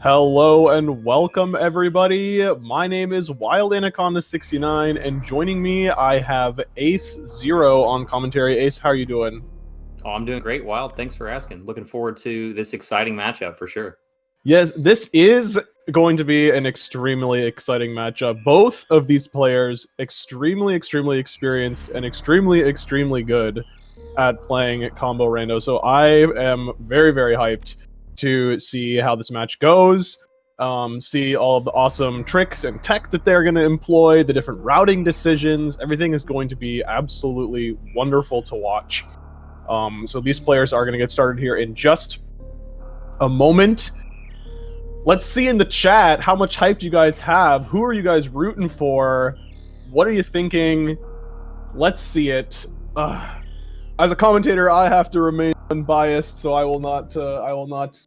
Hello and welcome, everybody. My name is Wild Anaconda69, and joining me, I have Ace0 on commentary. Ace, how are you doing? Oh, I'm doing great, Wild. Thanks for asking. Looking forward to this exciting matchup for sure. Yes, this is going to be an extremely exciting matchup. Both of these players extremely experienced and extremely good at playing combo rando. So I am very hyped to see how this match goes. See all of the awesome tricks and tech that they're going to employ, the different routing decisions. Everything is going to be absolutely wonderful to watch. So these players are going to get started here in just a moment. Let's see in the chat how much hype you guys have. Who are you guys rooting for? What are you thinking? Let's see it. As a commentator, I have to remain unbiased, so I will not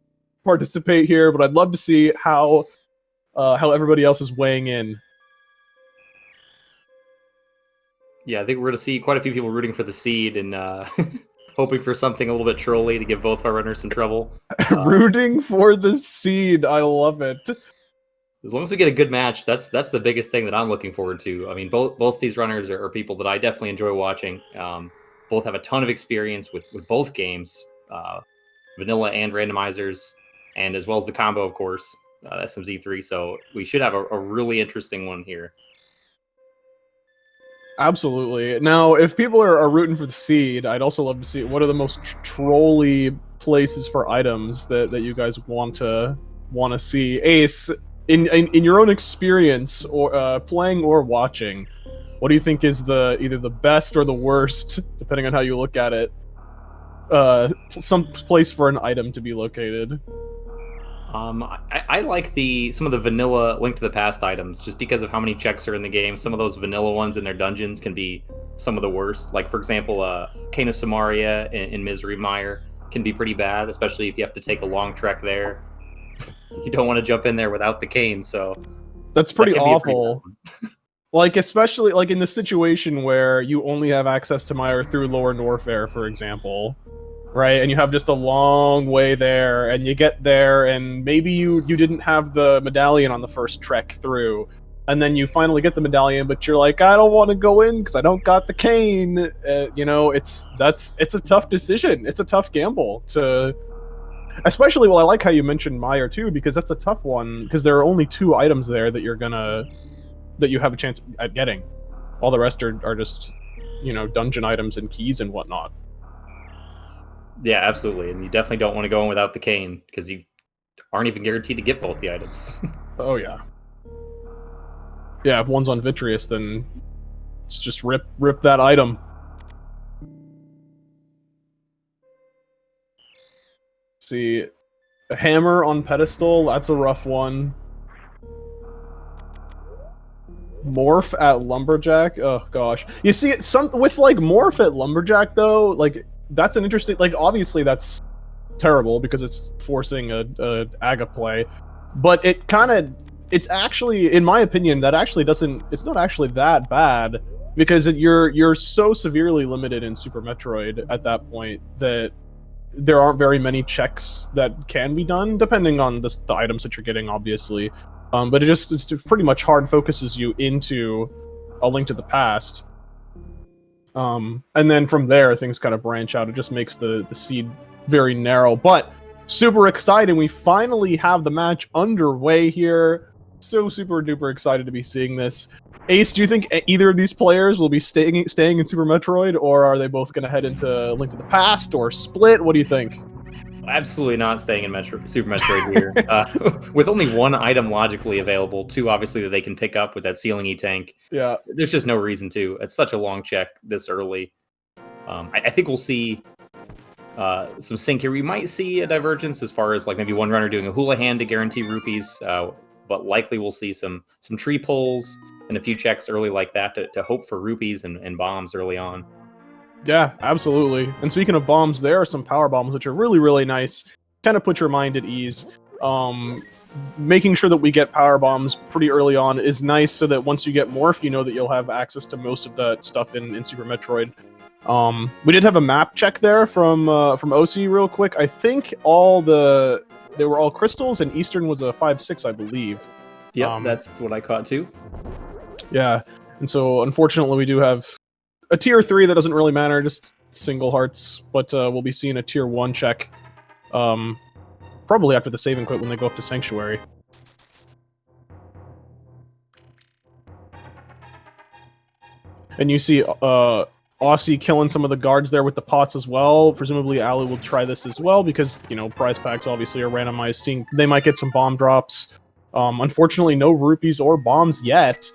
participate here. But I'd love to see how everybody else is weighing in. Yeah, I think we're going to see quite a few people rooting for the seed and hoping for something a little bit trolly to give both of our runners some trouble. Rooting for the seed, I love it. As long as we get a good match, that's the biggest thing that I'm looking forward to. I mean, both these runners are people that I definitely enjoy watching. Both have a ton of experience with both games, vanilla and randomizers, and as well as the combo, of course, SMZ3. So we should have a really interesting one here. Absolutely. Now, if people are rooting for the seed, I'd also love to see what are the most trolly places for items that you guys want to see. Ace, in your own experience, or playing or watching, what do you think is either the best or the worst, depending on how you look at it, some place for an item to be located? I like some of the vanilla Link to the Past items just because of how many checks are in the game. Some of those vanilla ones in their dungeons can be some of the worst. Like, for example, Kano Samaria in Misery Mire can be pretty bad, especially if you have to take a long trek there. You don't want to jump in there without the cane, so... That's pretty awful. Like, especially like in the situation where you only have access to Mire through Lower Norfair, for example. Right, and you have just a long way there, and you get there, and maybe you didn't have the medallion on the first trek through, and then you finally get the medallion, but you're like, I don't want to go in because I don't got the cane. You know, it's a tough decision. It's a tough gamble to, especially. Well, I like how you mentioned Mire too, because that's a tough one because there are only 2 items there that you have a chance at getting. All the rest are just, dungeon items and keys and whatnot. Yeah, absolutely. And you definitely don't want to go in without the cane, because you aren't even guaranteed to get both the items. Oh, yeah. Yeah, if one's on Vitreous, then it's just rip that item. See, a hammer on pedestal, that's a rough one. Morph at Lumberjack, oh gosh. You see, with like Morph at Lumberjack though, like, that's an interesting, like, obviously that's terrible because it's forcing a Aga play, but it's actually, in my opinion, it's not actually that bad, because you're so severely limited in Super Metroid at that point that there aren't very many checks that can be done, depending on the items that you're getting, obviously. But it's pretty much hard focuses you into A Link to the Past. And then from there, things kind of branch out. It just makes the seed very narrow. But super exciting. We finally have the match underway here. So super duper excited to be seeing this. Ace, do you think either of these players will be staying in Super Metroid, or are they both going to head into Link to the Past, or split? What do you think? Absolutely not staying in Super Metroid here. With only 1 item logically available, 2 obviously that they can pick up with that Ceiling E tank. Yeah. There's just no reason to. It's such a long check this early. I think we'll see some sync here. We might see a divergence as far as like maybe one runner doing a hula hand to guarantee rupees, but likely we'll see some tree pulls and a few checks early like that to hope for rupees and bombs early on. Yeah, absolutely. And speaking of bombs, there are some power bombs, which are really nice. Kind of put your mind at ease. Making sure that we get power bombs pretty early on is nice, so that once you get Morph, you know that you'll have access to most of the stuff in Super Metroid. We did have a map check there from Osse real quick. I think all the they were all crystals, and Eastern was a 5-6, I believe. Yep, that's what I caught too. Yeah, and so unfortunately we do have a tier 3 that doesn't really matter, just single hearts, but we'll be seeing a tier 1 check probably after the save and quit when they go up to Sanctuary. And you see Aussie killing some of the guards there with the pots as well. Presumably Alu will try this as well because, you know, prize packs obviously are randomized. Seeing they might get some bomb drops. Unfortunately, no rupees or bombs yet.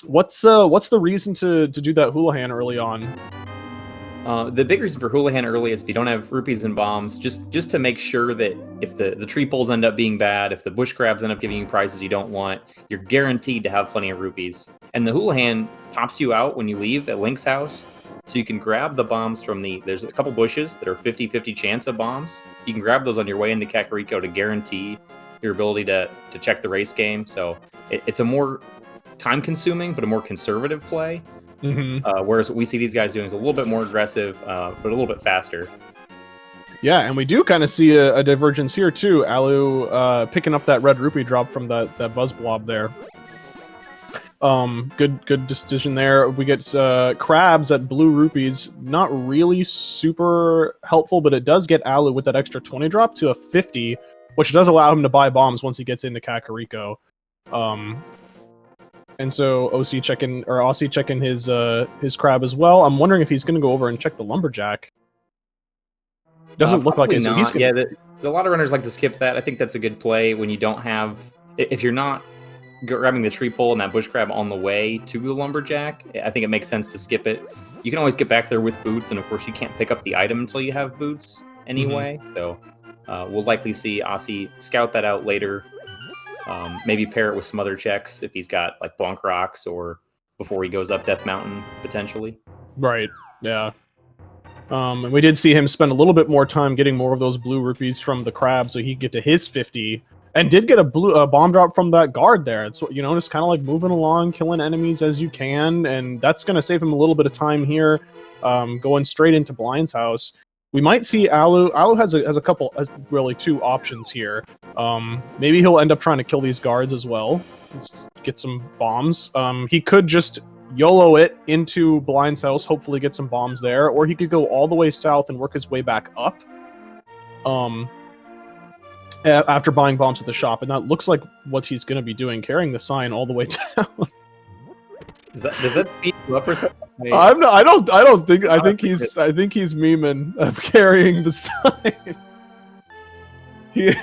What's the reason to do that Houlihan early on? The big reason for Houlihan early is if you don't have rupees and bombs, just to make sure that if the tree pulls end up being bad, if the bush crabs end up giving you prizes you don't want, you're guaranteed to have plenty of rupees. And the Houlihan pops you out when you leave at Link's house, so you can grab the bombs from there's a couple bushes that are 50-50 chance of bombs. You can grab those on your way into Kakariko to guarantee your ability to check the race game. So it's a more time-consuming, but a more conservative play. Whereas what we see these guys doing is a little bit more aggressive, but a little bit faster. Yeah, and we do kind of see a divergence here too. Alu picking up that red rupee drop from that buzz blob there. Good decision there. We get crabs at blue rupees. Not really super helpful, but it does get Alu with that extra 20 drop to a 50, which does allow him to buy bombs once he gets into Kakariko. And so Aussie checking his crab as well. I'm wondering if he's going to go over and check the lumberjack. Doesn't look like it. So he's yeah, a lot of runners like to skip that. I think that's a good play when you don't have, if you're not grabbing the tree pole and that bush crab on the way to the lumberjack. I think it makes sense to skip it. You can always get back there with boots, and of course you can't pick up the item until you have boots anyway. So we'll likely see Aussie scout that out later. Maybe pair it with some other checks if he's got like Bonk Rocks or before he goes up Death Mountain, potentially. Right, yeah. And we did see him spend a little bit more time getting more of those blue rupees from the crab so he could get to his 50. And did get a bomb drop from that guard there. It's, you know, just kind of like moving along, killing enemies as you can. And that's going to save him a little bit of time here, going straight into Blind's house. We might see Alu. Alu has really two options here. Maybe he'll end up trying to kill these guards as well. Let's get some bombs. He could just YOLO it into Blind's house, hopefully get some bombs there, or he could go all the way south and work his way back up. After buying bombs at the shop, and that looks like what he's going to be doing, carrying the sign all the way down. Does that speed you up or something? I think he's memeing of carrying the sign. Yeah,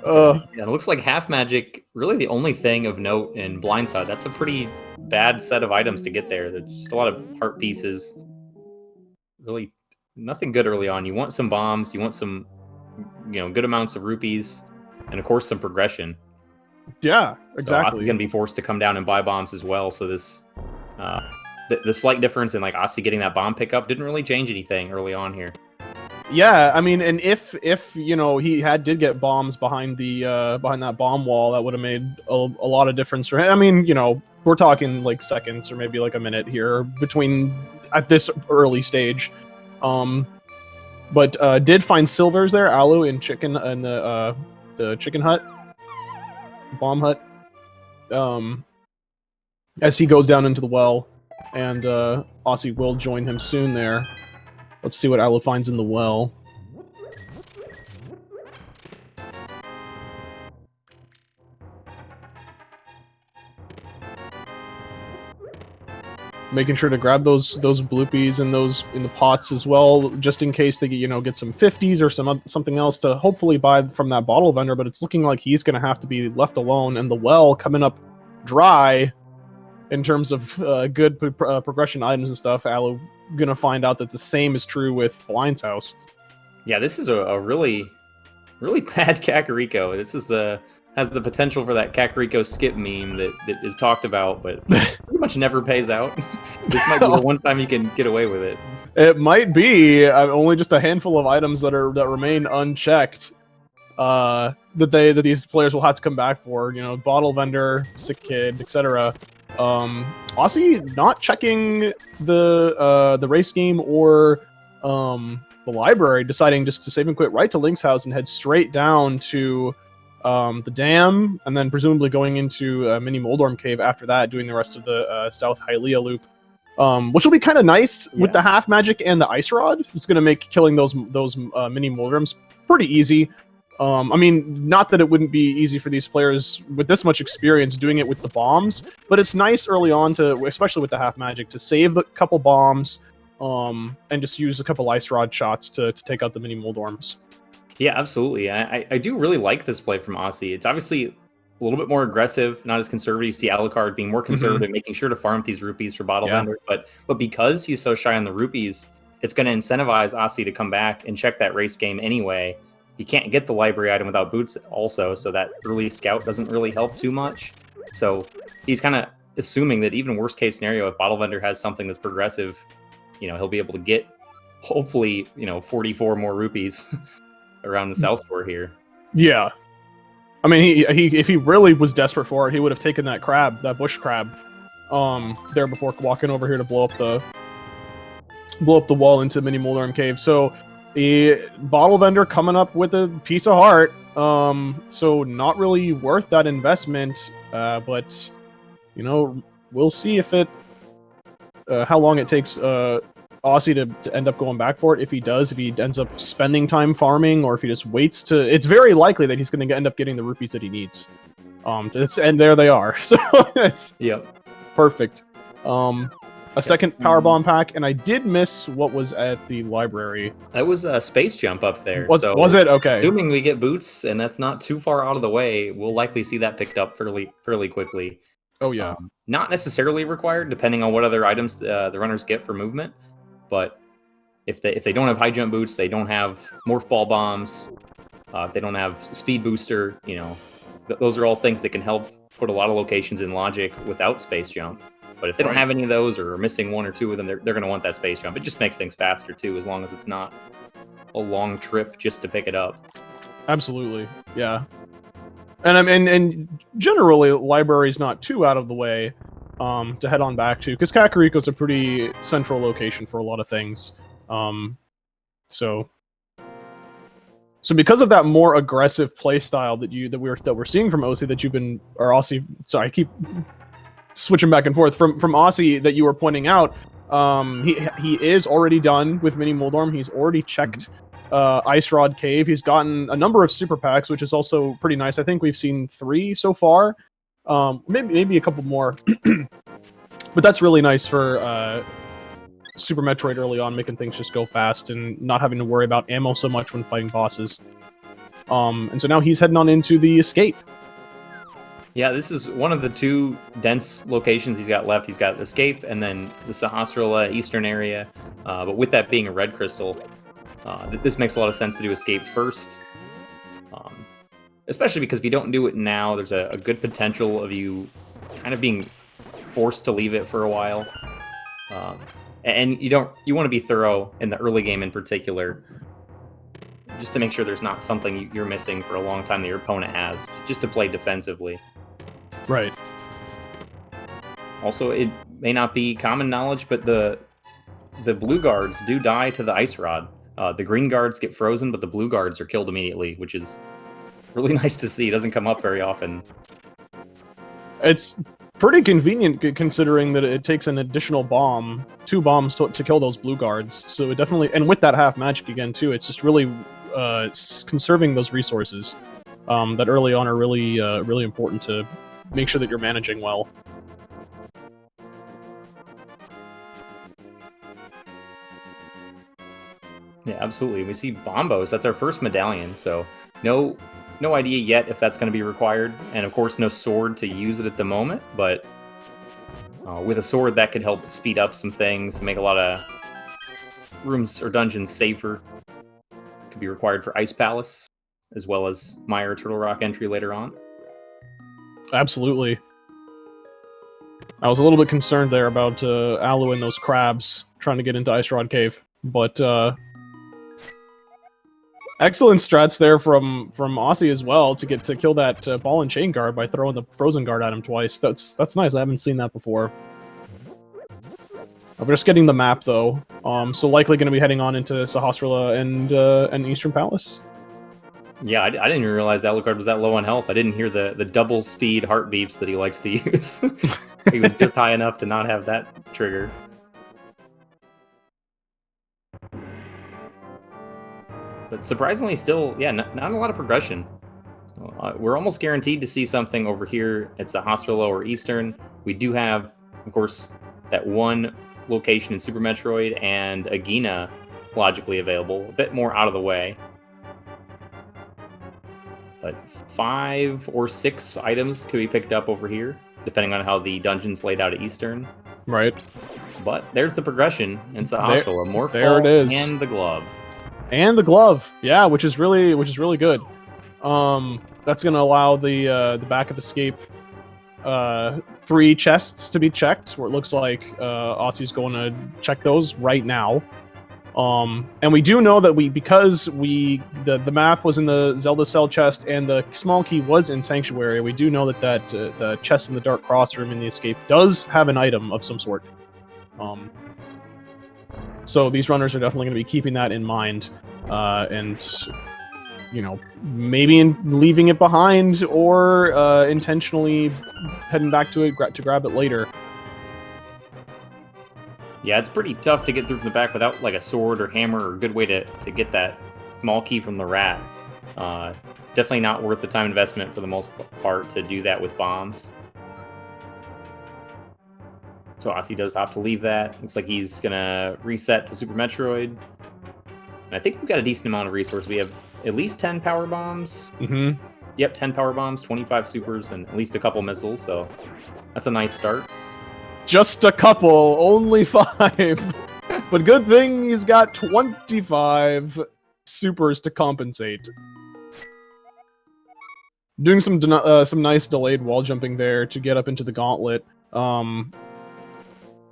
it looks like half magic, really the only thing of note in Blindside. That's a pretty bad set of items to get there. There's just a lot of heart pieces. Really nothing good early on. You want some bombs, you want some, good amounts of rupees, and of course some progression. Yeah, exactly. So Assi's gonna be forced to come down and buy bombs as well. So this, the slight difference in like Assi getting that bomb pickup didn't really change anything early on here. Yeah, I mean, and if he did get bombs behind that bomb wall, that would have made a lot of difference for him. I mean, we're talking like seconds or maybe like a minute here between at this early stage. But did find silvers there, Alu in chicken and the chicken hut, bomb hut. As he goes down into the well, and Aussie will join him soon there. Let's see what Alu finds in the well. Making sure to grab those bloopies and those in the pots as well, just in case they get some 50s or something else to hopefully buy from that bottle vendor. But it's looking like he's going to have to be left alone, and the well coming up dry in terms of good progression items and stuff. Alu gonna find out that the same is true with Blind's house. Yeah, this is a really, really bad Kakariko. This has the potential for that Kakariko skip meme that is talked about, but pretty much never pays out. This might be the one time you can get away with it. It might be only just a handful of items that remain unchecked. That these players will have to come back for. Bottle vendor, sick kid, etc. Aussie not checking the race game or the library, deciding just to save and quit right to Link's house and head straight down to the dam, and then presumably going into Mini Moldorm Cave after that, doing the rest of the South Hylia loop, which will be kind of nice with the half magic and the ice rod. It's going to make killing those Mini Moldorms pretty easy. I mean, not that it wouldn't be easy for these players with this much experience doing it with the bombs, but it's nice early on to, especially with the half magic, to save the couple bombs and just use a couple ice rod shots to take out the Mini Moldorms. Yeah, absolutely. I do really like this play from Osse. It's obviously a little bit more aggressive, not as conservative. You see Alucard being more conservative, making sure to farm these rupees for Bottle Vendor. But because he's so shy on the rupees, it's going to incentivize Osse to come back and check that race game anyway. You can't get the library item without boots also, so that early scout doesn't really help too much. So he's kind of assuming that even worst case scenario, if Bottle Vendor has something that's progressive, he'll be able to get, hopefully, 44 more rupees around the South Shore here. Yeah. I mean, he if he really was desperate for it, he would have taken that crab, that bush crab, there before walking over here to blow up the wall into Mini Moldorm Cave. So the Bottle Vendor coming up with a piece of heart. So not really worth that investment. But we'll see if it how long it takes Osse to end up going back for it. If he ends up spending time farming, or if he just waits to, it's very likely that he's going to end up getting the rupees that he needs. And there they are. So it's perfect. A second power bomb pack, and I did miss what was at the library. That was a space jump up there. Was it? Okay. Assuming we get boots, and that's not too far out of the way, we'll likely see that picked up fairly quickly. Oh yeah. Not necessarily required, depending on what other items the runners get for movement. But if they don't have high jump boots, they don't have morph ball bombs, if they don't have speed booster, those are all things that can help put a lot of locations in logic without space jump. But if they don't have any of those, or are missing one or two of them, they're going to want that space jump. It just makes things faster too, as long as it's not a long trip just to pick it up. Absolutely, yeah. And generally, library's not too out of the way to head on back to, because Kakariko's a pretty central location for a lot of things. So because of that more aggressive play style that we're seeing from Osse, that you've been, or Osse, sorry, I keep switching back and forth from Osse, that you were pointing out, he is already done with Mini Moldorm. He's already checked Ice Rod Cave. He's gotten a number of super packs, which is also pretty nice. I think we've seen 3 so far, maybe a couple more, but that's really nice for Super Metroid early on, making things just go fast and not having to worry about ammo so much when fighting bosses. And so now he's heading on into the escape. Yeah, this is one of the 2 dense locations he's got left. He's got Escape and then the Sahasrara Eastern area. But with that being a red crystal, this makes a lot of sense to do Escape first. Especially because if you don't do it now, there's a good potential of you kind of being forced to leave it for a while. And you want to be thorough in the early game in particular, just to make sure there's not something you're missing for a long time that your opponent has, just to play defensively. Right. Also, it may not be common knowledge, but the blue guards do die to the ice rod. The green guards get frozen, but the blue guards are killed immediately, which is really nice to see. It doesn't come up very often. It's pretty convenient, considering that it takes an additional bomb, 2 bombs to kill those blue guards. So it definitely, and with that half magic again too, it's just really conserving those resources that early on are really really important to make sure that you're managing well. Yeah, absolutely. We see Bombos. That's our first medallion, so no idea yet if that's going to be required, and of course no sword to use it at the moment, but with a sword that could help speed up some things, make a lot of rooms or dungeons safer. Could be required for Ice Palace, as well as Mire Turtle Rock entry later on. Absolutely. I was a little bit concerned there about Alu and those crabs trying to get into Ice Rod Cave, but excellent strats there from Osse as well to kill that ball and chain guard by throwing the frozen guard at him twice. That's nice. I haven't seen that before. We're just getting the map though, so likely going to be heading on into Sahasrara and Eastern Palace. Yeah, I didn't even realize Alucard was that low on health. I didn't hear the double speed heart beeps that he likes to use. He was just high enough to not have that trigger. But surprisingly, still, yeah, not a lot of progression. So, we're almost guaranteed to see something over here at Sahasrara or Eastern. We do have, of course, that one location in Super Metroid and Agena logically available, a bit more out of the way. But 5 or 6 items could be picked up over here, depending on how the dungeon's laid out at Eastern. Right. But there's the progression in Sahasrara. Morph there Ball it is. And the glove. And the glove, yeah, which is really good. That's gonna allow the backup escape 3 chests to be checked, where it looks like Osse's going to check those right now. And we do know that because the map was in the Zelda Cell chest and the small key was in Sanctuary, we do know that the chest in the Dark Cross room in the escape does have an item of some sort. So these runners are definitely going to be keeping that in mind, and maybe leaving it behind or intentionally heading back to it to grab it later. Yeah, it's pretty tough to get through from the back without like a sword or hammer or a good way to get that small key from the rat. Definitely not worth the time investment for the most part to do that with bombs. So Osse does opt to leave that. Looks like he's gonna reset to Super Metroid. And I think we've got a decent amount of resources. We have at least 10 power bombs. Mm-hmm. Yep, 10 power bombs, 25 supers, and at least a couple missiles, so that's a nice start. Just a couple, only 5. But good thing he's got 25 supers to compensate. Doing some nice delayed wall jumping there to get up into the gauntlet.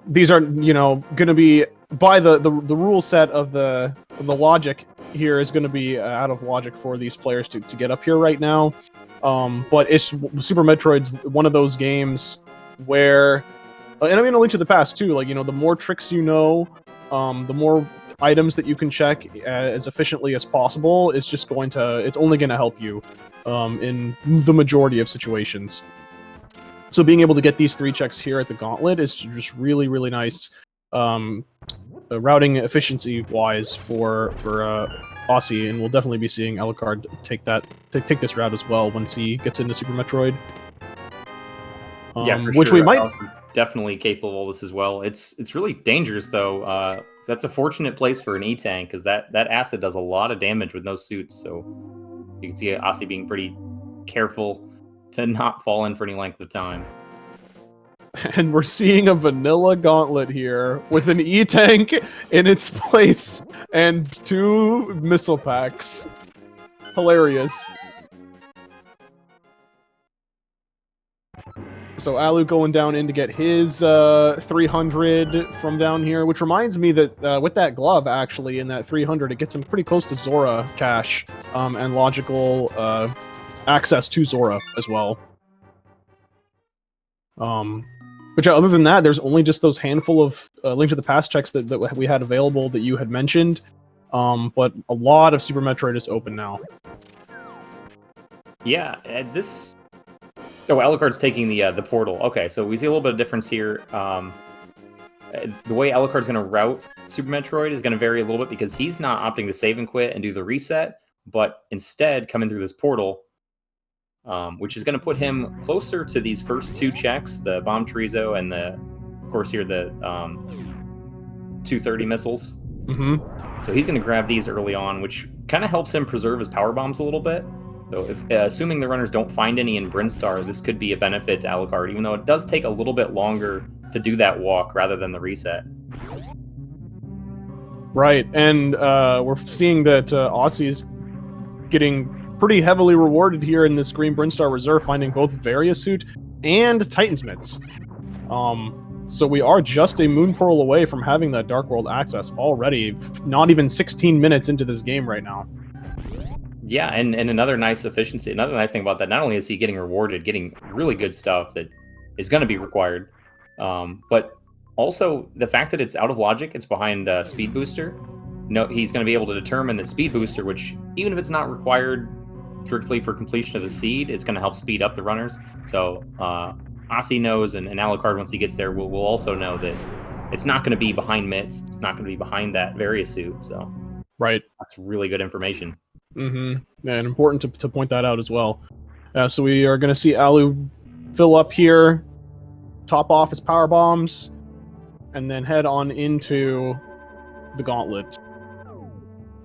These are, going to be, by the rule set of the logic here is going to be out of logic for these players to get up here right now. But it's Super Metroid's one of those games where, and I mean, A Link to the Past too, like, the more tricks the more items that you can check as efficiently as possible is just it's only going to help you in the majority of situations. So being able to get these 3 checks here at the gauntlet is just really, really nice, routing efficiency-wise for Osse, and we'll definitely be seeing Alucard take this route as well once he gets into Super Metroid. Yeah, for which sure. we might Alucard's definitely capable of this as well. It's really dangerous though. That's a fortunate place for an E-Tank, because that acid does a lot of damage with no suits. So you can see Osse being pretty careful to not fall in for any length of time. And we're seeing a vanilla gauntlet here with an E-Tank in its place and 2 missile packs. Hilarious. So Alu going down in to get his 300 from down here, which reminds me that with that glove, actually, in that 300, it gets him pretty close to Zora cash and logical access to Zora as well. Which other than that, there's only just those handful of Link to the Past checks that we had available that you had mentioned. But a lot of Super Metroid is open now. Yeah, this... Oh, Alucard's taking the portal. Okay, so we see a little bit of difference here. The way Alucard's going to route Super Metroid is going to vary a little bit because he's not opting to save and quit and do the reset, but instead coming through this portal, which is going to put him closer to these first 2 checks, the Bomb Chorizo and of course here, the 230 missiles. Mm-hmm. So he's going to grab these early on, which kind of helps him preserve his power bombs a little bit. So if assuming the runners don't find any in Brinstar, this could be a benefit to Alucard, even though it does take a little bit longer to do that walk rather than the reset. Right, and we're seeing that Osse is getting pretty heavily rewarded here in this Green Brinstar Reserve, finding both Varia Suit and Titan's Mitts. So we are just a moon pearl away from having that Dark World access already, not even 16 minutes into this game right now. Yeah, and another nice efficiency, another nice thing about that, not only is he getting rewarded, getting really good stuff that is going to be required, but Also, the fact that it's out of logic, it's behind Speed Booster. No, he's going to be able to determine that Speed Booster, which even if it's not required strictly for completion of the seed, it's going to help speed up the runners. So Osse knows, and Alucard, once he gets there, will also know that it's not going to be behind Mitts. It's not going to be behind that Various suit. So right, that's really good information. Mm-hmm. And important to point that out as well. So we are going to see Alu fill up here, top off his power bombs, and then head on into the gauntlet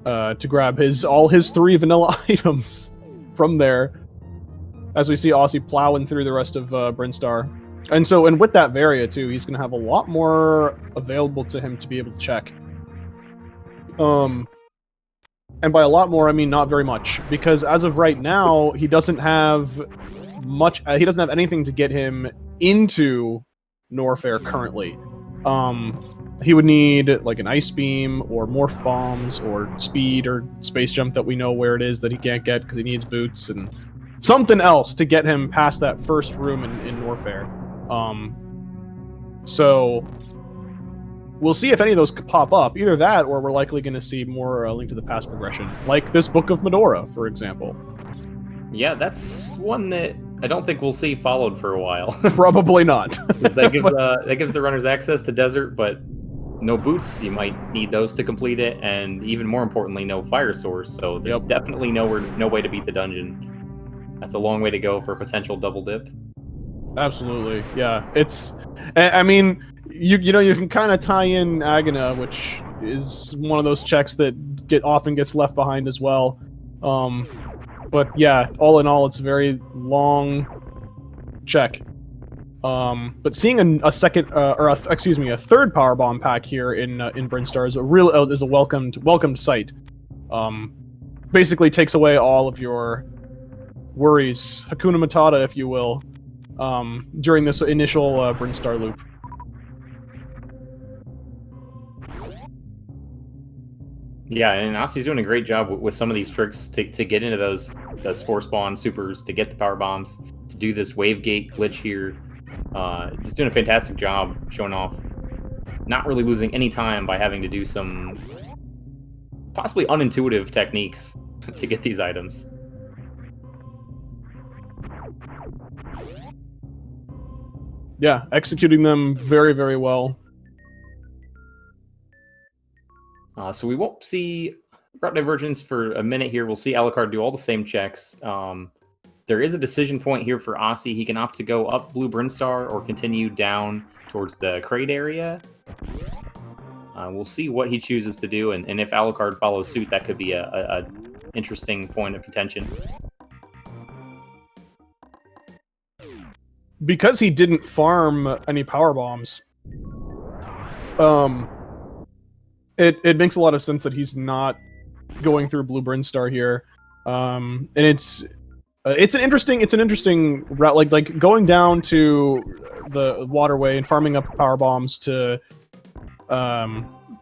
to grab all his 3 vanilla items from there. As we see Osse plowing through the rest of Brinstar. And with that Varia too, he's going to have a lot more available to him to be able to check. And by a lot more, I mean not very much, because as of right now, he doesn't have much. He doesn't have anything to get him into Norfair currently. He would need like an ice beam or morph bombs or speed or space jump that we know where it is that he can't get because he needs boots and something else to get him past that first room in Norfair. So we'll see if any of those could pop up. Either that, or we're likely going to see more Link to the Past progression, like this Book of Medora, for example. Yeah, that's one that I don't think we'll see followed for a while. Probably not. that gives the runners access to desert, but no boots. You might need those to complete it, and even more importantly, no fire source. So there's definitely no way to beat the dungeon. That's a long way to go for a potential double dip. Absolutely, yeah. I mean, you can kind of tie in Agana, which is one of those checks that often gets left behind as well. But yeah, all in all, it's a very long check. But seeing a second, a third power bomb pack here in Brinstar is a welcomed sight. Basically takes away all of your worries, Hakuna Matata, if you will, during this initial Brinstar loop. Yeah, and Osse's doing a great job with some of these tricks to get into those Spore Spawn supers, to get the power bombs, to do this wave gate glitch here. Just doing a fantastic job showing off, not really losing any time by having to do some possibly unintuitive techniques to get these items. Yeah, executing them very, very well. So we won't see route divergence for a minute here. We'll see Alucard do all the same checks. There is a decision point here for Osse. He can opt to go up Blue Brinstar or continue down towards the crate area. We'll see what he chooses to do, and if Alucard follows suit, that could be a interesting point of contention. Because he didn't farm any power bombs, it makes a lot of sense that he's not going through Blue Brinstar here, and it's an interesting route, like going down to the waterway and farming up power bombs to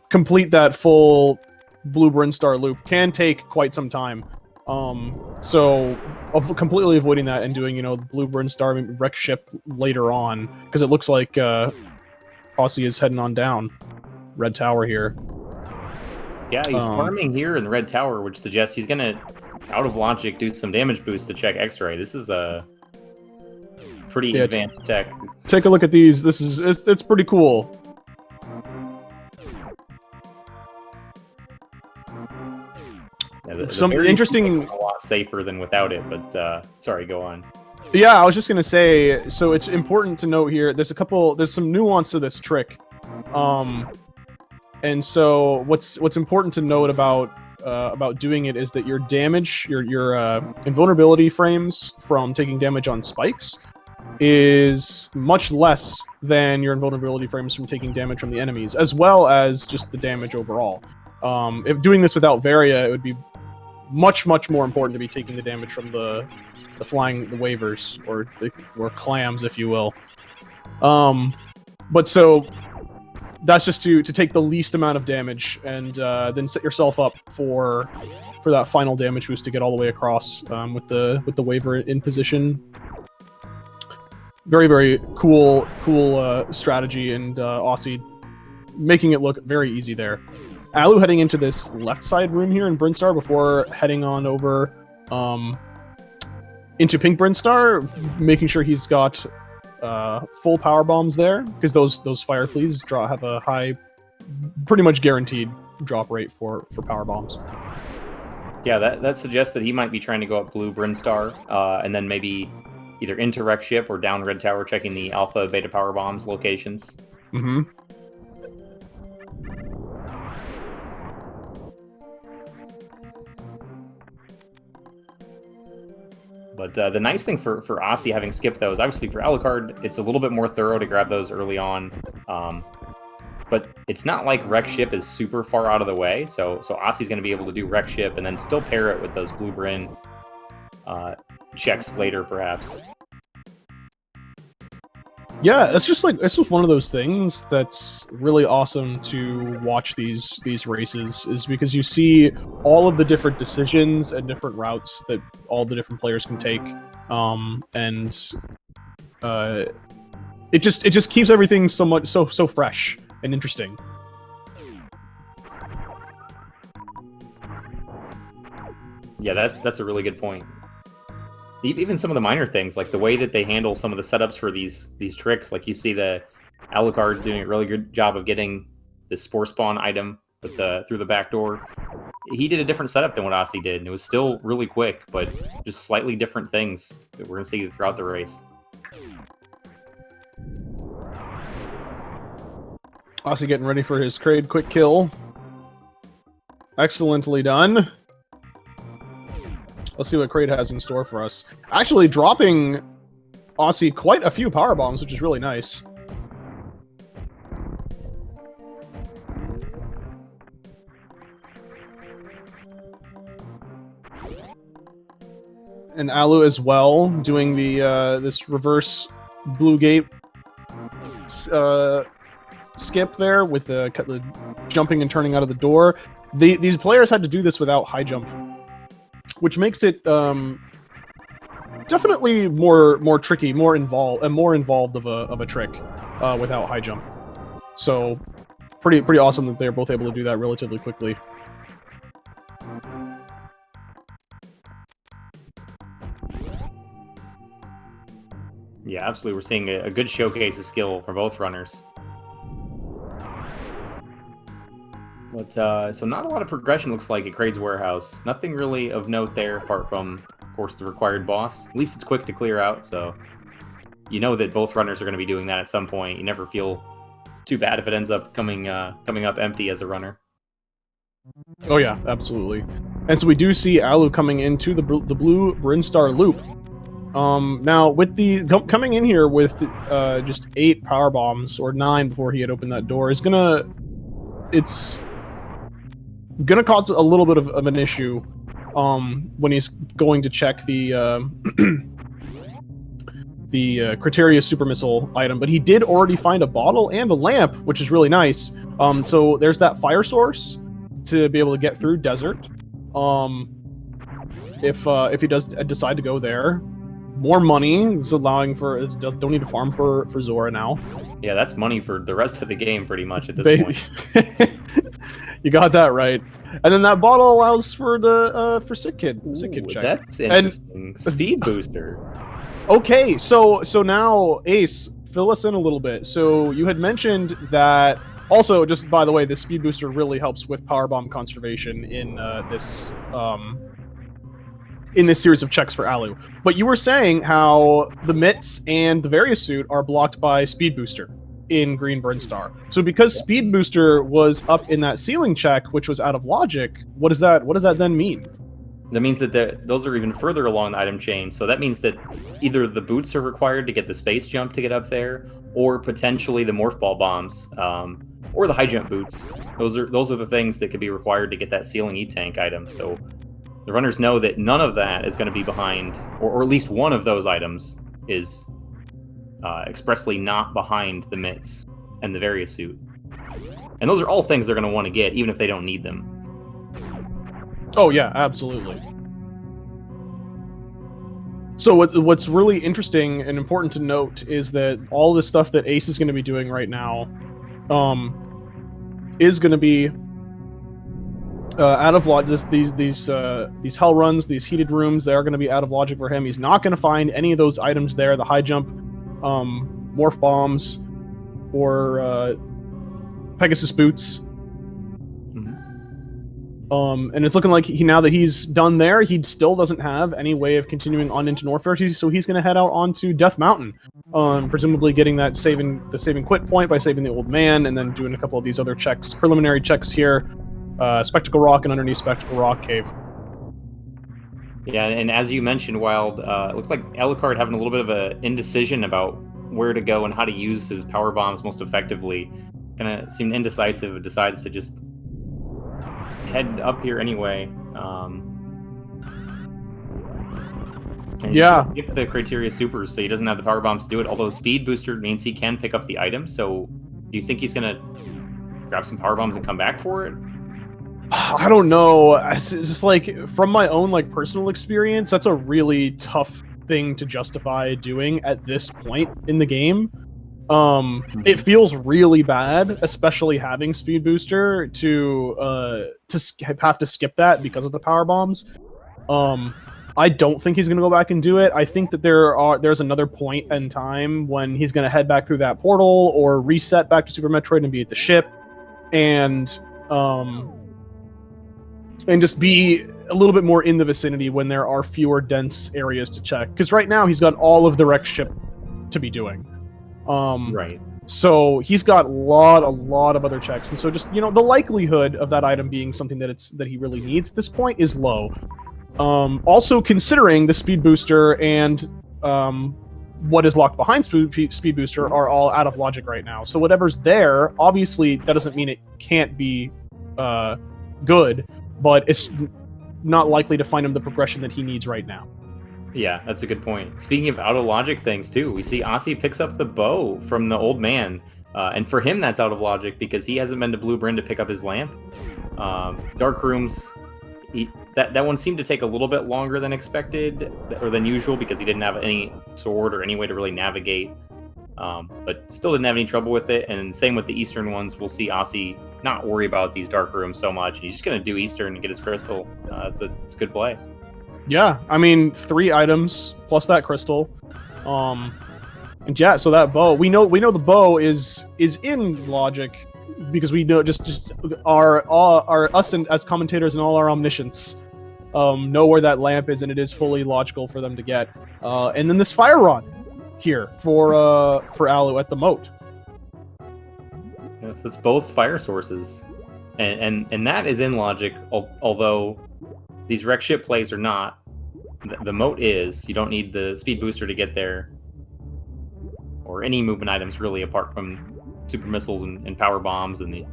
complete that full Blue Brinstar loop can take quite some time. So completely avoiding that and doing, Blue Brinstar wreck ship later on, because it looks like Osse is heading on down Red Tower here. Yeah, he's farming here in the Red Tower, which suggests he's gonna, out of logic, do some damage boost to check X-ray. This is a pretty advanced tech. Take a look at these. It's pretty cool. Yeah, some interesting, a lot safer than without it, but sorry, go on. Yeah, I was just gonna say, so it's important to note here, there's some nuance to this trick. And so what's important to note about doing it is that your damage, your invulnerability frames from taking damage on spikes is much less than your invulnerability frames from taking damage from the enemies, as well as just the damage overall. If doing this without Varia, it would be much more important to be taking the damage from the waivers or clams, if you will. But so that's just to take the least amount of damage and then set yourself up for that final damage boost to get all the way across with the waiver in position. Very, very cool strategy, and Aussie making it look very easy there. Alu heading into this left side room here in Brinstar before heading on over into Pink Brinstar, making sure he's got full power bombs there, because those fire fleas have a high, pretty much guaranteed drop rate for power bombs. Yeah, that suggests that he might be trying to go up blue Brinstar, and then maybe either into Wreck Ship or down Red Tower, checking the Alpha Beta power bombs locations. Mm-hmm. But the nice thing for Osse having skipped those, obviously for Alucard, it's a little bit more thorough to grab those early on. But it's not like Wreck Ship is super far out of the way, so Osse's going to be able to do Wreck Ship and then still pair it with those Blue Bryn checks later, perhaps. Yeah, it's just one of those things that's really awesome to watch these races, is because you see all of the different decisions and different routes that all the different players can take, and it just keeps everything so fresh and interesting. Yeah, that's a really good point. Even some of the minor things, like the way that they handle some of the setups for these tricks, like you see the Alucard doing a really good job of getting the Spore Spawn item with through the back door. He did a different setup than what Osse did, and it was still really quick, but just slightly different things that we're going to see throughout the race. Osse getting ready for his Kraid quick kill. Excellently done. Let's see what Kraid has in store for us. Actually dropping Osse quite a few power bombs, which is really nice. And Alu as well, doing the this reverse blue gate skip there with the jumping and turning out of the door. These players had to do this without high jump, which makes it definitely more tricky, more involved of a trick without high jump. So pretty awesome that they're both able to do that relatively quickly. Yeah, absolutely. We're seeing a good showcase of skill from both runners. But, so not a lot of progression looks like at Kraid's Warehouse. Nothing really of note there, apart from, of course, the required boss. At least it's quick to clear out, so you know that both runners are going to be doing that at some point. You never feel too bad if it ends up coming up empty as a runner. Oh yeah, absolutely. And so we do see Alu coming into the blue Brinstar loop. Now with coming in here with just 8 power bombs, or 9 before he had opened that door, it's gonna cause a little bit of an issue when he's going to check the Criteria Super Missile item. But he did already find a bottle and a lamp, which is really nice. So there's that fire source to be able to get through desert. If he does decide to go there. More money is allowing for. Don't need to farm for Zora now. Yeah, that's money for the rest of the game, pretty much at this point. You got that right. And then that bottle allows for the for Sick Kid check. That's interesting. Speed booster. Okay, so now Ace, fill us in a little bit. So you had mentioned that. Also, just by the way, this speed booster really helps with power bomb conservation in this series of checks for Alu. But you were saying how the mitts and the various suit are blocked by speed booster in Green Brinstar. So because speed booster was up in that ceiling check, which was out of logic, what does that then mean? That means that those are even further along the item chain. So that means that either the boots are required to get the space jump to get up there, or potentially the morph ball bombs, or the high jump boots. Those are the things that could be required to get that ceiling E-tank item. So the runners know that none of that is going to be behind, or at least one of those items is expressly not behind the mitts and the various suit. And those are all things they're going to want to get, even if they don't need them. Oh yeah, absolutely. So what's really interesting and important to note is that all the stuff that Ace is going to be doing right now, is going to be out of logic. These hell runs, these heated rooms, they are going to be out of logic for him. He's not going to find any of those items there, the high jump, morph bombs, or Pegasus boots. And it's looking like now that he's done there, he still doesn't have any way of continuing on into Norfair, so he's going to head out onto Death Mountain, presumably getting the saving quit point by saving the old man, and then doing a couple of these other checks, preliminary checks here, Spectacle Rock and underneath Spectacle Rock Cave. Yeah, and as you mentioned, Wild, it looks like Alucard having a little bit of an indecision about where to go and how to use his power bombs most effectively. Kind of seemed indecisive, and decides to just head up here anyway. And yeah. Skip the criteria supers, so he doesn't have the power bombs to do it. Although speed booster means he can pick up the item. So, do you think he's gonna grab some power bombs and come back for it? I don't know. It's just like from my own personal experience, that's a really tough thing to justify doing at this point in the game. It feels really bad, especially having speed booster to have to skip that because of the power bombs. I don't think he's going to go back and do it. I think that there's another point in time when he's going to head back through that portal or reset back to Super Metroid and be at the ship, and just be a little bit more in the vicinity when there are fewer dense areas to check. Because right now he's got all of the wreck ship to be doing. Right. So he's got a lot of other checks, and so just the likelihood of that item being something that he really needs at this point is low. Also considering the speed booster and what is locked behind speed booster are all out of logic right now. So whatever's there, obviously that doesn't mean it can't be good, but it's not likely to find him the progression that he needs right now. Yeah, that's a good point. Speaking of out of logic things too, we see Osse picks up the bow from the old man, and for him that's out of logic because he hasn't been to Blue Bryn to pick up his lamp. Dark rooms, that one seemed to take a little bit longer than expected or than usual because he didn't have any sword or any way to really navigate, but still didn't have any trouble with it. And same with the Eastern ones, we'll see Osse not worry about these dark rooms so much. He's just going to do Eastern and get his crystal. It's a good play. Yeah, I mean 3 items plus that crystal, and yeah. So that bow, we know the bow is in logic because we know just our us and as commentators and all our omniscience know where that lamp is, and it is fully logical for them to get. And then this fire rod here for Alu at the moat. Yes, it's both fire sources, and that is in logic. Although these wreck ship plays are not. The moat is. You don't need the speed booster to get there, or any movement items really, apart from super missiles and power bombs and the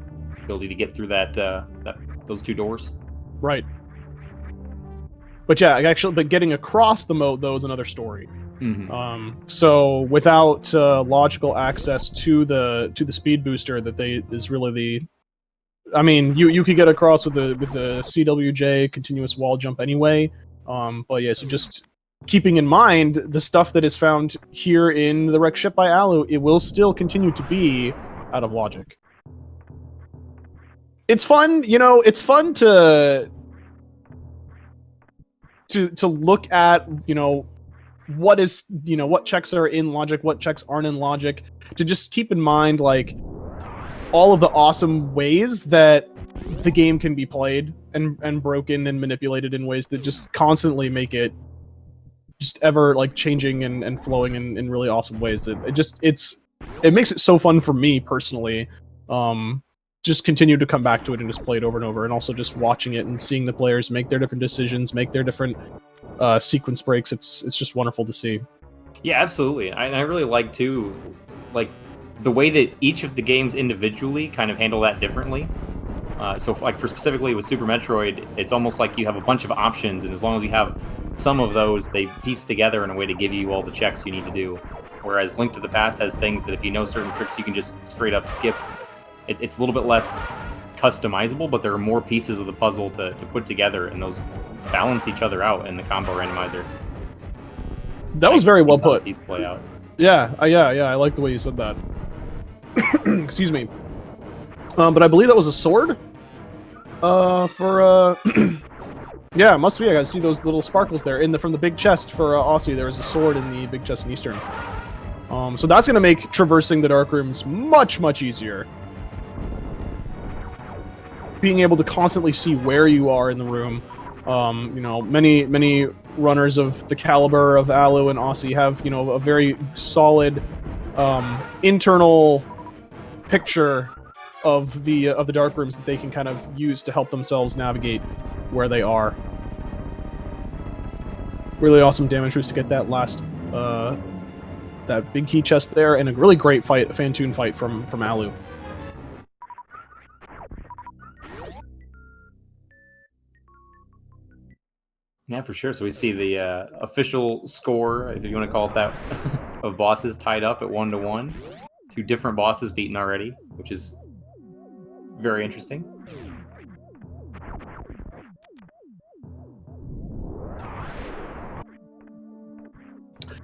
ability to get through those 2 doors. Right. But yeah, but getting across the moat though is another story. Mm-hmm. So without logical access to the speed booster, is really the. I mean, you could get across with the CWJ continuous wall jump anyway. But yeah, so just keeping in mind the stuff that is found here in the wreck ship by Alu, it will still continue to be out of logic. It's fun, it's fun to look at, what is, what checks are in logic, what checks aren't in logic, to just keep in mind, all of the awesome ways that the game can be played and broken and manipulated in ways that just constantly make it just ever changing and flowing in really awesome ways. It makes it so fun for me personally. Just continue to come back to it and just play it over and over, and also just watching it and seeing the players make their different decisions, make their different sequence breaks. It's just wonderful to see. Yeah, absolutely. I really like too, the way that each of the games individually kind of handle that differently. So for specifically with Super Metroid, it's almost like you have a bunch of options, and as long as you have some of those, they piece together in a way to give you all the checks you need to do. Whereas Link to the Past has things that if you know certain tricks, you can just straight up skip. It's a little bit less customizable, but there are more pieces of the puzzle to put together, and those balance each other out in the combo randomizer. That was very well put. Play out. Yeah, I like the way you said that. Excuse me. But I believe that was a sword. Yeah, it must be. I gotta see those little sparkles there from the big chest for Aussie. There is a sword in the big chest in Eastern. So that's gonna make traversing the dark rooms much easier. Being able to constantly see where you are in the room. You know, many runners of the caliber of Alu and Aussie have, you know, a very solid internal picture of the dark rooms that they can kind of use to help themselves navigate where they are. Really awesome damage boost to get that last that big key chest there, and a really great fight, a Fantoon fight from Alu. Yeah, for sure. So we see the official score, if you want to call it that, of bosses tied up at 1-1. 2 different bosses beaten already, which is very interesting.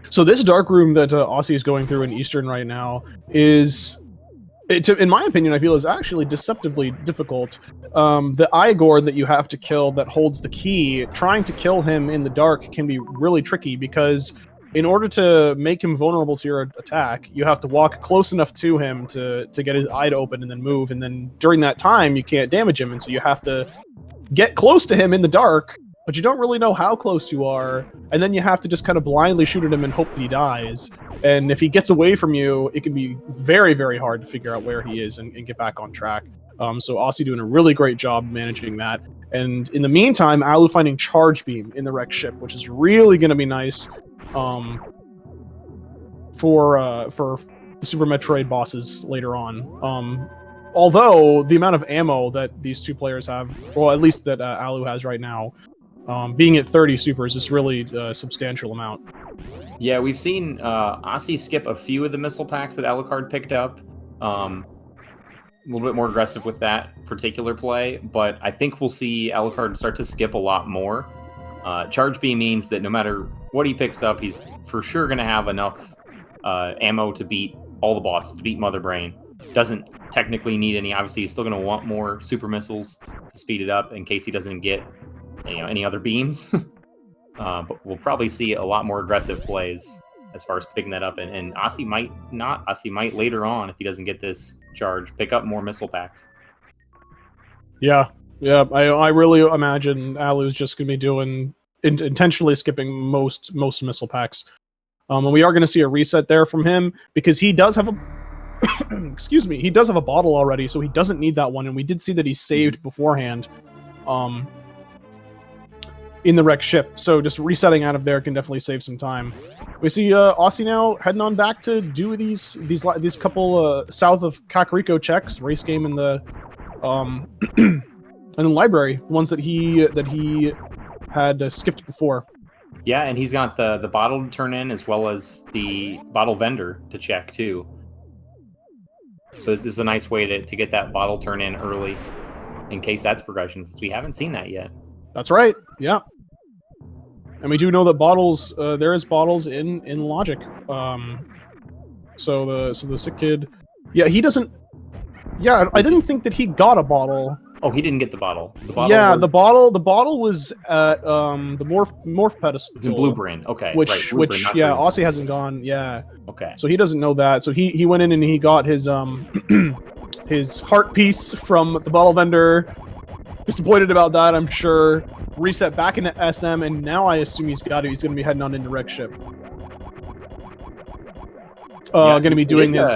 So this dark room that Aussie is going through in Eastern right now is, in my opinion, I feel is actually deceptively difficult. The Igor that you have to kill that holds the key, trying to kill him in the dark can be really tricky because in order to make him vulnerable to your attack, you have to walk close enough to him to get his eye to open and then move, and then during that time you can't damage him, and so you have to get close to him in the dark, but you don't really know how close you are, and then you have to just kind of blindly shoot at him and hope that he dies. And if he gets away from you, it can be very hard to figure out where he is and get back on track. So Aussie doing a really great job managing that. And in the meantime, Alu finding Charge Beam in the wrecked ship, which is really going to be nice for the Super Metroid bosses later on. Although the amount of ammo that these two players have, well, at least that Alu has right now, being at 30 supers is really a substantial amount. Yeah, we've seen Aussie skip a few of the missile packs that Alucard picked up. A little bit more aggressive with that particular play, but I think we'll see Alucard start to skip a lot more. Charge Beam means that no matter what he picks up, he's for sure going to have enough ammo to beat all the bosses, to beat Mother Brain. Doesn't technically need any. Obviously, he's still going to want more super missiles to speed it up in case he doesn't get any other beams. But we'll probably see a lot more aggressive plays as far as picking that up. And Aussie might not. Aussie might later on, if he doesn't get this charge, pick up more missile packs. Yeah. I really imagine Alu's just going to be doing intentionally skipping most missile packs. And we are going to see a reset there from him because he does have a excuse me, he does have a bottle already, so he doesn't need that one. And we did see that he saved beforehand in the wrecked ship, so just resetting out of there can definitely save some time. We see Aussie now heading on back to do these couple south of Kakariko checks, race game in the and the library, the ones that he had skipped before. Yeah, and he's got the bottle to turn in as well as the bottle vendor to check too. So this is a nice way to get that bottle turn in early in case that's progression, since we haven't seen that yet. That's right. Yeah. And we do know that bottles, there is bottles in Logic. So the sick kid, yeah, he doesn't. Yeah, I didn't think that he got a bottle. Oh, he didn't get the bottle. The bottle was at the morph pedestal. It's in Blueprint. Okay. Which right, Blueprint, yeah, Green. Aussie hasn't gone. Yeah. Okay. So he doesn't know that. So he went in and he got his his heart piece from the bottle vendor. Disappointed about that, I'm sure. Reset back into SM, and now I assume he's got it. He's going to be heading on into wreck ship. Going to be doing his.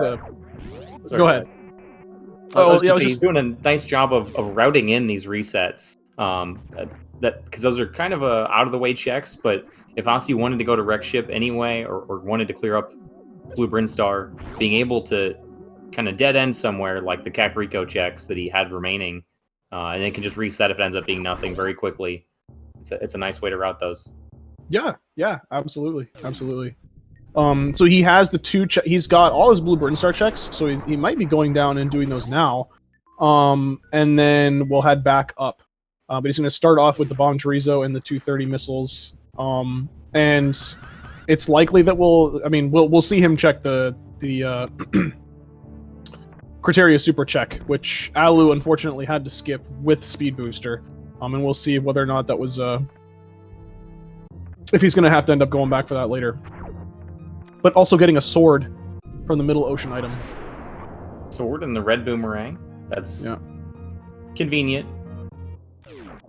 Go ahead. He's doing a nice job of routing in these resets. That because those are kind of out of the way checks. But if Aussie wanted to go to wreck ship anyway, or wanted to clear up Blue Brinstar, being able to kind of dead end somewhere like the Kakariko checks that he had remaining, and it can just reset if it ends up being nothing very quickly. It's a nice way to route those. Yeah, absolutely. So he has he's got all his Blue Brinstar checks, so he might be going down and doing those now. And then we'll head back up. But he's going to start off with the Bomb Chorizo and the 230 missiles. And it's likely that we'll see him check the Criteria Super check, which Alu unfortunately had to skip with Speed Booster. And we'll see whether or not that was if he's gonna have to end up going back for that later. But also getting a sword from the Middle Ocean item. Sword and the red boomerang. That's convenient.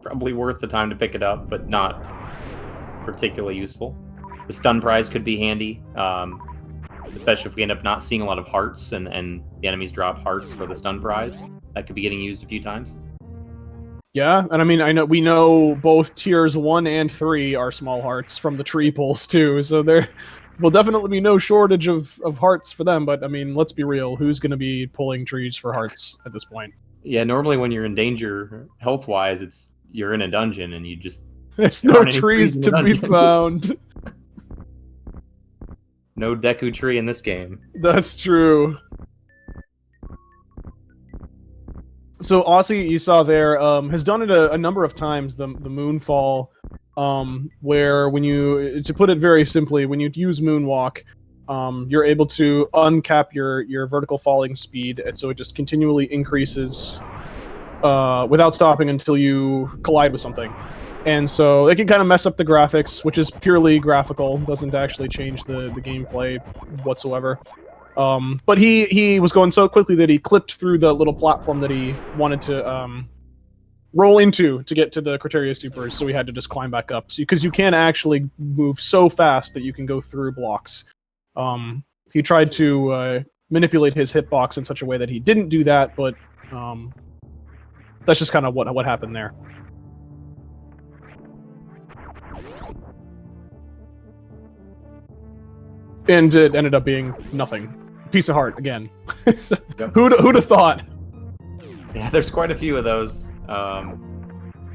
Probably worth the time to pick it up, but not particularly useful. The stun prize could be handy, especially if we end up not seeing a lot of hearts and the enemies drop hearts for the stun prize. That could be getting used a few times. Yeah, and I mean, we know both tiers 1 and 3 are small hearts from the tree pulls too, so there will definitely be no shortage of hearts for them, but I mean, let's be real, who's going to be pulling trees for hearts at this point? Yeah, normally when you're in danger, health-wise, you're in a dungeon and you just... There's no trees to be found. No Deku tree in this game. That's true. So Osse, you saw there, has done it a number of times, the Moonfall, where when you, to put it very simply, when you use Moonwalk, you're able to uncap your vertical falling speed, and so it just continually increases without stopping until you collide with something. And so it can kind of mess up the graphics, which is purely graphical, doesn't actually change the gameplay whatsoever. But he was going so quickly that he clipped through the little platform that he wanted to roll into to get to the Criteria Supers, so he had to just climb back up. Because you can actually move so fast that you can go through blocks. He tried to manipulate his hitbox in such a way that he didn't do that, but that's just kind of what happened there. And it ended up being nothing. Piece of heart again. Yep. Who'd have thought? Yeah, there's quite a few of those. A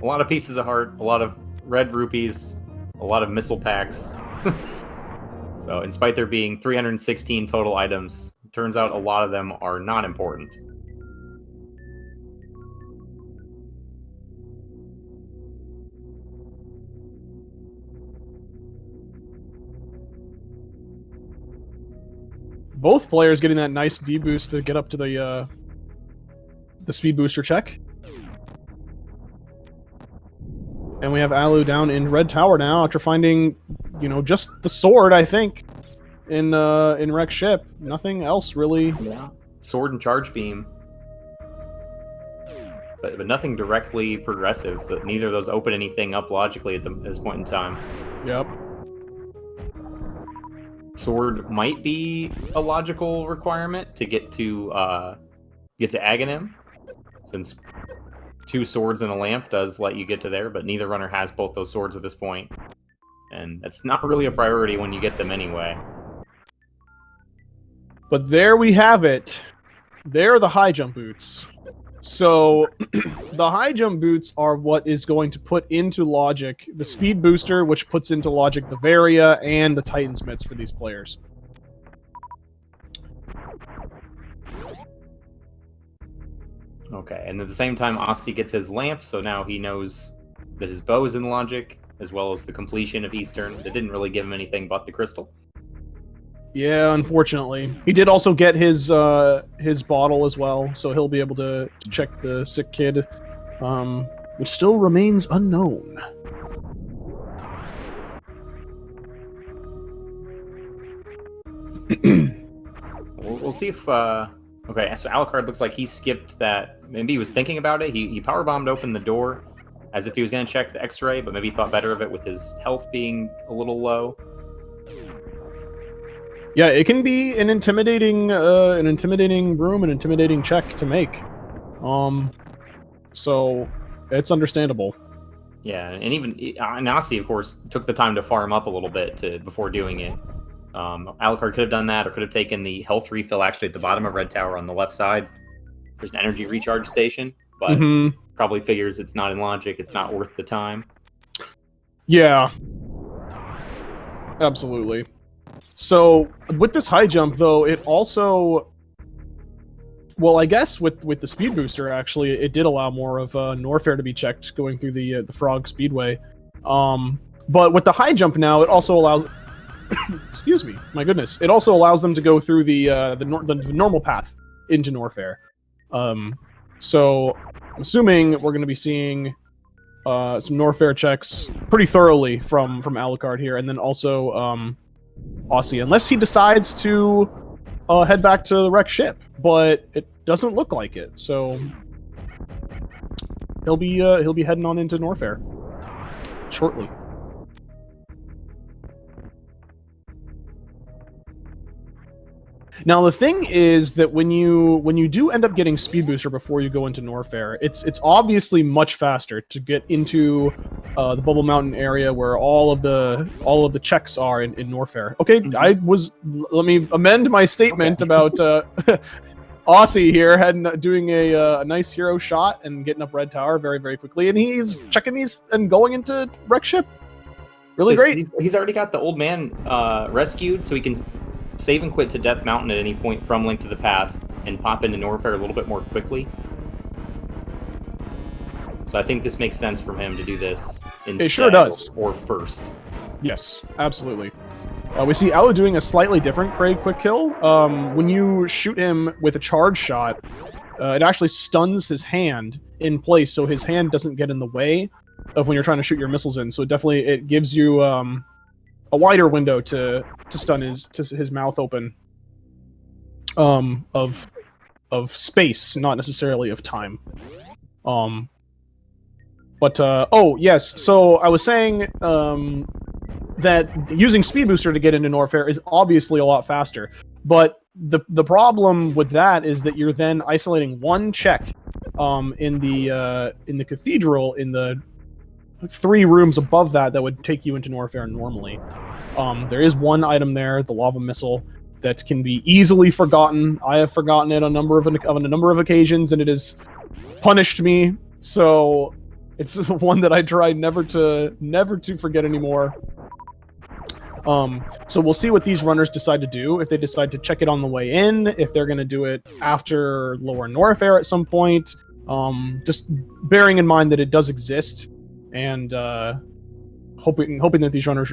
lot of pieces of heart, a lot of red rupees, a lot of missile packs. So, in spite there being 316 total items, turns out a lot of them are not important. Both players getting that nice D-boost to get up to the speed booster check. And we have Alu down in Red Tower now after finding, just the sword, I think, in Wreck Ship. Nothing else really. Yeah. Sword and charge beam. But nothing directly progressive. Neither of those open anything up logically at this point in time. Yep. Sword might be a logical requirement to get to Aghanim, since 2 swords and a lamp does let you get to there, but neither runner has both those swords at this point, and it's not really a priority when you get them anyway. But there we have it. There are the high jump boots. So the high jump boots are what is going to put into logic the speed booster, which puts into logic the Varia and the Titan's mitts for these players. Okay, and at the same time, Osse gets his lamp, so now he knows that his bow is in logic, as well as the completion of Eastern. That didn't really give him anything but the crystal. Yeah, unfortunately. He did also get his bottle as well, so he'll be able to check the sick kid, which still remains unknown. We'll see if... Okay, so Alucard looks like he skipped that. Maybe he was thinking about it. He powerbombed open the door as if he was going to check the X-ray, but maybe he thought better of it with his health being a little low. Yeah, it can be an intimidating room, an intimidating check to make. So it's understandable. Yeah, and even Osse, of course, took the time to farm up a little bit before doing it. Alucard could have done that, or could have taken the health refill actually at the bottom of Red Tower on the left side. There's an energy recharge station, but probably figures it's not in logic, it's not worth the time. Yeah. Absolutely. So, with this high jump, though, it also... Well, I guess with the speed booster, actually, it did allow more of Norfair to be checked going through the Frog Speedway. But with the high jump now, it also allows... excuse me, my goodness, it also allows them to go through the normal path into Norfair. So I'm assuming we're going to be seeing some Norfair checks pretty thoroughly from Alucard here, and then also Osse, unless he decides to head back to the wrecked ship, but it doesn't look like it. So he'll be heading on into Norfair shortly. Now the thing is that when you do end up getting Speed Booster before you go into Norfair, it's obviously much faster to get into the Bubble Mountain area where all of the checks are in Norfair. Okay, let me amend my statement about Osse here doing a nice hero shot and getting up Red Tower very, very quickly, and he's checking these and going into wreck ship. Really great. He's already got the old man rescued, so he can save and quit to Death Mountain at any point from Link to the Past and pop into Norfair a little bit more quickly. So I think this makes sense for him to do this instead. It sure does. Or first. Yes, absolutely. We see Alu doing a slightly different Kraid quick kill. When you shoot him with a charge shot, it actually stuns his hand in place, so his hand doesn't get in the way of when you're trying to shoot your missiles in. So it gives you a wider window to stun his mouth open of space, not necessarily of time. Oh yes, so I was saying that using Speed Booster to get into Norfair is obviously a lot faster, but the problem with that is that you're then isolating one check in the cathedral in the 3 rooms above that would take you into Norfair normally. There is one item there, the lava missile, that can be easily forgotten. I have forgotten it on a number of occasions, and it has punished me. So it's one that I try never to forget anymore. So we'll see what these runners decide to do. If they decide to check it on the way in, if they're going to do it after Lower Norfair at some point. Just bearing in mind that it does exist, and hoping that these runners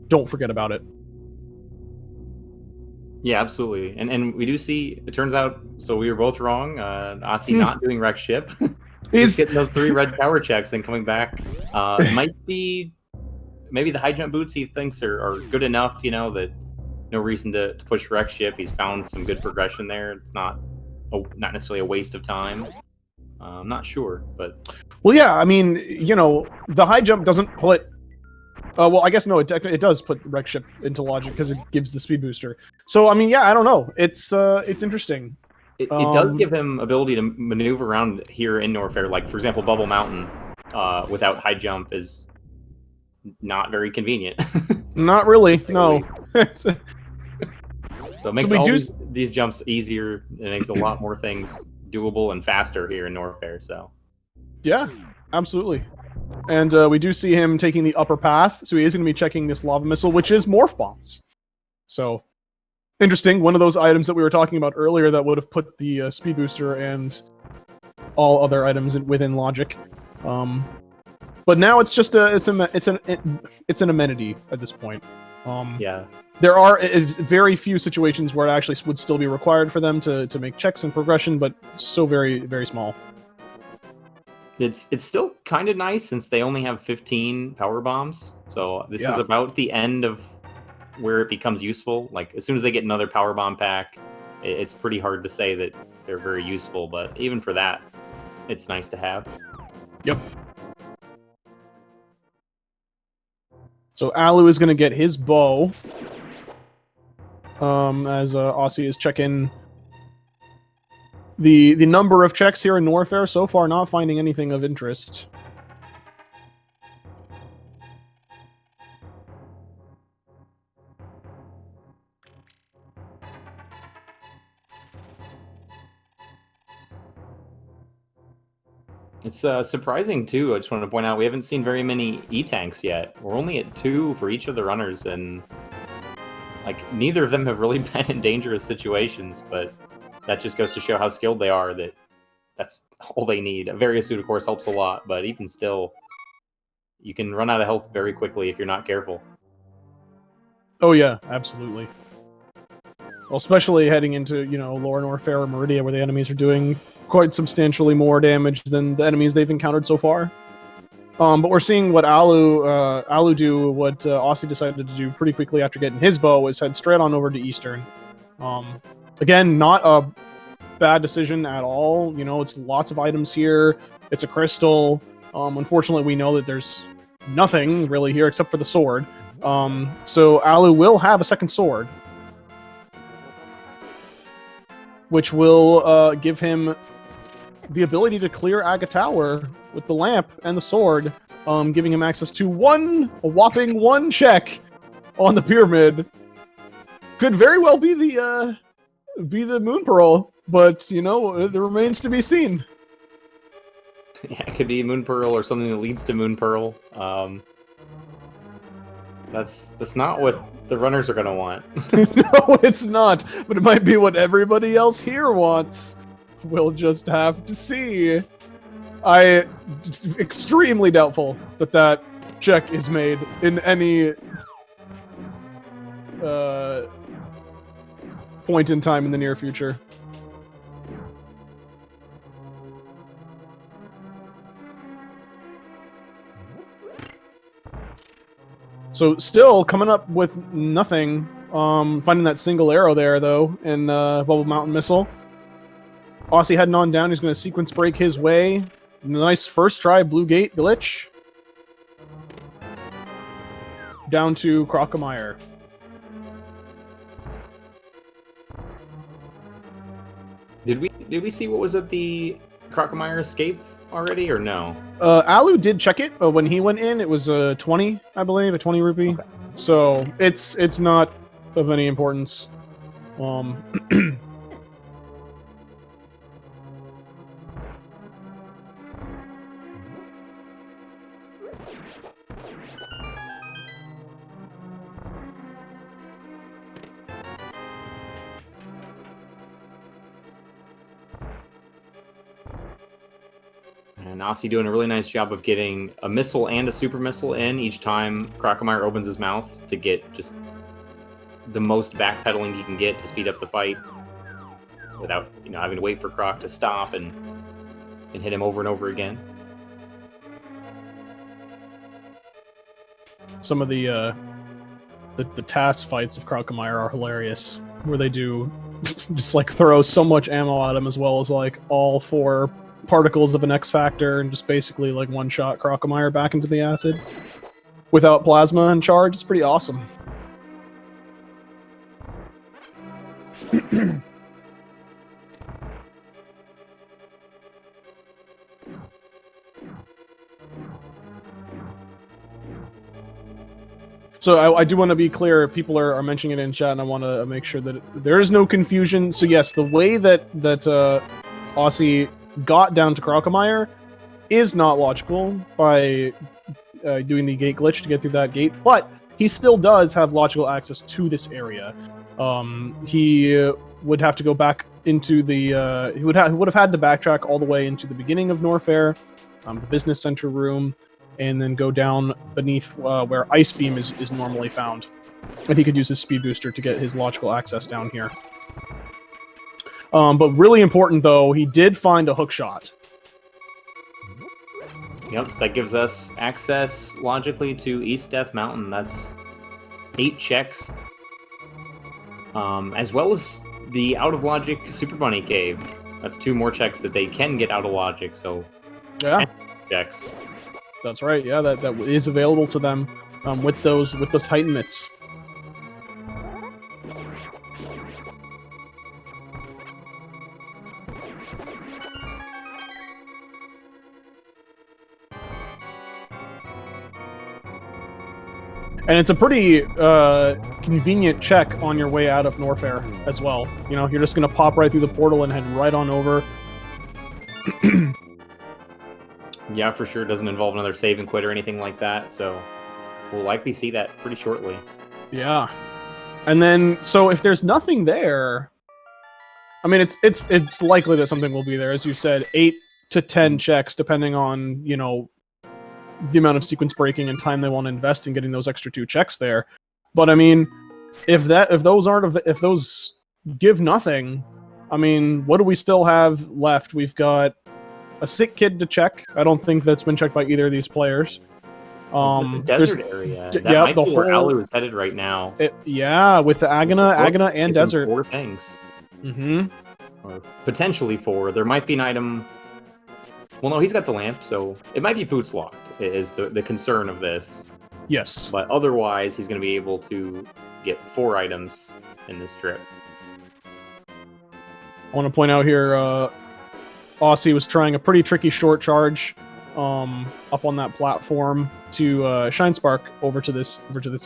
don't forget about it. Yeah, absolutely. And we do see, it turns out, so we were both wrong. Osse not doing wreck ship. He's getting those 3 red tower checks and coming back. It might be maybe the high jump boots he thinks are good enough, that no reason to push wreck ship. He's found some good progression there. It's not necessarily a waste of time. I'm not sure, but... Well, yeah, I mean, the high jump doesn't put... well, I guess no, it does put wreck ship into logic because it gives the speed booster. So, I mean, yeah, I don't know. It's interesting. It does give him ability to maneuver around here in Norfair. Like, for example, Bubble Mountain without high jump is not very convenient. Not really, no. So it makes these jumps easier. It makes a lot more things doable and faster here in Norfair, so... Yeah, absolutely. And we do see him taking the upper path, so he is going to be checking this lava missile, which is morph bombs. So, interesting. One of those items that we were talking about earlier that would have put the speed booster and all other items within logic. But now it's just it's an amenity at this point. Yeah. There are very few situations where it actually would still be required for them to make checks and progression, but so very, very small. It's still kind of nice since they only have 15 power bombs. So this is about the end of where it becomes useful. Like, as soon as they get another power bomb pack, it's pretty hard to say that they're very useful. But even for that, it's nice to have. Yep. So Alu is going to get his bow. As Osse is checking the number of checks here in Norfair, so far not finding anything of interest. It's surprising, too. I just want to point out, we haven't seen very many E-tanks yet. We're only at 2 for each of the runners, and like neither of them have really been in dangerous situations, but that just goes to show how skilled they are, that's all they need. A Various suit, of course, helps a lot, but even still, you can run out of health very quickly if you're not careful. Oh yeah, absolutely. Well, especially heading into, you know, Lower Norfair or Meridia, where the enemies are doing quite substantially more damage than the enemies they've encountered so far. But we're seeing what Alu do, what Aussie decided to do pretty quickly after getting his bow, is head straight on over to Eastern. Again, not a bad decision at all. You know, it's lots of items here. It's a crystal. Unfortunately, we know that there's nothing really here except for the sword. So Alu will have a second sword, which will give him the ability to clear Aga Tower with the lamp and the sword, giving him access to a whopping one check on the pyramid. Could very well be the Moon Pearl, but you know, it remains to be seen. Yeah, it could be Moon Pearl or something that leads to Moon Pearl. That's not what the runners are gonna want. No, it's not. But it might be what everybody else here wants. We'll just have to see. Extremely doubtful that check is made in any point in time in the near future. So still coming up with nothing. Finding that single arrow there though in Bubble Mountain Missile. Aussie heading on down. He's going to sequence break his way. Nice first try Blue Gate glitch. Down to Crocomire. Did we see what was at the Crocomire escape already, or no? Alu did check it when he went in. It was a 20, I believe, a 20 rupee. Okay. So it's not of any importance. And Aussie doing a really nice job of getting a missile and a super missile in each time Crocomire opens his mouth to get just the most backpedaling he can get to speed up the fight without, you know, having to wait for Croc to stop and hit him over and over again. Some of the task fights of Crocomire are hilarious, where they do just like throw so much ammo at him, as well as like all 4 particles of an X Factor, and just basically like one-shot Crocomire back into the acid without plasma and charge. It's pretty awesome. So I do want to be clear. People are mentioning it in chat, and I want to make sure that there is no confusion. So yes, the way that Aussie got down to Crocomire is not logical by doing the gate glitch to get through that gate, but he still does have logical access to this area. He would have to go back into the he would have had to backtrack all the way into the beginning of Norfair, the business center room, and then go down beneath where Ice Beam is normally found. And he could use his speed booster to get his logical access down here. But really important, though, he did find a hook shot. Yep, so that gives us access, logically, to East Death Mountain. That's 8 checks. As well as the out-of-logic Super Bunny Cave. That's 2 more checks that they can get out of logic, so... Yeah. 10 checks. That's right, yeah, that is available to them with those Titan mitts. And it's a pretty convenient check on your way out of Norfair as well. You know, you're just going to pop right through the portal and head right on over. Yeah, for sure. It doesn't involve another save and quit or anything like that, so we'll likely see that pretty shortly. Yeah. And then, so if there's nothing there, I mean, it's likely that something will be there. As you said, 8 to 10 checks, depending on, you know, the amount of sequence breaking and time they want to invest in getting those extra 2 checks there. But I mean, if those give nothing, I mean, what do we still have left? We've got a sick kid to check. I don't think that's been checked by either of these players. The desert area. That yeah, might be where Alu is headed right now. Yeah, with the Agana and desert. 4 things. Mm-hmm. Or potentially 4. There might be an item. Well, no, he's got the lamp, so it might be boots locked. Is the concern of this? Yes. But otherwise, he's going to be able to get 4 items in this trip. I want to point out here, Aussie was trying a pretty tricky short charge up on that platform to shine spark over to this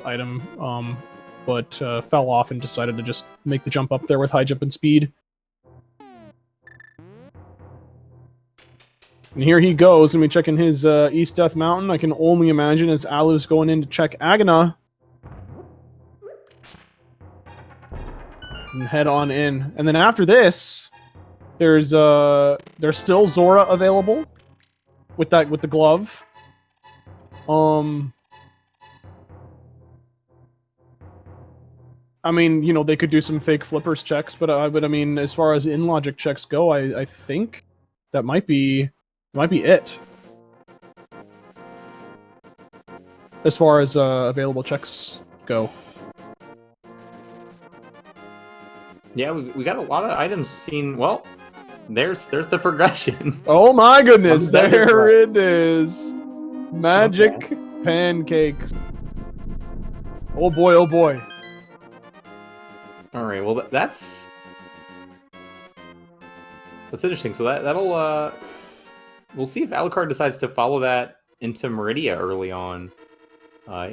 item, but fell off and decided to just make the jump up there with high jump and speed. And here he goes. Let me check in his East Death Mountain. I can only imagine as Alu's going in to check Agana. And head on in. And then after this, there's still Zora available with the glove. I mean, you know, they could do some fake flippers checks, but I mean, as far as in logic checks go, I think that might be it. As far as available checks go. Yeah, we got a lot of items seen. Well, there's the progression. Oh my goodness, there it is. Magic pancakes. Oh boy, oh boy. All right, well that's interesting. So that'll we'll see if Alucard decides to follow that into Meridia early on.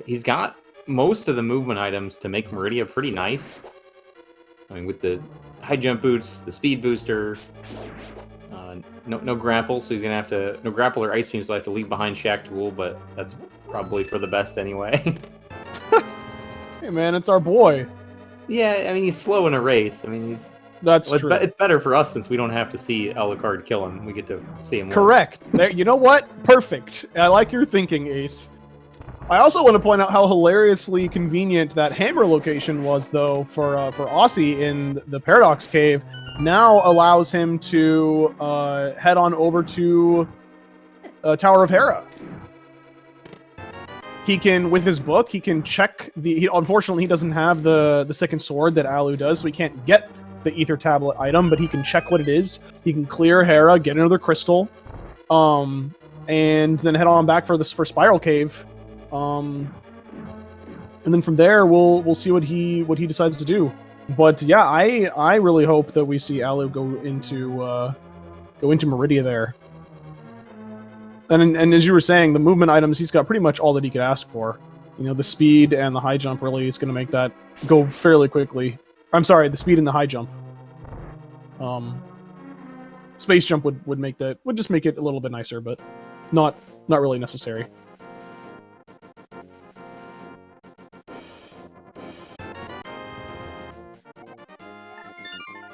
He's got most of the movement items to make Meridia pretty nice. I mean, with the high jump boots, the speed booster, no grapple, so he's gonna have to no grapple or ice beam, so I have to leave behind Shack Tool, but that's probably for the best anyway. Hey man, it's our boy. Yeah, I mean he's slow in a race. I mean that's true. It's better for us since we don't have to see Alucard kill him. We get to see him. Correct. There, you know what? Perfect. I like your thinking, Ace. I also want to point out how hilariously convenient that hammer location was, though, for Aussie in the Paradox Cave. Now allows him to head on over to Tower of Hera. He can, with his book, he can check the... unfortunately, he doesn't have the second sword that Alu does, so he can't get the Ether Tablet item, but he can check what it is. He can clear Hera, get another crystal, and then head on back for Spiral Cave. And then from there, we'll see what he decides to do. But yeah, I really hope that we see Alu go into Meridia there. And as you were saying, the movement items, he's got pretty much all that he could ask for. You know, the speed and the high jump really is going to make that go fairly quickly. I'm sorry, the speed and the high jump. Space jump would make that, would just make it a little bit nicer, but not really necessary.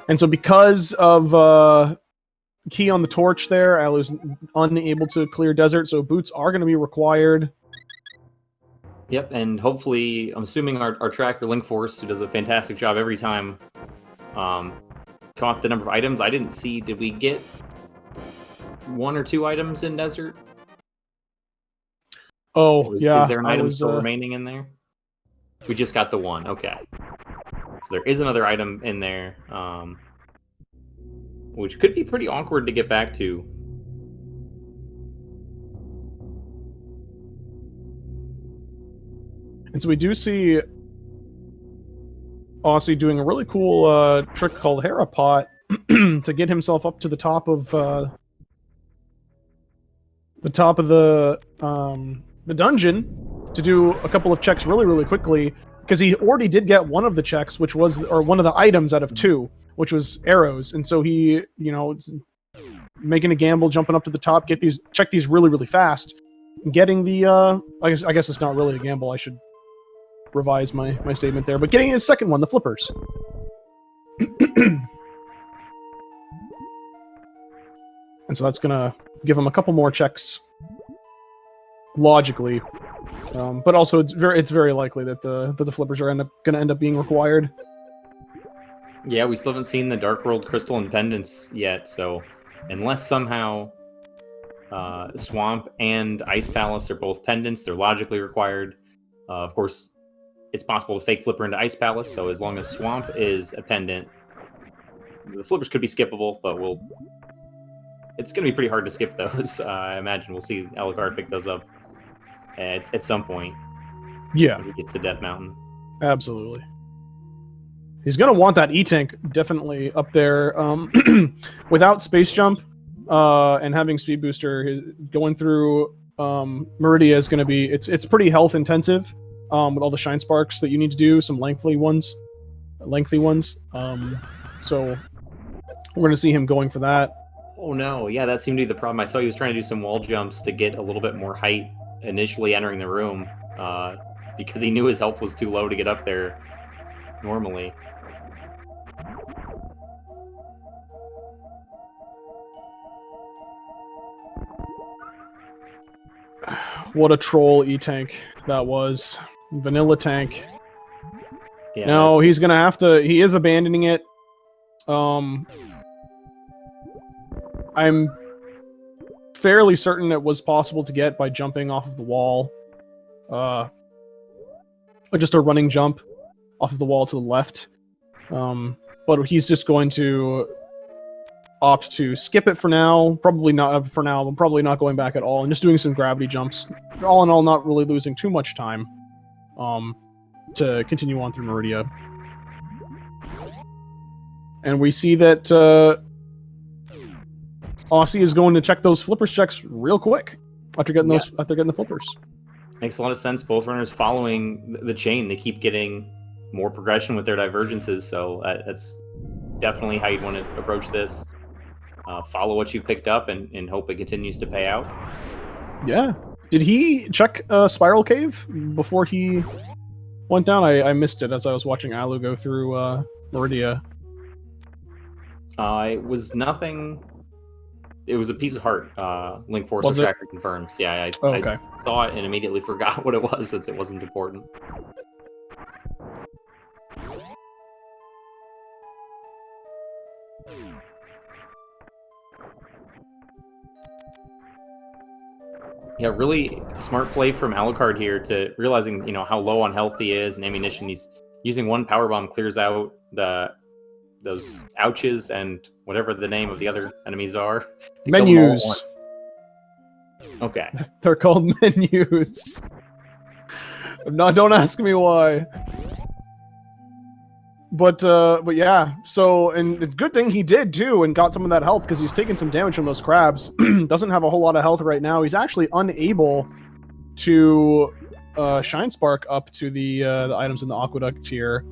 And so because of key on the torch there, Alu's unable to clear desert, so boots are going to be required. Yep, and hopefully, I'm assuming our tracker, Link Force, who does a fantastic job every time, caught the number of items. I didn't see, did we get 1 or 2 items in desert? Oh, yeah. Is there an item still remaining in there? We just got the 1, okay. So there is another item in there, which could be pretty awkward to get back to. And so we do see Aussie doing a really cool trick called Hera Pot to get himself up to the top of the dungeon to do a couple of checks really quickly, because he already did get one of the checks, which was, or one of the items out of 2, which was arrows. And so he, you know, making a gamble, jumping up to the top, check these really fast, getting the I guess it's not really a gamble. I should revise my statement there, but getting his second one, the flippers. And so that's gonna give him a couple more checks logically But also, it's very likely that the flippers are going to end up being required. Yeah, we still haven't seen the Dark World Crystal and Pendants yet, so unless somehow Swamp and Ice Palace are both pendants, they're logically required. Of course, it's possible to fake flipper into Ice Palace, so as long as Swamp is a pendant, the flippers could be skippable, but it's going to be pretty hard to skip those. I imagine we'll see Alucard pick those up at some point. Yeah. When he gets to Death Mountain. Absolutely. He's going to want that E-Tank definitely up there. Without Space Jump and having Speed Booster, going through Meridia is going to be... It's pretty health intensive with all the Shine Sparks that you need to do, some lengthy ones. So we're going to see him going for that. Oh no, yeah, that seemed to be the problem. I saw he was trying to do some wall jumps to get a little bit more height initially entering the room because he knew his health was too low to get up there normally. What a troll E-Tank that was. Vanilla tank. Yeah, no, he's gonna have to... He is abandoning it. I'm fairly certain it was possible to get by jumping off of the wall. Just a running jump off of the wall to the left. But he's just going to opt to skip it for now. Probably not for now, but probably not going back at all, and just doing some gravity jumps. All in all, not really losing too much time to continue on through Meridia. And we see that Osse is going to check those flippers checks real quick after getting the flippers. Makes a lot of sense. Both runners following the chain, they keep getting more progression with their divergences, so that's definitely how you'd want to approach this. Follow what you picked up and hope it continues to pay out. Yeah. Did he check Spiral Cave before he went down? I missed it as I was watching Alu go through Meridia. It was nothing... It was a piece of heart. Link Force Tracker confirms. Yeah, I saw it and immediately forgot what it was since it wasn't important. Yeah, really smart play from Alucard here to realizing, how low on health he is and ammunition. He's using one power bomb, clears out those ouches and whatever the name of the other enemies are. Menus. Okay. They're called menus. Don't ask me why. But yeah. So, and it's a good thing he did too and got some of that health because he's taking some damage from those crabs. Doesn't have a whole lot of health right now. He's actually unable to Shine Spark up to the items in the Aqueduct tier.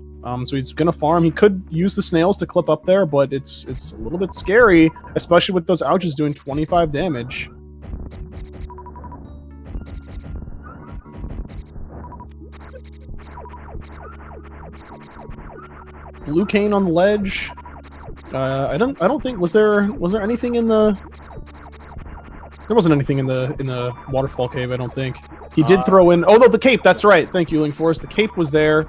So he's gonna farm. He could use the snails to clip up there, but it's a little bit scary, especially with those ouches doing 25 damage. Blue cane on the ledge. I don't think was there anything in the... There wasn't anything in the waterfall cave, I don't think. He did throw in... Oh no, the cape, that's right. Thank you, Link Force. The cape was there.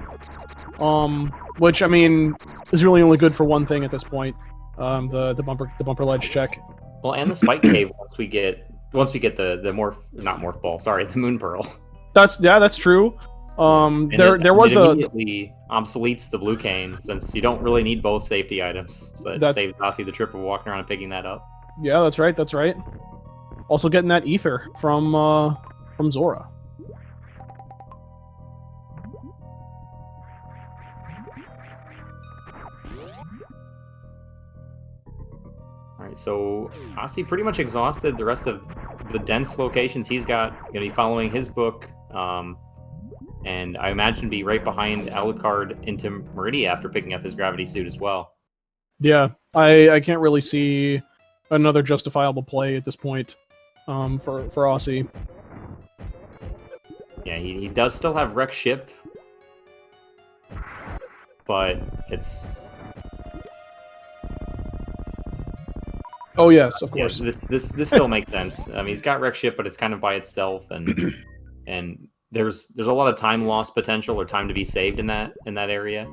Which I mean is really only good for one thing at this point. The bumper ledge check. Well, and the spike cave once we get the the moon pearl. That's true. There was it immediately obsoletes the blue cane since you don't really need both safety items. So it saves Osse the trip of walking around and picking that up. Yeah, that's right. Also getting that ether from Zora. Alright, so Osse pretty much exhausted the rest of the dense locations he's got. Gonna be following his book. And I imagine be right behind Alucard into Meridia after picking up his gravity suit as well. Yeah, I can't really see another justifiable play at this point for Osse. Yeah, he does still have wreck ship, but it's... Oh yes, of course. Yeah, this still makes sense. I mean, he's got wreck ship, but it's kind of by itself, and there's a lot of time loss potential or time to be saved in that area.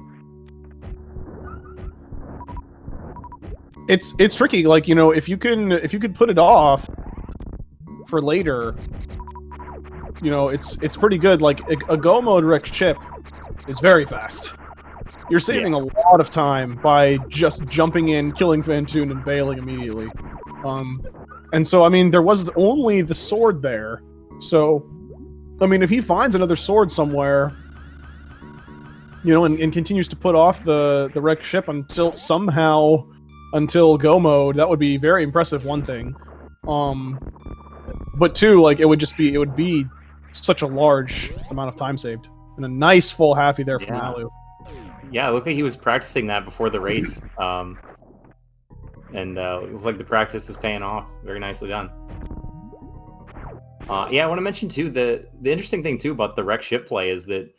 It's tricky. Like, you know, if you could put it off for later, you know, it's pretty good. Like a go mode wreck ship is very fast. You're saving a lot of time by just jumping in, killing Fantoon, and bailing immediately. And so, I mean, there was only the sword there. So, I mean, if he finds another sword somewhere, you know, and continues to put off the wrecked ship until go mode, that would be very impressive, one thing. But two, like, it would be such a large amount of time saved. And a nice full halfie there from Alu. Yeah, it looked like he was practicing that before the race. And it was like the practice is paying off. Very nicely done. Yeah, I want to mention too, the interesting thing too about the wreck ship play is that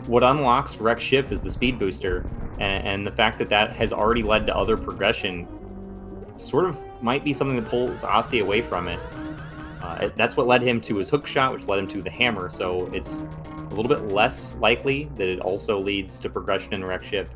what unlocks wreck ship is the speed booster, and the fact that has already led to other progression sort of might be something that pulls Osse away from it. That's what led him to his hook shot, which led him to the hammer, so it's a little bit less likely that it also leads to progression in wreck ship.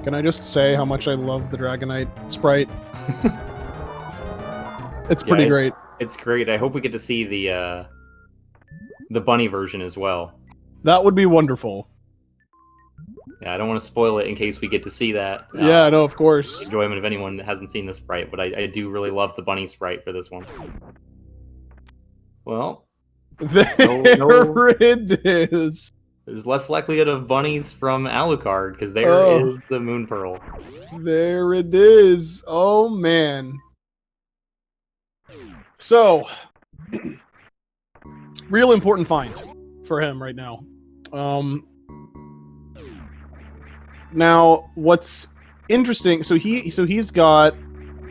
Can I just say how much I love the Dragonite sprite? It's pretty great. It's great. I hope we get to see the bunny version as well. That would be wonderful. Yeah, I don't want to spoil it in case we get to see that. Yeah, no, of course. Enjoyment of anyone that hasn't seen the sprite, but I do really love the bunny sprite for this one. Well, there it is. There's less likelihood of bunnies from Alucard, because there is the Moon Pearl. There it is. Oh, man. So, real important find for him right now. Now, what's interesting, so he's got,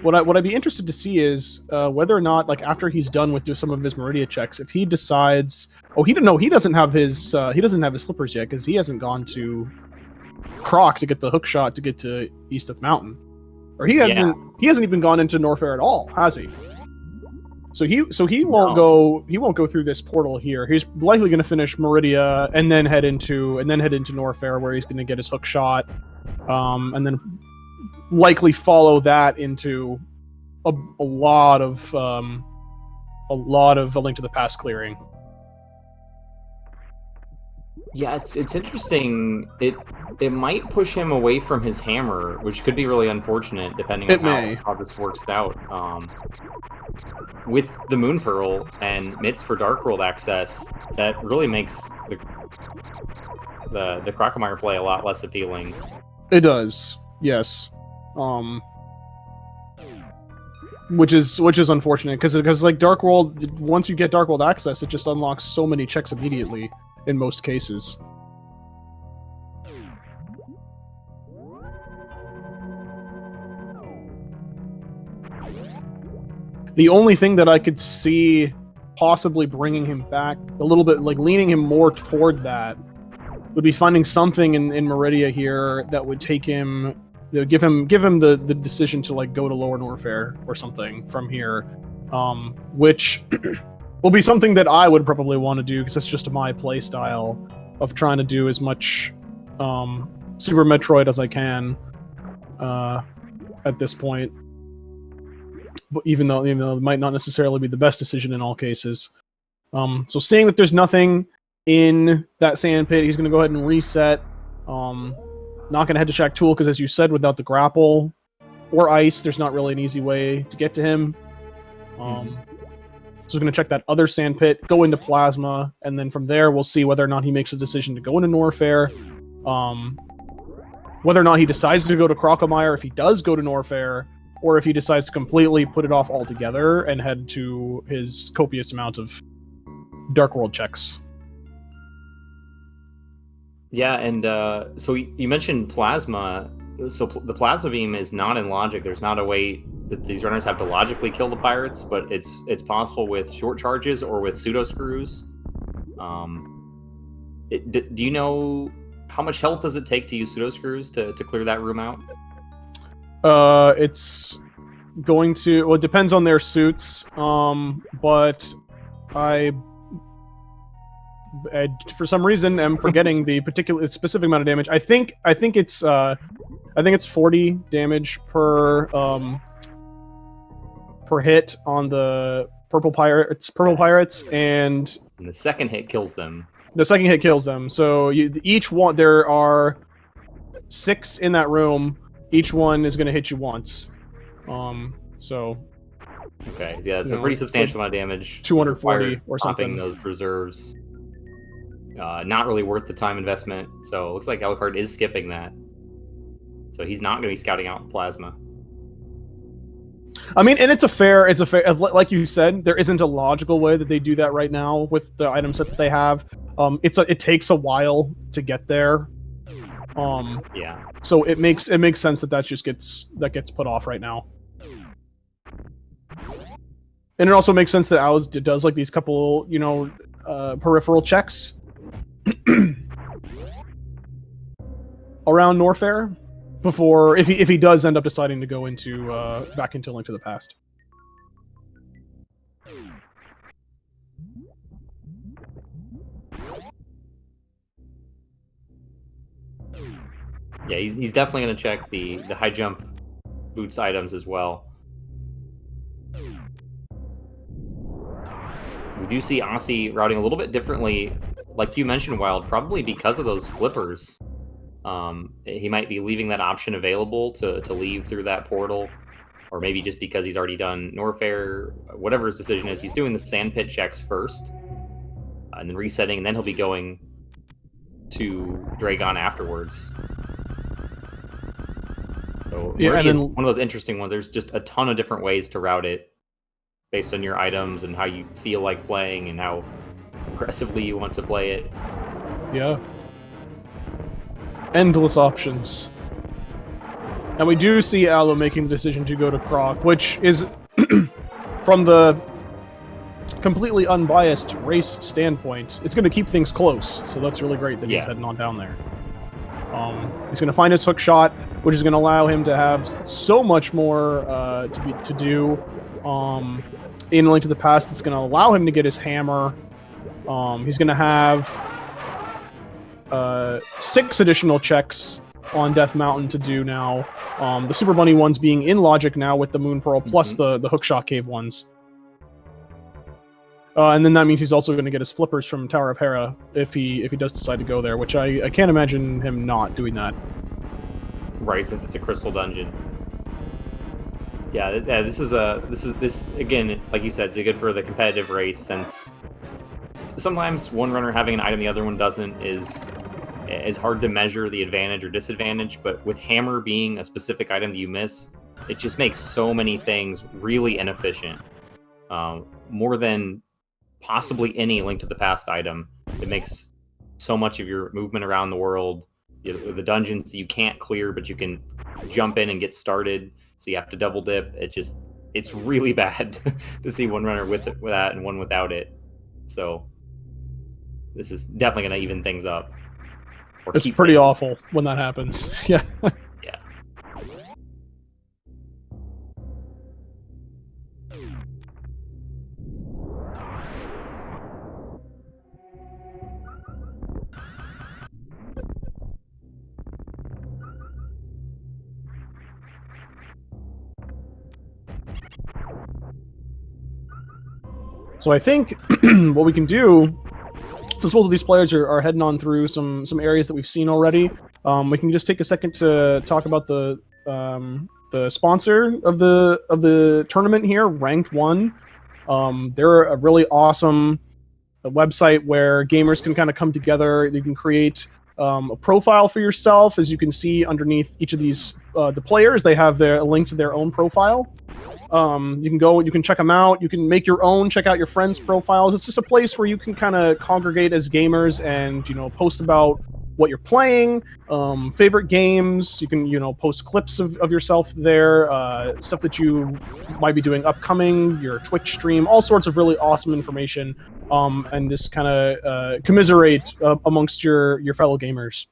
what I'd be interested to see is whether or not, like, after he's done with some of his Meridia checks, if he decides, he doesn't have his slippers yet, because he hasn't gone to Croc to get the hook shot to get to East of Mountain, or he hasn't even gone into Norfair at all, has he? So he won't go through this portal here. He's likely going to finish Meridia and then head into Norfair, where he's going to get his hook shot, and then likely follow that into a lot of A Link to the Past clearing. Yeah, it's interesting. It might push him away from his hammer, which could be really unfortunate depending on how this works out. With the Moon Pearl and Mitts for Dark World access, that really makes the Crocomire play a lot less appealing. It does, yes. Which is unfortunate, because like Dark World, once you get Dark World access, it just unlocks so many checks immediately in most cases. The only thing that I could see possibly bringing him back a little bit, like leaning him more toward that, would be finding something in Meridia here that would take him, give him the decision to like go to Lower Norfair or something from here, which will be something that I would probably want to do, because that's just my play style of trying to do as much Super Metroid as I can at this point. But even though it might not necessarily be the best decision in all cases. So seeing that there's nothing in that sand pit, he's going to go ahead and reset. Not going to head to Shack Tool, because as you said, without the grapple or ice, there's not really an easy way to get to him. So we're going to check that other sand pit, go into Plasma, and then from there we'll see whether or not he makes a decision to go into Norfair. Whether or not he decides to go to Crocomire, if he does go to Norfair, or if he decides to completely put it off altogether and head to his copious amount of Dark World checks. Yeah, and so you mentioned plasma. So the plasma beam is not in logic. There's not a way that these runners have to logically kill the pirates, but it's possible with short charges or with pseudo screws. Do you know how much health does it take to use pseudo screws to clear that room out? It's going to... Well, it depends on their suits, but I for some reason am forgetting the specific amount of damage. I think it's 40 damage per hit on the purple pirates, and the second hit kills them. The second hit kills them. So each one, there are 6 in that room. Each one is going to hit you once. So. Okay, yeah, it's a pretty substantial amount of damage. 240 or something. Popping those reserves. Not really worth the time investment. So it looks like Alucard is skipping that. So he's not going to be scouting out plasma. I mean, and it's a fair, like you said, there isn't a logical way that they do that right now with the item set that they have. It takes a while to get there. Yeah. So it makes sense that gets put off right now. And it also makes sense that Alice does like these couple, peripheral checks around Norfair before, if he does end up deciding to go into back into Link to the Past. Yeah, he's definitely going to check the high jump boots items as well. We do see Osse routing a little bit differently, like you mentioned, Wild, probably because of those flippers. He might be leaving that option available to leave through that portal, or maybe just because he's already done Norfair, whatever his decision is, he's doing the sandpit checks first, and then resetting, and then he'll be going to Dragon afterwards. So yeah, and then, one of those interesting ones. There's just a ton of different ways to route it based on your items and how you feel like playing and how aggressively you want to play it. Yeah. Endless options. And we do see Alu making the decision to go to Croc, which is, from the completely unbiased race standpoint, it's going to keep things close. So that's really great that he's heading on down there. He's going to find his hook shot, which is going to allow him to have so much more to do in Link to the Past. It's going to allow him to get his hammer. He's going to have 6 additional checks on Death Mountain to do now. The Super Bunny ones being in logic now with the Moon Pearl, plus the Hookshot Cave ones. And then that means he's also going to get his flippers from Tower of Hera if he does decide to go there, which I can't imagine him not doing that. Right, since it's a crystal dungeon. Yeah, this again, like you said, it's good for the competitive race, since sometimes one runner having an item the other one doesn't is hard to measure the advantage or disadvantage, but with hammer being a specific item that you miss, it just makes so many things really inefficient. More than possibly any Link to the Past item. It makes so much of your movement around the world, the dungeons you can't clear, but you can jump in and get started, so you have to double dip. It's really bad to see one runner with that and one without it. So this is definitely going to even things up. It's pretty awful when that happens. Yeah. Yeah. So I think what we can do, since both of these players are heading on through some areas that we've seen already, we can just take a second to talk about the sponsor of the tournament here, Ranked One. They're a really awesome website where gamers can kind of come together. You can create a profile for yourself, as you can see underneath each of these the players, they have a link to their own profile. You can go, you can check them out, you can make your own, check out your friends' profiles. It's just a place where you can kind of congregate as gamers and, you know, post about what you're playing, favorite games. You can, you know, post clips of yourself there, stuff that you might be doing upcoming, your Twitch stream, all sorts of really awesome information, and just kind of commiserate amongst your fellow gamers.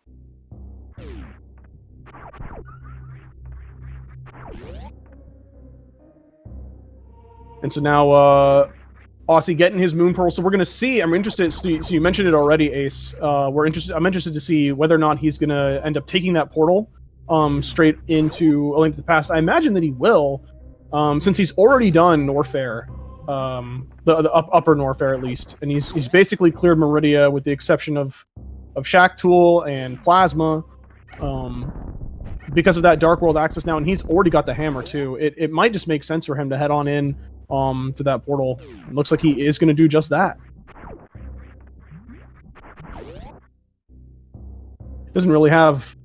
And so now, Osse getting his moon pearl. So we're gonna see. I'm interested. So you mentioned it already, Ace. I'm interested to see whether or not he's gonna end up taking that portal, straight into A Link to the Past. I imagine that he will, since he's already done Norfair, the upper Norfair at least, and he's basically cleared Meridia with the exception of Shack Tool and Plasma, because of that Dark World access now, and he's already got the hammer too. It might just make sense for him to head on in to that portal. It looks like he is going to do just that. Doesn't really have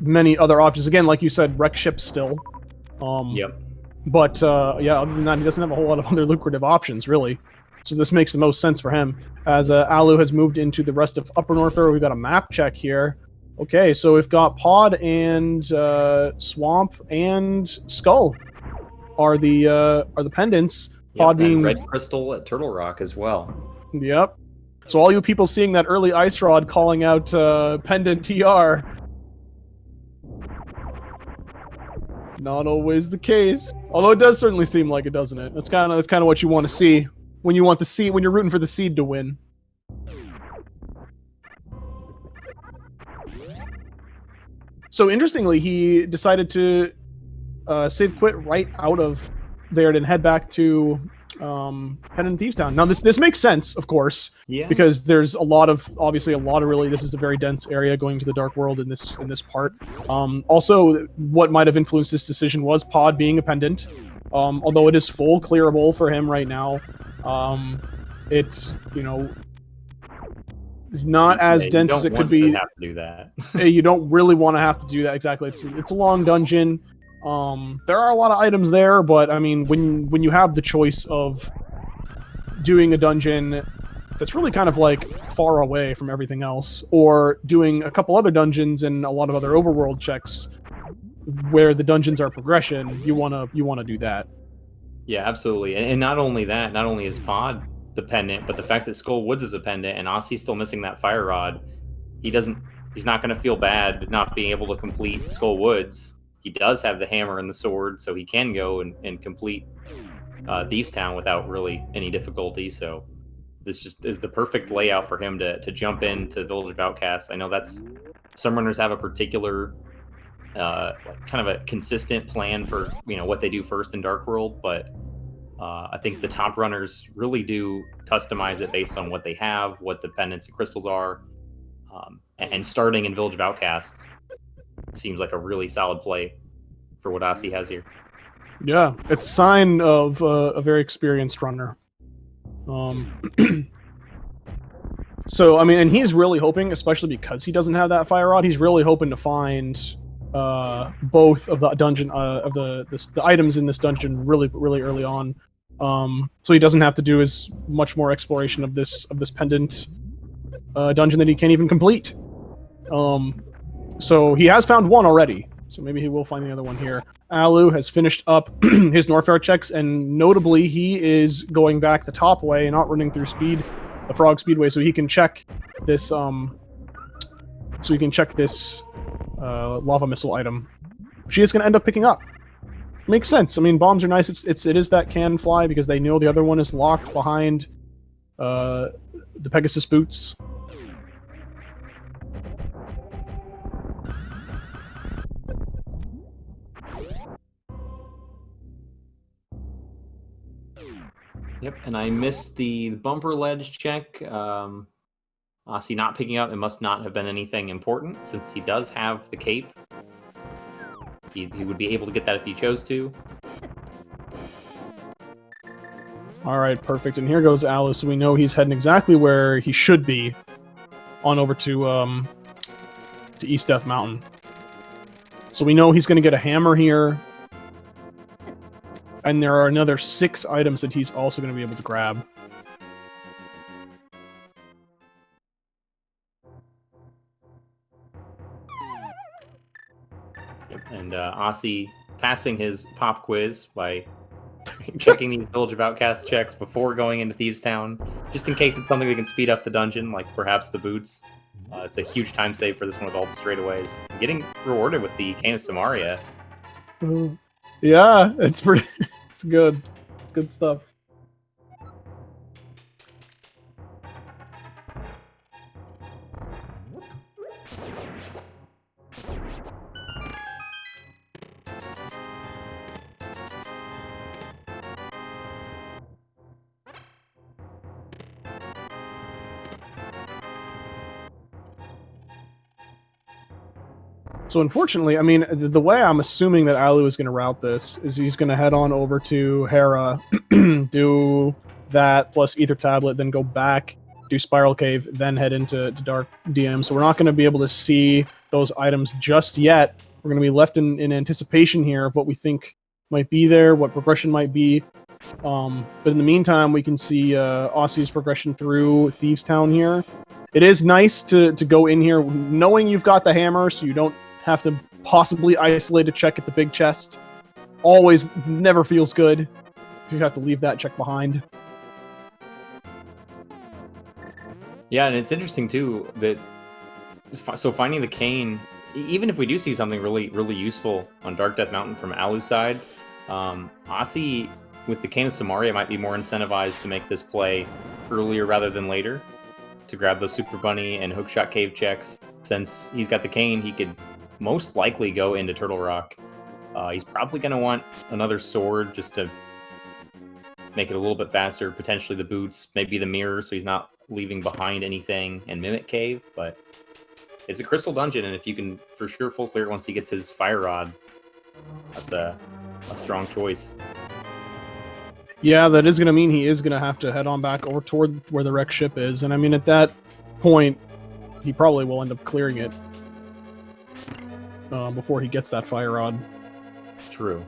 many other options. Again, like you said, wreck ship still. Yep. But yeah, other than that, he doesn't have a whole lot of other lucrative options, really. So this makes the most sense for him. As Alu has moved into the rest of Upper Norfair, we've got a map check here. Okay, so we've got Pod and Swamp and Skull are the pendants. Yep, Pod being Red Crystal at Turtle Rock as well. Yep. So all you people seeing that early Ice Rod calling out pendant TR, not always the case. Although it does certainly seem like it, doesn't it? That's kind of what you want to see when you want the seed, when you're rooting for the seed to win. So interestingly, he decided to save quit right out of there and head back to Pendant Thieves Town. Now this makes sense, of course, because there's obviously a lot of really, this is a very dense area going to the Dark World in this part. Also, what might have influenced this decision was Pod being a pendant. Although it is full clearable for him right now, it's, you know, not as dense as it could be. Have to do that. You don't really want to have to do that, exactly. It's a long dungeon. There are a lot of items there, but I mean, when you have the choice of doing a dungeon that's really kind of like far away from everything else, or doing a couple other dungeons and a lot of other overworld checks where the dungeons are progression, you wanna do that. Yeah, absolutely. And not only that, not only is Pod the pendant, but the fact that Skull Woods is a pendant and Osse's still missing that fire rod, he's not going to feel bad not being able to complete Skull Woods. He does have the hammer and the sword, so he can go and complete Thieves Town without really any difficulty. So this just is the perfect layout for him to jump into Village of Outcasts. I know that's some runners have a particular kind of a consistent plan for, you know, what they do first in Dark World, but I think the top runners really do customize it based on what they have, what the pendants and crystals are, and starting in Village of Outcasts seems like a really solid play for what Osse has here. Yeah, it's a sign of a very experienced runner. So, I mean, and he's really hoping, especially because he doesn't have that fire rod, he's really hoping to find both of the dungeon the items in this dungeon really early on, so he doesn't have to do as much more exploration of this pendant dungeon that he can't even complete. So he has found one already, so maybe he will find the other one here. Alu has finished up his Norfair checks, and notably he is going back the top way, not running through the Frog Speedway, so he can check this lava missile item. She is going to end up picking up. Makes sense. I mean, bombs are nice. It is that can fly because they know the other one is locked behind the Pegasus boots. Yep, and I missed the bumper ledge check. Osse not picking up, it must not have been anything important, since he does have the cape. He would be able to get that if he chose to. Alright, perfect. And here goes Alice, so we know he's heading exactly where he should be, on over to East Death Mountain. So we know he's going to get a hammer here. And there are another 6 items that he's also going to be able to grab. Yep. And Osse passing his pop quiz by checking these Village of Outcasts checks before going into Thieves Town, just in case it's something that can speed up the dungeon, like perhaps the boots. It's a huge time save for this one with all the straightaways. Getting rewarded with the Cane of Samaria. Yeah, it's pretty. It's good. It's good stuff. So unfortunately, I mean, the way I'm assuming that Alu is going to route this is he's going to head on over to Hera, do that plus Ether Tablet, then go back, do Spiral Cave, then head into Dark DM. So we're not going to be able to see those items just yet. We're going to be left in anticipation here of what we think might be there, what progression might be. But in the meantime, we can see Osse's progression through Thieves Town here. It is nice to go in here knowing you've got the hammer, so you don't have to possibly isolate a check at the big chest. Always, never feels good if you have to leave that check behind. Yeah, and it's interesting too that so finding the cane, even if we do see something really useful on Dark Death Mountain from Alu's side, Osse with the Cane of Samaria might be more incentivized to make this play earlier rather than later to grab those Super Bunny and Hookshot Cave checks. Since he's got the cane, he could most likely go into Turtle Rock. He's probably going to want another sword just to make it a little bit faster. Potentially the boots, maybe the mirror, so he's not leaving behind anything, and Mimic Cave. But it's a crystal dungeon, and if you can for sure full clear once he gets his Fire Rod, that's a strong choice. Yeah, that is going to mean he is going to have to head on back over toward where the wrecked ship is. And I mean, at that point, he probably will end up clearing it before he gets that Fire Rod. True.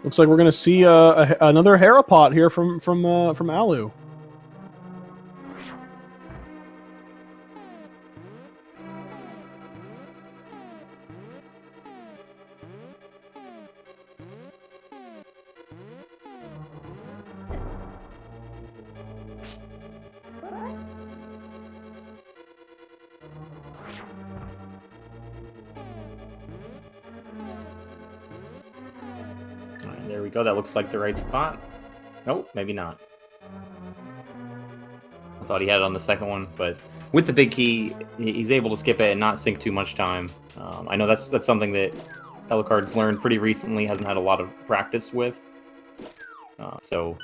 Looks like we're going to see another Hera pot here from Alu. There we go. That looks like the right spot. Nope, maybe not. I thought he had it on the second one, but with the big key, he's able to skip it and not sink too much time. I know that's something that Alucard's learned pretty recently, hasn't had a lot of practice with. So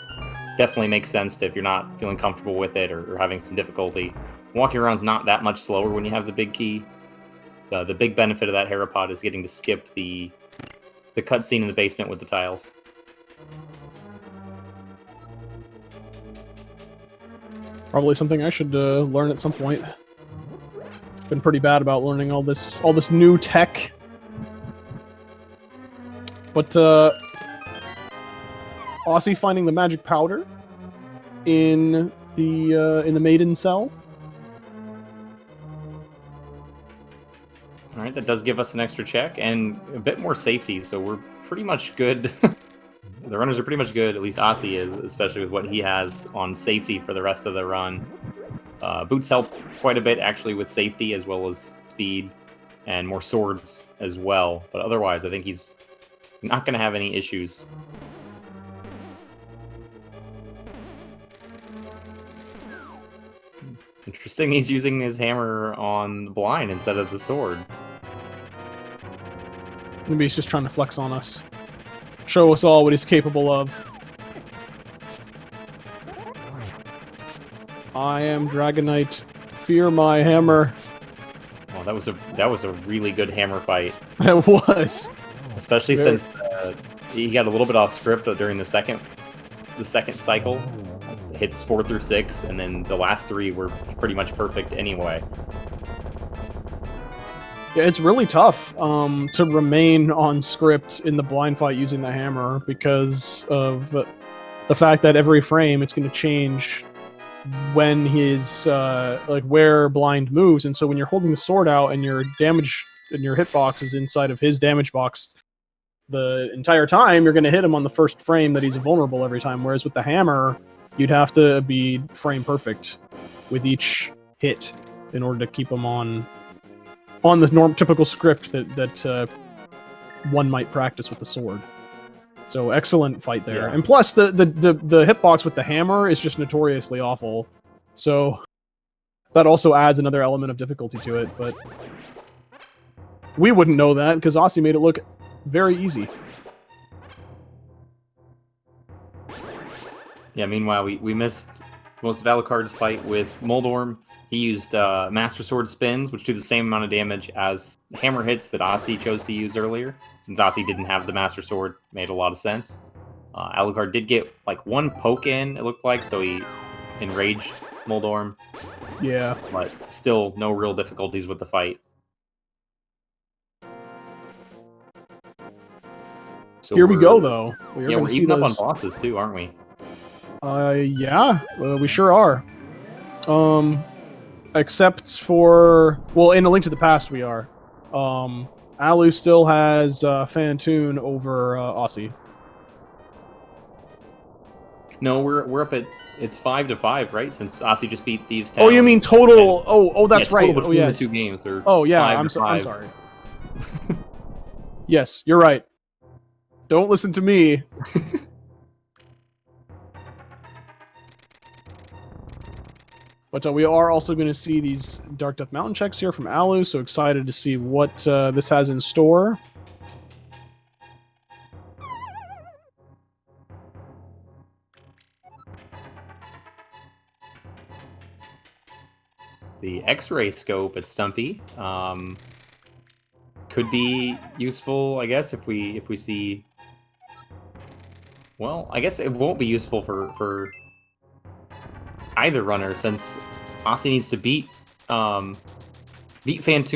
definitely makes sense if you're not feeling comfortable with it or having some difficulty. Walking around's not that much slower when you have the big key. The big benefit of that Hera pot is getting to skip the cutscene in the basement with the tiles. Probably something I should learn at some point. Been pretty bad about learning all this new tech. But Osse finding the magic powder in the maiden cell. All right, that does give us an extra check and a bit more safety, so we're pretty much good. The runners are pretty much good, at least Osse is, especially with what he has on safety for the rest of the run. Boots help quite a bit, actually, with safety as well as speed and more swords as well. But otherwise, I think he's not going to have any issues. Interesting, he's using his hammer on the blind instead of the sword. Maybe he's just trying to flex on us. Show us all what he's capable of. I am Dragonite. Fear my hammer. Oh, that was a really good hammer fight. It was. Especially since he got a little bit off script during the second cycle. Hits 4 through 6, and then the last 3 were pretty much perfect anyway. Yeah, it's really tough to remain on script in the blind fight using the hammer because of the fact that every frame it's going to change when his like where blind moves, and so when you're holding the sword out and your damage and your hitbox is inside of his damage box the entire time, you're going to hit him on the first frame that he's vulnerable every time. Whereas with the hammer, you'd have to be frame perfect with each hit in order to keep him on the typical script that one might practice with the sword. So excellent fight there. Yeah. And plus the hitbox with the hammer is just notoriously awful. So that also adds another element of difficulty to it, but we wouldn't know that because Osse made it look very easy. Yeah, meanwhile, we missed most of Alucard's fight with Moldorm. He used Master Sword spins, which do the same amount of damage as hammer hits that Osse chose to use earlier. Since Osse didn't have the Master Sword, made a lot of sense. Alucard did get like 1 poke in, it looked like, so he enraged Moldorm. Yeah. But still, no real difficulties with the fight. So here we go, though. We're even up on bosses, too, aren't we? Yeah, we sure are. Except for... Well, in A Link to the Past, we are. Alu still has Fantoon over Osse. No, we're up at... It's 5-5, right? Since Osse just beat Thieves Town. Oh, you mean total... Oh, that's right. Total between the 2 games. Or oh, yeah, I'm sorry. Yes, you're right. Don't listen to me. But we are also going to see these Dark Death Mountain checks here from Alu, so excited to see what this has in store. The X-ray scope at Stumpy could be useful, I guess, if we see... Well, I guess it won't be useful for either runner, since Osse needs to beat Fantoon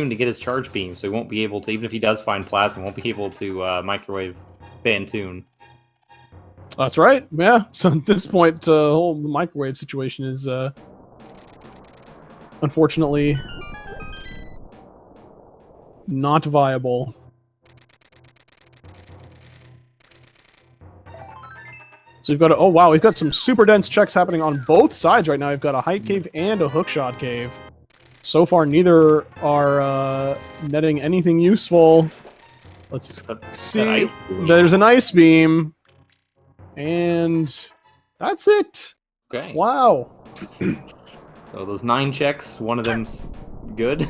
to get his charge beam, so he won't be able to, even if he does find plasma, won't be able to microwave Fantoon. That's right, yeah. So at this point, the whole microwave situation is unfortunately not viable. So we've got oh wow, we've got some super dense checks happening on both sides right now. We've got a height cave and a hookshot cave. So far, neither are netting anything useful. Let's see. There's an ice beam, and that's it. Okay. Wow. So those 9 checks, one of them's good.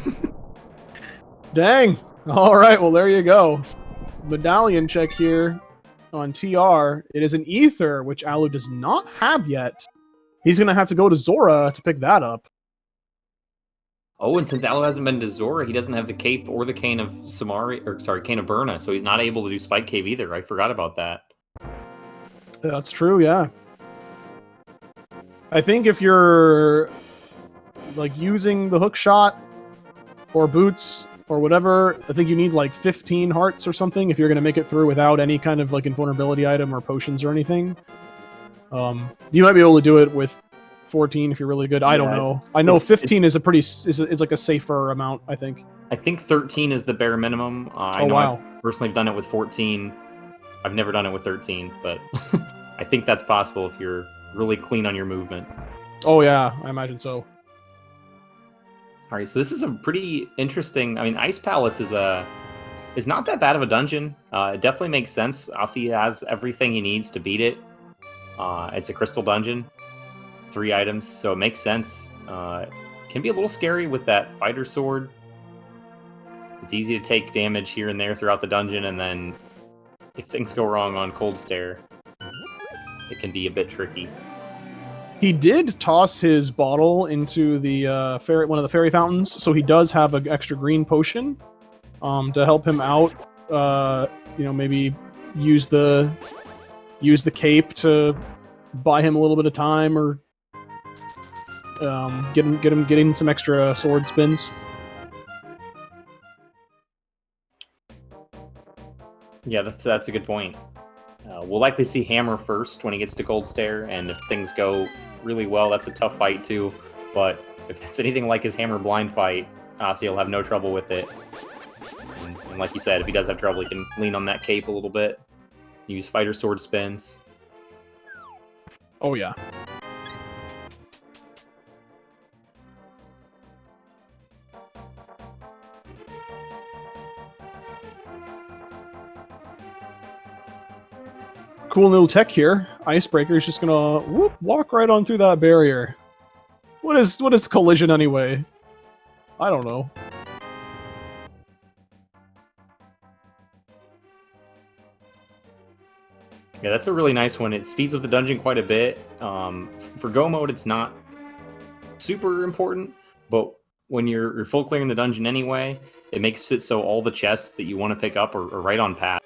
Dang. All right. Well, there you go. Medallion check here on TR. It is an ether, which Alu does not have yet. He's going to have to go to Zora to pick that up. Oh, and since Alu hasn't been to Zora, he doesn't have the cape or the cane of Samari, or sorry, cane of Burna, so he's not able to do Spike Cave either. I forgot about that. That's true, yeah. I think if you're like using the hook shot or boots or whatever, I think you need like 15 hearts or something if you're going to make it through without any kind of like invulnerability item or potions or anything. You might be able to do it with 14 if you're really good. I don't know. I know 15 is a pretty is like a safer amount, I think. I think 13 is the bare minimum. I know wow. I've personally done it with 14. I've never done it with 13, but I think that's possible if you're really clean on your movement. Oh yeah, I imagine so. All right, so this is a pretty interesting... I mean, Ice Palace is not that bad of a dungeon. It definitely makes sense. Osse has everything he needs to beat it. It's a crystal dungeon. 3 items, so it makes sense. Can be a little scary with that fighter sword. It's easy to take damage here and there throughout the dungeon, and then if things go wrong on Cold Stare, it can be a bit tricky. He did toss his bottle into the one of the fairy fountains, so he does have an extra green potion to help him out. You know, maybe use the cape to buy him a little bit of time, or get him getting some extra sword spins. Yeah, that's a good point. We'll likely see Hammer first when he gets to Cold Stare, and if things go really well, that's a tough fight too. But if it's anything like his Hammer blind fight, Osse will have no trouble with it. And like you said, if he does have trouble, he can lean on that cape a little bit, use fighter sword spins. Oh yeah. Cool new tech here. Icebreaker is just gonna walk right on through that barrier. What is collision anyway? I don't know. Yeah, that's a really nice one. It speeds up the dungeon quite a bit. For go mode, it's not super important, but when you're full clearing the dungeon anyway, it makes it so all the chests that you want to pick up are right on path.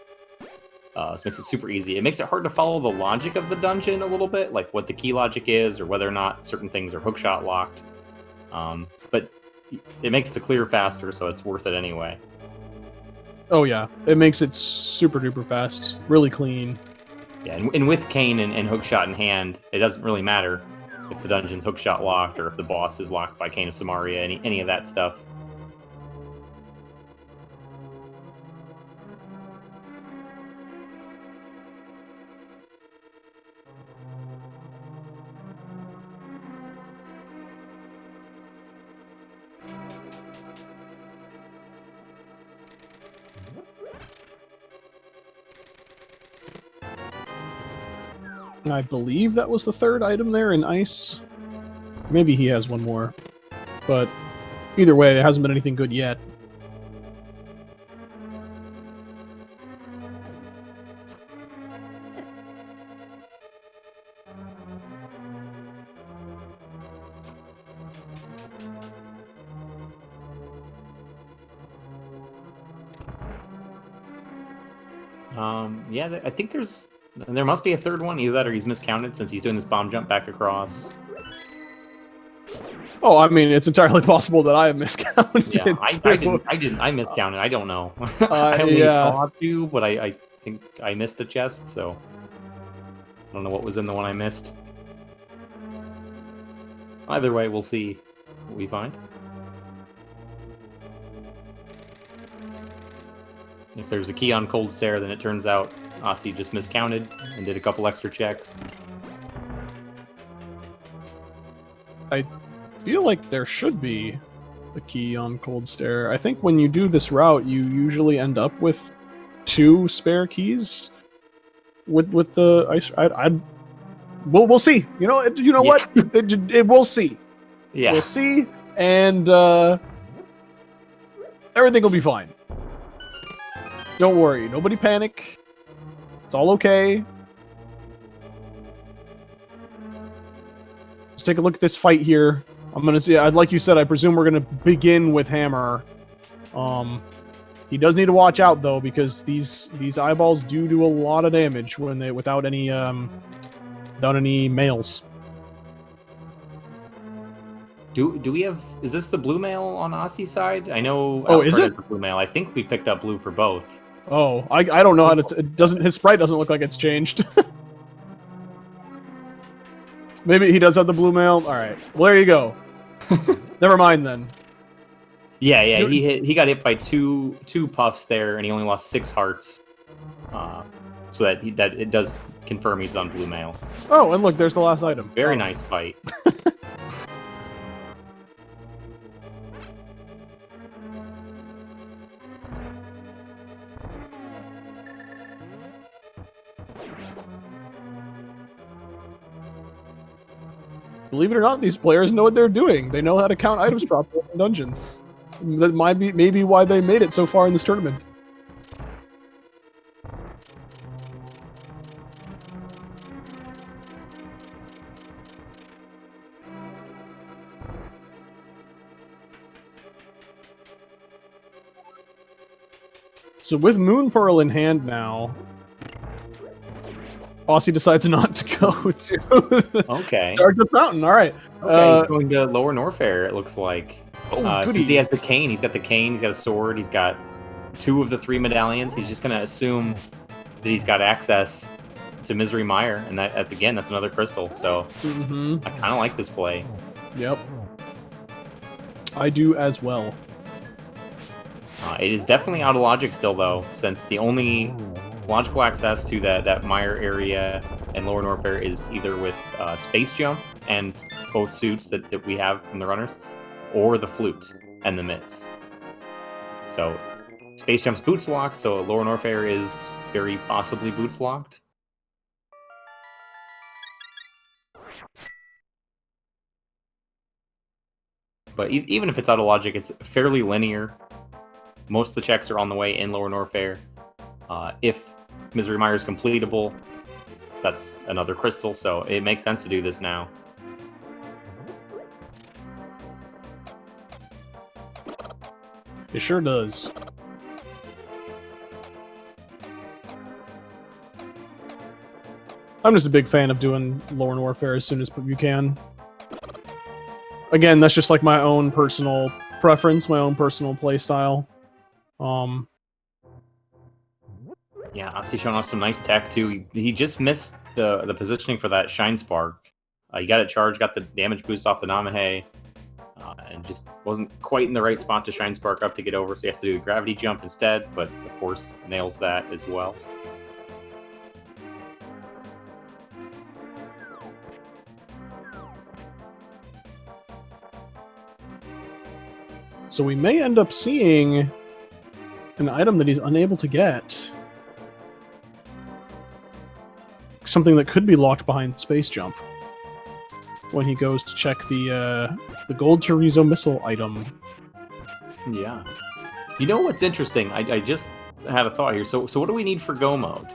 So it makes it super easy. It makes it hard to follow the logic of the dungeon a little bit, like what the key logic is, or whether or not certain things are hookshot locked. But it makes the clear faster, so it's worth it anyway. Oh yeah, it makes it super duper fast, really clean. Yeah, and with Kane and hookshot in hand, it doesn't really matter if the dungeon's hookshot locked or if the boss is locked by Kane of Samaria, any of that stuff. I believe that was the third item there in ice. Maybe he has one more. But either way, it hasn't been anything good yet. Yeah, I think there must be a third one. Either that or he's miscounted since he's doing this bomb jump back across. Oh, I mean, it's entirely possible that I have miscounted. Yeah, I miscounted. I don't know. I only saw two, but I think I missed a chest, so I don't know what was in the one I missed. Either way, we'll see what we find. If there's a key on Cold Stare, then it turns out Osse just miscounted and did a couple extra checks. I feel like there should be a key on Cold Stare. I think when you do this route, you usually end up with 2 spare keys with the ice. We'll see. You know what? We'll see. Yeah, we'll see, and everything will be fine. Don't worry. Nobody panic. It's all okay. Let's take a look at this fight here. I'm gonna see. Like you said, I presume we're gonna begin with Hammer. He does need to watch out though, because these eyeballs do a lot of damage when they without any mails. Do we have? Is this the blue mail on Osse's side? I know. Oh, is it the blue mail? I think we picked up blue for both. Oh, I don't know how to. It doesn't. His sprite doesn't look like it's changed. Maybe he does have the blue mail. All right. Well, there you go. Never mind then. Yeah. He got hit by two puffs there, and he only lost 6 hearts. So that it does confirm he's on blue mail. Oh, and look, there's the last item. Very nice fight. Believe it or not, these players know what they're doing. They know how to count items properly in dungeons. That might be maybe why they made it so far in this tournament. So with Moon Pearl in hand now, Aussie decides not to go to Okay. Darkness Mountain. All right. Okay, he's going to Lower Norfair, it looks like. Oh, Since he goody. has the cane, he's got the cane, he's got a sword, he's got 2 of the 3 medallions. He's just going to assume that he's got access to Misery Mire, and that's another crystal. So Mm-hmm. I kind of like this play. Yep. I do as well. It is definitely out of logic still, though, since the only logical access to that Mire area and Lower Norfair is either with Space Jump and both suits that we have from the runners, or the flute and the mitts. So Space Jump's boots locked, so Lower Norfair is very possibly boots locked. But even if it's out of logic, it's fairly linear. Most of the checks are on the way in Lower Norfair. If Misery Mire is completable, that's another crystal, so it makes sense to do this now. It sure does. I'm just a big fan of doing Lower Norfair as soon as you can. Again, that's just like my own personal preference, my own personal play style. Yeah, Osse showing off some nice tech too. He just missed the positioning for that Shine Spark. He got it charged, got the damage boost off the Namahe, and just wasn't quite in the right spot to Shine Spark up to get over, so he has to do the gravity jump instead, but of course nails that as well. So we may end up seeing an item that he's unable to get. Something that could be locked behind Space Jump when he goes to check the Gold Chorizo missile item. Yeah. You know what's interesting? I just had a thought here. So what do we need for Go mode?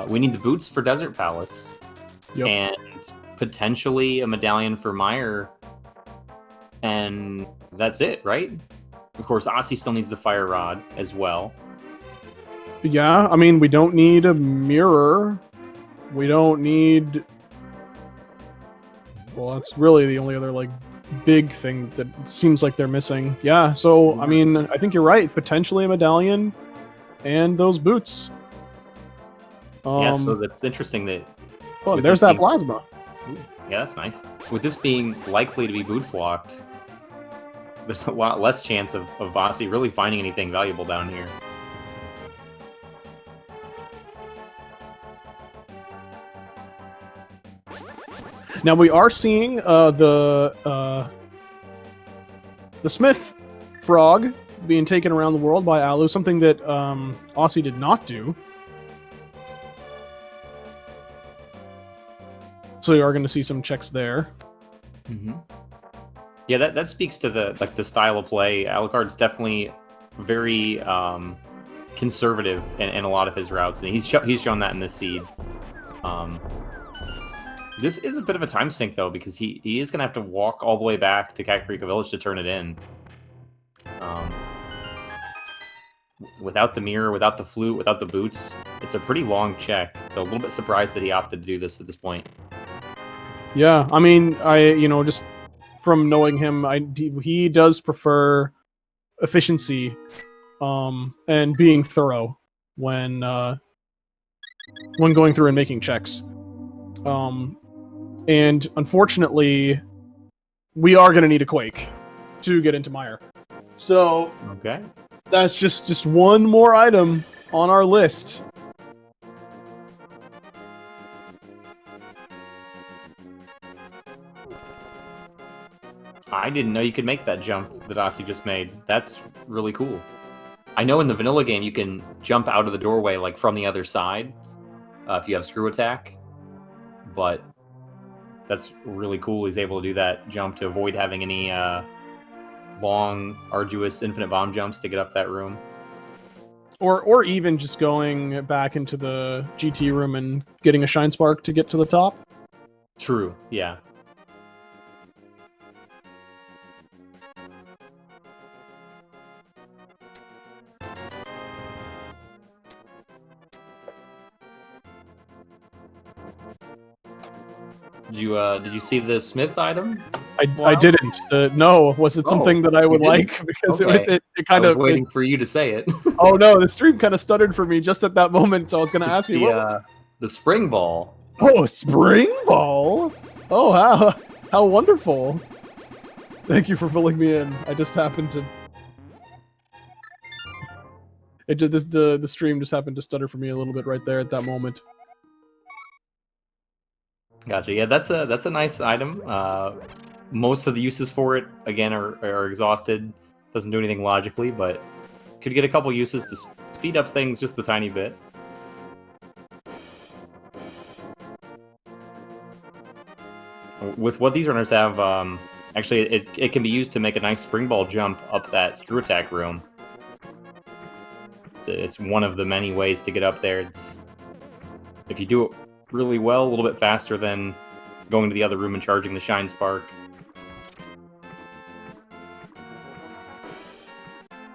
We need the boots for Desert Palace. Yep. And potentially a medallion for Mire. And that's it, right? Of course, Osse still needs the Fire Rod as well. Yeah, I mean, we don't need a mirror. We don't need... Well, that's really the only other, like, big thing that seems like they're missing. Yeah, so, I mean, I think you're right. Potentially a medallion and those boots. Yeah, so that's interesting that... Oh, there's that plasma. Ooh, yeah, that's nice. With this being likely to be boots locked, there's a lot less chance of Osse really finding anything valuable down here. Now we are seeing the Smith frog being taken around the world by Alu, something that Osse did not do. So you are going to see some checks there. Mm-hmm. Yeah, that speaks to the style of play. Alucard's definitely very conservative in a lot of his routes, and he's shown that in this seed. This is a bit of a time sink though, because he is going to have to walk all the way back to Kakariko Village to turn it in. Without the mirror, without the flute, without the boots, it's a pretty long check. So a little bit surprised that he opted to do this at this point. Yeah, I mean, just from knowing him, he does prefer efficiency and being thorough when going through and making checks. And unfortunately, we are going to need a Quake to get into Mire. So okay, that's just one more item on our list. I didn't know you could make that jump that Osse just made. That's really cool. I know in the vanilla game you can jump out of the doorway like from the other side if you have screw attack, but that's really cool. He's able to do that jump to avoid having any long, arduous, infinite bomb jumps to get up that room. Or even just going back into the GT room and getting a Shine Spark to get to the top. True, yeah. Did you see the Smith item? I didn't. No, was it something Oh, that I would you didn't? like? Because Okay. it I kind was of. waiting for you to say it. Oh no, the stream kind of stuttered for me just at that moment, so I was gonna It's ask you what. the spring ball. Oh, spring ball! Oh, how wonderful! Thank you for filling me in. I just happened to. It did this. The stream just happened to stutter for me a little bit right there at that moment. Gotcha. Yeah, that's a nice item. Most of the uses for it, again, are exhausted. Doesn't do anything logically, but could get a couple uses to speed up things just a tiny bit. With what these runners have, actually, it can be used to make a nice spring ball jump up that screw attack room. It's one of the many ways to get up there. If you do it really well, a little bit faster than going to the other room and charging the Shine Spark.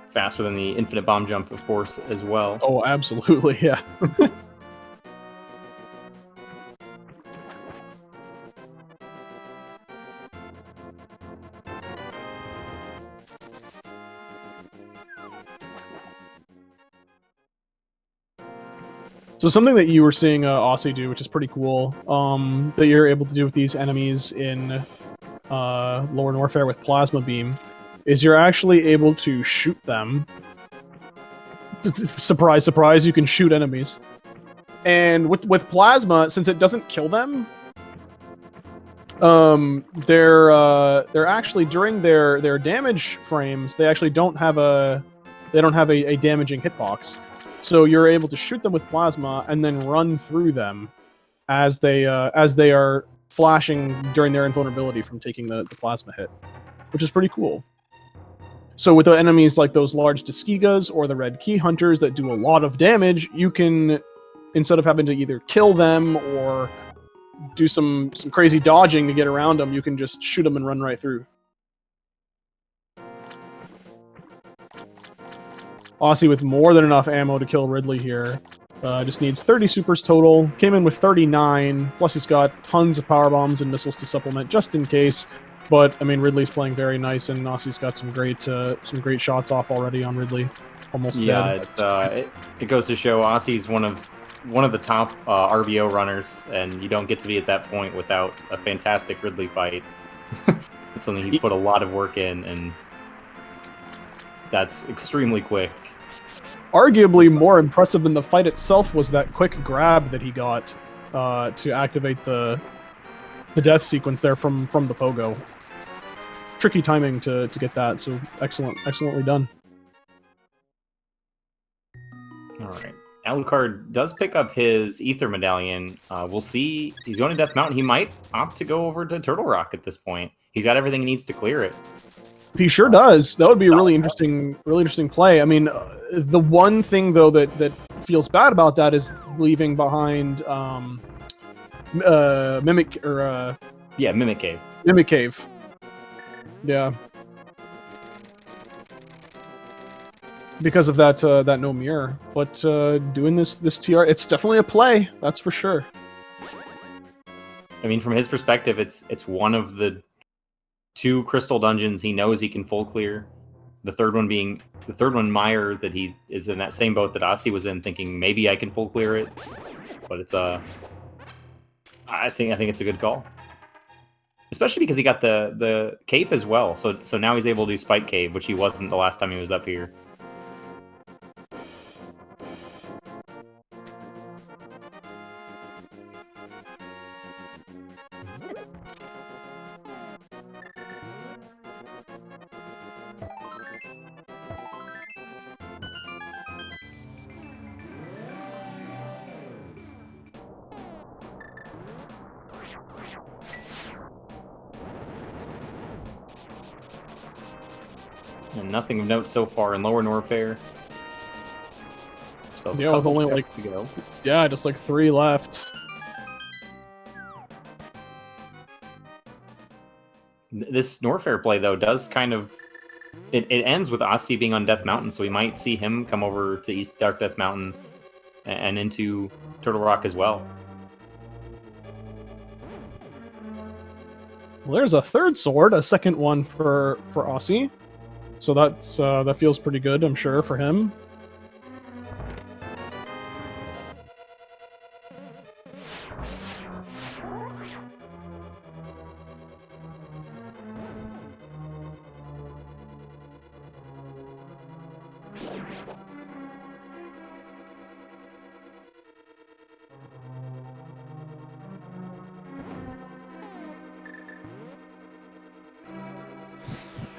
Faster than the Infinite Bomb Jump, of course, as well. Oh, absolutely, yeah. So something that you were seeing Aussie do, which is pretty cool, that you're able to do with these enemies in Lower Warfare with Plasma Beam, is you're actually able to shoot them. Surprise, surprise, you can shoot enemies. And with Plasma, since it doesn't kill them, they're actually, during their damage frames, they actually don't have a damaging hitbox. So you're able to shoot them with plasma and then run through them as they are flashing during their invulnerability from taking the plasma hit, which is pretty cool. So with the enemies like those large Tuskigas or the Red Key Hunters that do a lot of damage, you can, instead of having to either kill them or do some crazy dodging to get around them, you can just shoot them and run right through. Aussie with more than enough ammo to kill Ridley here. Just needs 30 supers total. Came in with 39. Plus he's got tons of power bombs and missiles to supplement just in case. But I mean, Ridley's playing very nice, and Aussie's got some great shots off already on Ridley. Almost dead. It goes to show Aussie's one of the top RBO runners, and you don't get to be at that point without a fantastic Ridley fight. It's something he's put a lot of work in, and that's extremely quick. Arguably more impressive than the fight itself was that quick grab that he got to activate the death sequence there from the pogo. Tricky timing to get that, so excellently done. All right. Alucard does pick up his Ether Medallion. We'll see. He's going to Death Mountain. He might opt to go over to Turtle Rock at this point. He's got everything he needs to clear it. He sure does. That would be a really interesting play. I mean, the one thing though that feels bad about that is leaving behind Mimic or Mimic Cave. Mimic Cave. Yeah. Because of that that no mirror. But doing this TR, it's definitely a play, that's for sure. I mean, from his perspective, it's one of the 2 crystal dungeons he knows he can full clear. The third one Meyer, that he is in that same boat that Aussie was in, thinking maybe I can full clear it. But it's I think it's a good call. Especially because he got the cape as well. So now he's able to do Spike Cave, which he wasn't the last time he was up here. And nothing of note so far in Lower Warfare. So yeah, with only like to go. Yeah, just like 3 left. This Norfair play though does kind of it ends with Aussie being on Death Mountain, so we might see him come over to East Dark Death Mountain and into Turtle Rock as well. Well, there's a third sword, a second one for Aussie. So that's that feels pretty good, I'm sure, for him.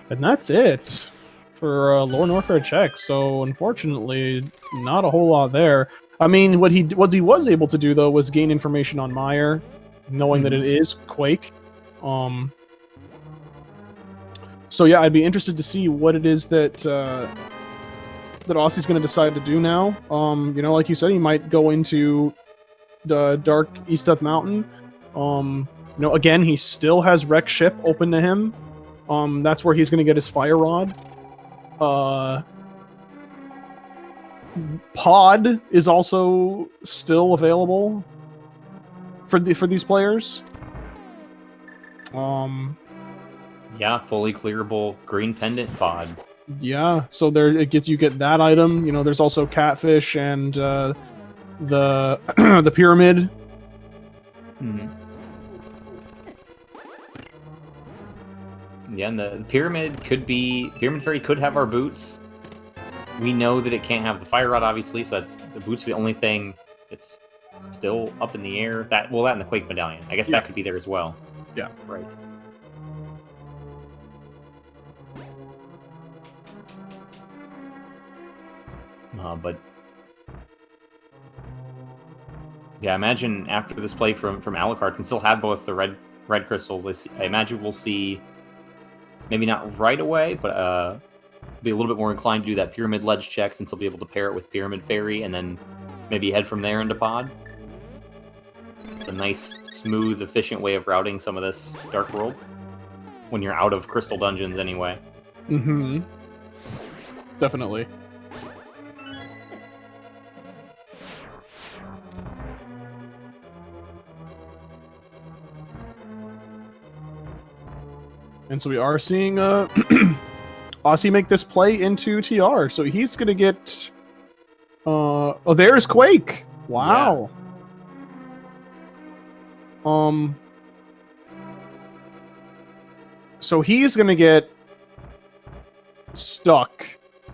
And that's it for Lower Norfair check. So unfortunately, not a whole lot there. I mean, what he was able to do though was gain information on Meyer, knowing that it is Quake. So yeah, I'd be interested to see what it is that that Aussie's going to decide to do now. You know, like you said, he might go into the Dark Easteth Mountain. You know, again, he still has Wreck Ship open to him. That's where he's going to get his Fire Rod. Pod is also still available for these players. Yeah, fully clearable green pendant pod. Yeah, so there you get that item. You know, there's also Catfish and the the Pyramid. Mm-hmm. Yeah, and the Pyramid Fairy could have our boots. We know that it can't have the Fire Rod, obviously, so that's the boots the only thing that's still up in the air. That and the Quake Medallion. I guess that could be there as well. Yeah. Right. But yeah, imagine after this play from Alucard can still have both the red crystals. I imagine we'll see, maybe not right away, but be a little bit more inclined to do that Pyramid Ledge check, since he'll be able to pair it with Pyramid Fairy and then maybe head from there into Pod. It's a nice, smooth, efficient way of routing some of this Dark World when you're out of Crystal Dungeons anyway. Mm-hmm. Definitely. And so we are seeing Aussie make this play into TR. So he's going to get... oh, there's Quake! Wow. Yeah. So he's going to get stuck,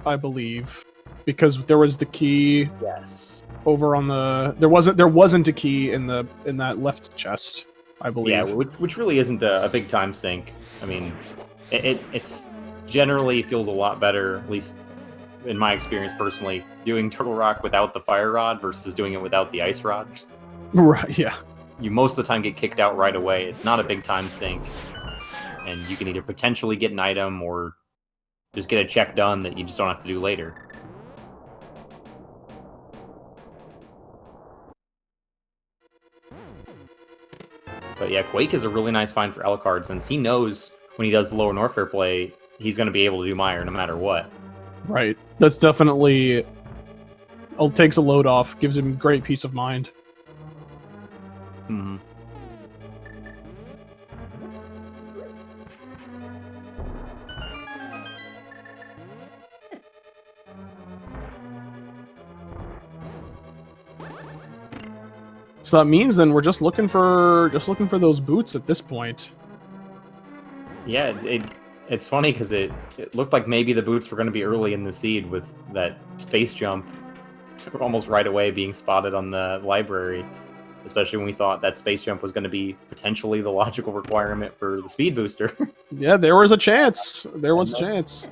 I believe, because there was the key over on the... There wasn't a key in that left chest, I believe. Yeah, which really isn't a big time sink. I mean, it's generally feels a lot better, at least in my experience personally, doing Turtle Rock without the Fire Rod versus doing it without the Ice Rod. Right, yeah. You most of the time get kicked out right away. It's not a big time sink, and you can either potentially get an item or just get a check done that you just don't have to do later. But yeah, Quake is a really nice find for Alucard, since he knows when he does the Lower Norfair play, he's going to be able to do Meyer no matter what. Right. That's definitely... takes a load off, gives him great peace of mind. Mm-hmm. So that means then we're just looking for those boots at this point. Yeah, it's funny because it looked like maybe the boots were going to be early in the seed with that space jump almost right away being spotted on the library, especially when we thought that space jump was going to be potentially the logical requirement for the speed booster. Yeah, there was a chance. There was a chance.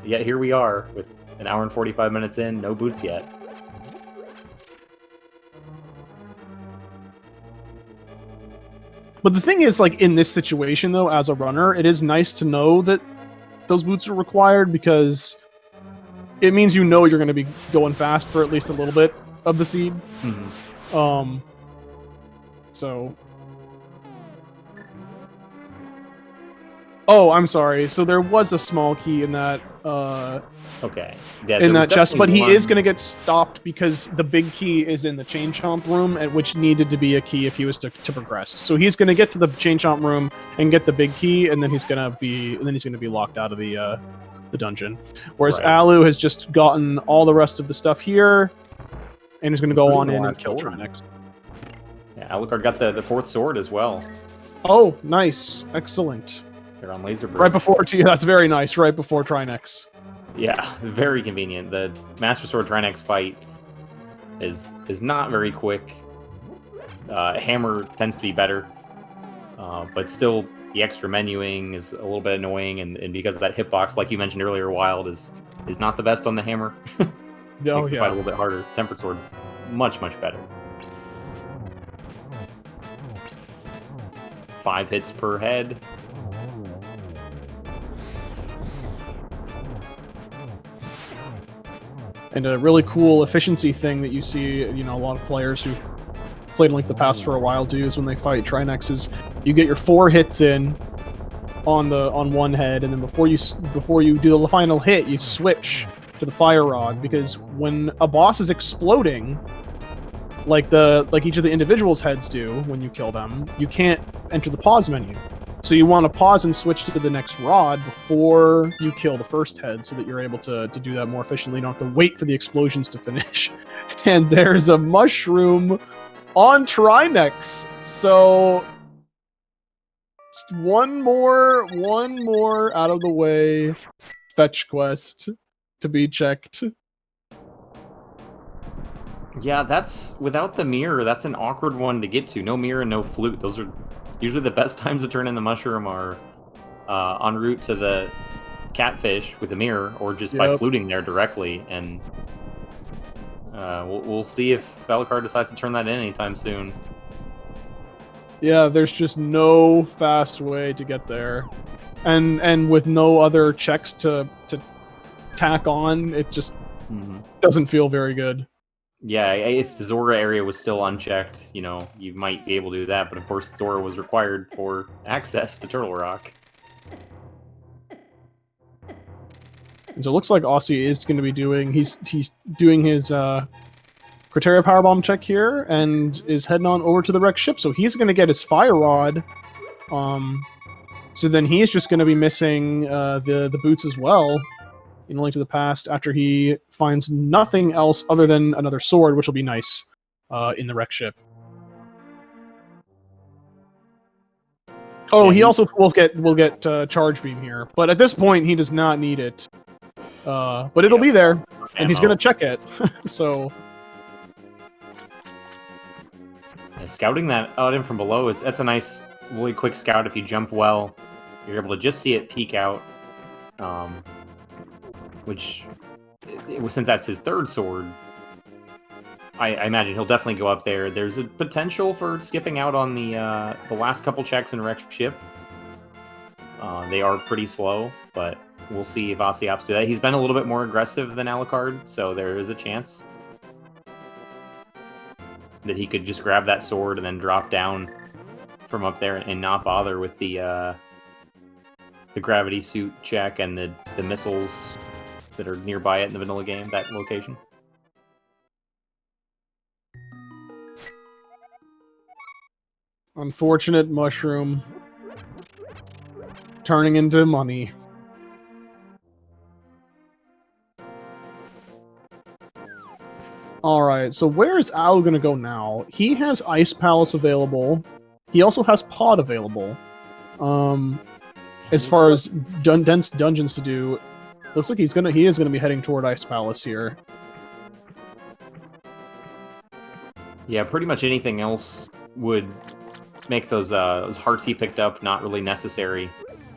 Yet here we are with an hour and 45 minutes in, no boots yet. But the thing is, like, in this situation, though, as a runner, it is nice to know that those boots are required, because it means you know you're going to be going fast for at least a little bit of the seed. Mm-hmm. So... Oh, I'm sorry. So there was a small key in that Okay. Yeah, in there was that chest, but definitely he is one- going to get stopped because the big key is in the chain chomp room, and which needed to be a key if he was to progress. So he's going to get to the chain chomp room and get the big key, and then he's going to be locked out of the dungeon. Whereas Right. Alu has just gotten all the rest of the stuff here, and is going to go on in and last kill sword. Trinex. Yeah, Alucard got the fourth sword as well. Oh, nice, excellent. They're on laser bridge. Right before, that's very nice. Right before Trinex. Yeah, very convenient. The Master Sword Trinex fight is not very quick. Hammer tends to be better, but still the extra menuing is a little bit annoying, and because of that hitbox, like you mentioned earlier, Wild is not the best on the Hammer. Makes the fight a little bit harder. Tempered Sword's much better. 5 hits per head. And a really cool efficiency thing that you see, a lot of players who've played Link to the Past for a while do is when they fight Trinex is you get your 4 hits in on one head, and then before you do the final hit, you switch to the Fire Rod, because when a boss is exploding, like each of the individuals' heads do when you kill them, you can't enter the pause menu. So you want to pause and switch to the next rod before you kill the first head, so that you're able to do that more efficiently. You don't have to wait for the explosions to finish. And there's a mushroom on Trinex. So just one more out of the way fetch quest to be checked. Yeah, that's without the mirror. That's an awkward one to get to. No mirror, no flute. Those are usually the best times to turn in the mushroom are en route to the catfish with a mirror, or just by fluting there directly. And we'll see if Alucard decides to turn that in anytime soon. Yeah, there's just no fast way to get there, and with no other checks to tack on, it just doesn't feel very good. Yeah, if the Zora area was still unchecked, you might be able to do that, but of course Zora was required for access to Turtle Rock. And so it looks like Osse is going to be doing, he's doing his Criteria Powerbomb check here, and is heading on over to the wrecked ship, so he's going to get his Fire Rod. So then he's just going to be missing the boots as well in Link to the Past, after he finds nothing else other than another sword, which will be nice in the wreck ship. Oh, he also will get Charge Beam here, but at this point he does not need it. But it'll be there, and he's going to check it. So scouting that out in from below that's a nice, really quick scout. If you jump well, you're able to just see it peek out. Which, since that's his third sword, I imagine he'll definitely go up there. There's a potential for skipping out on the last couple checks in wrecked ship. They are pretty slow, but we'll see if Osse opts to do that. He's been a little bit more aggressive than Alucard, so there is a chance that he could just grab that sword and then drop down from up there and not bother with the gravity suit check and the missiles that are nearby it in the vanilla game, that location. Unfortunate mushroom turning into money. Alright, so where is Alu gonna go now? He has Ice Palace available. He also has Pod available. As far as dense dungeons to do, looks like he is gonna be heading toward Ice Palace here. Yeah, pretty much anything else would make those hearts he picked up not really necessary.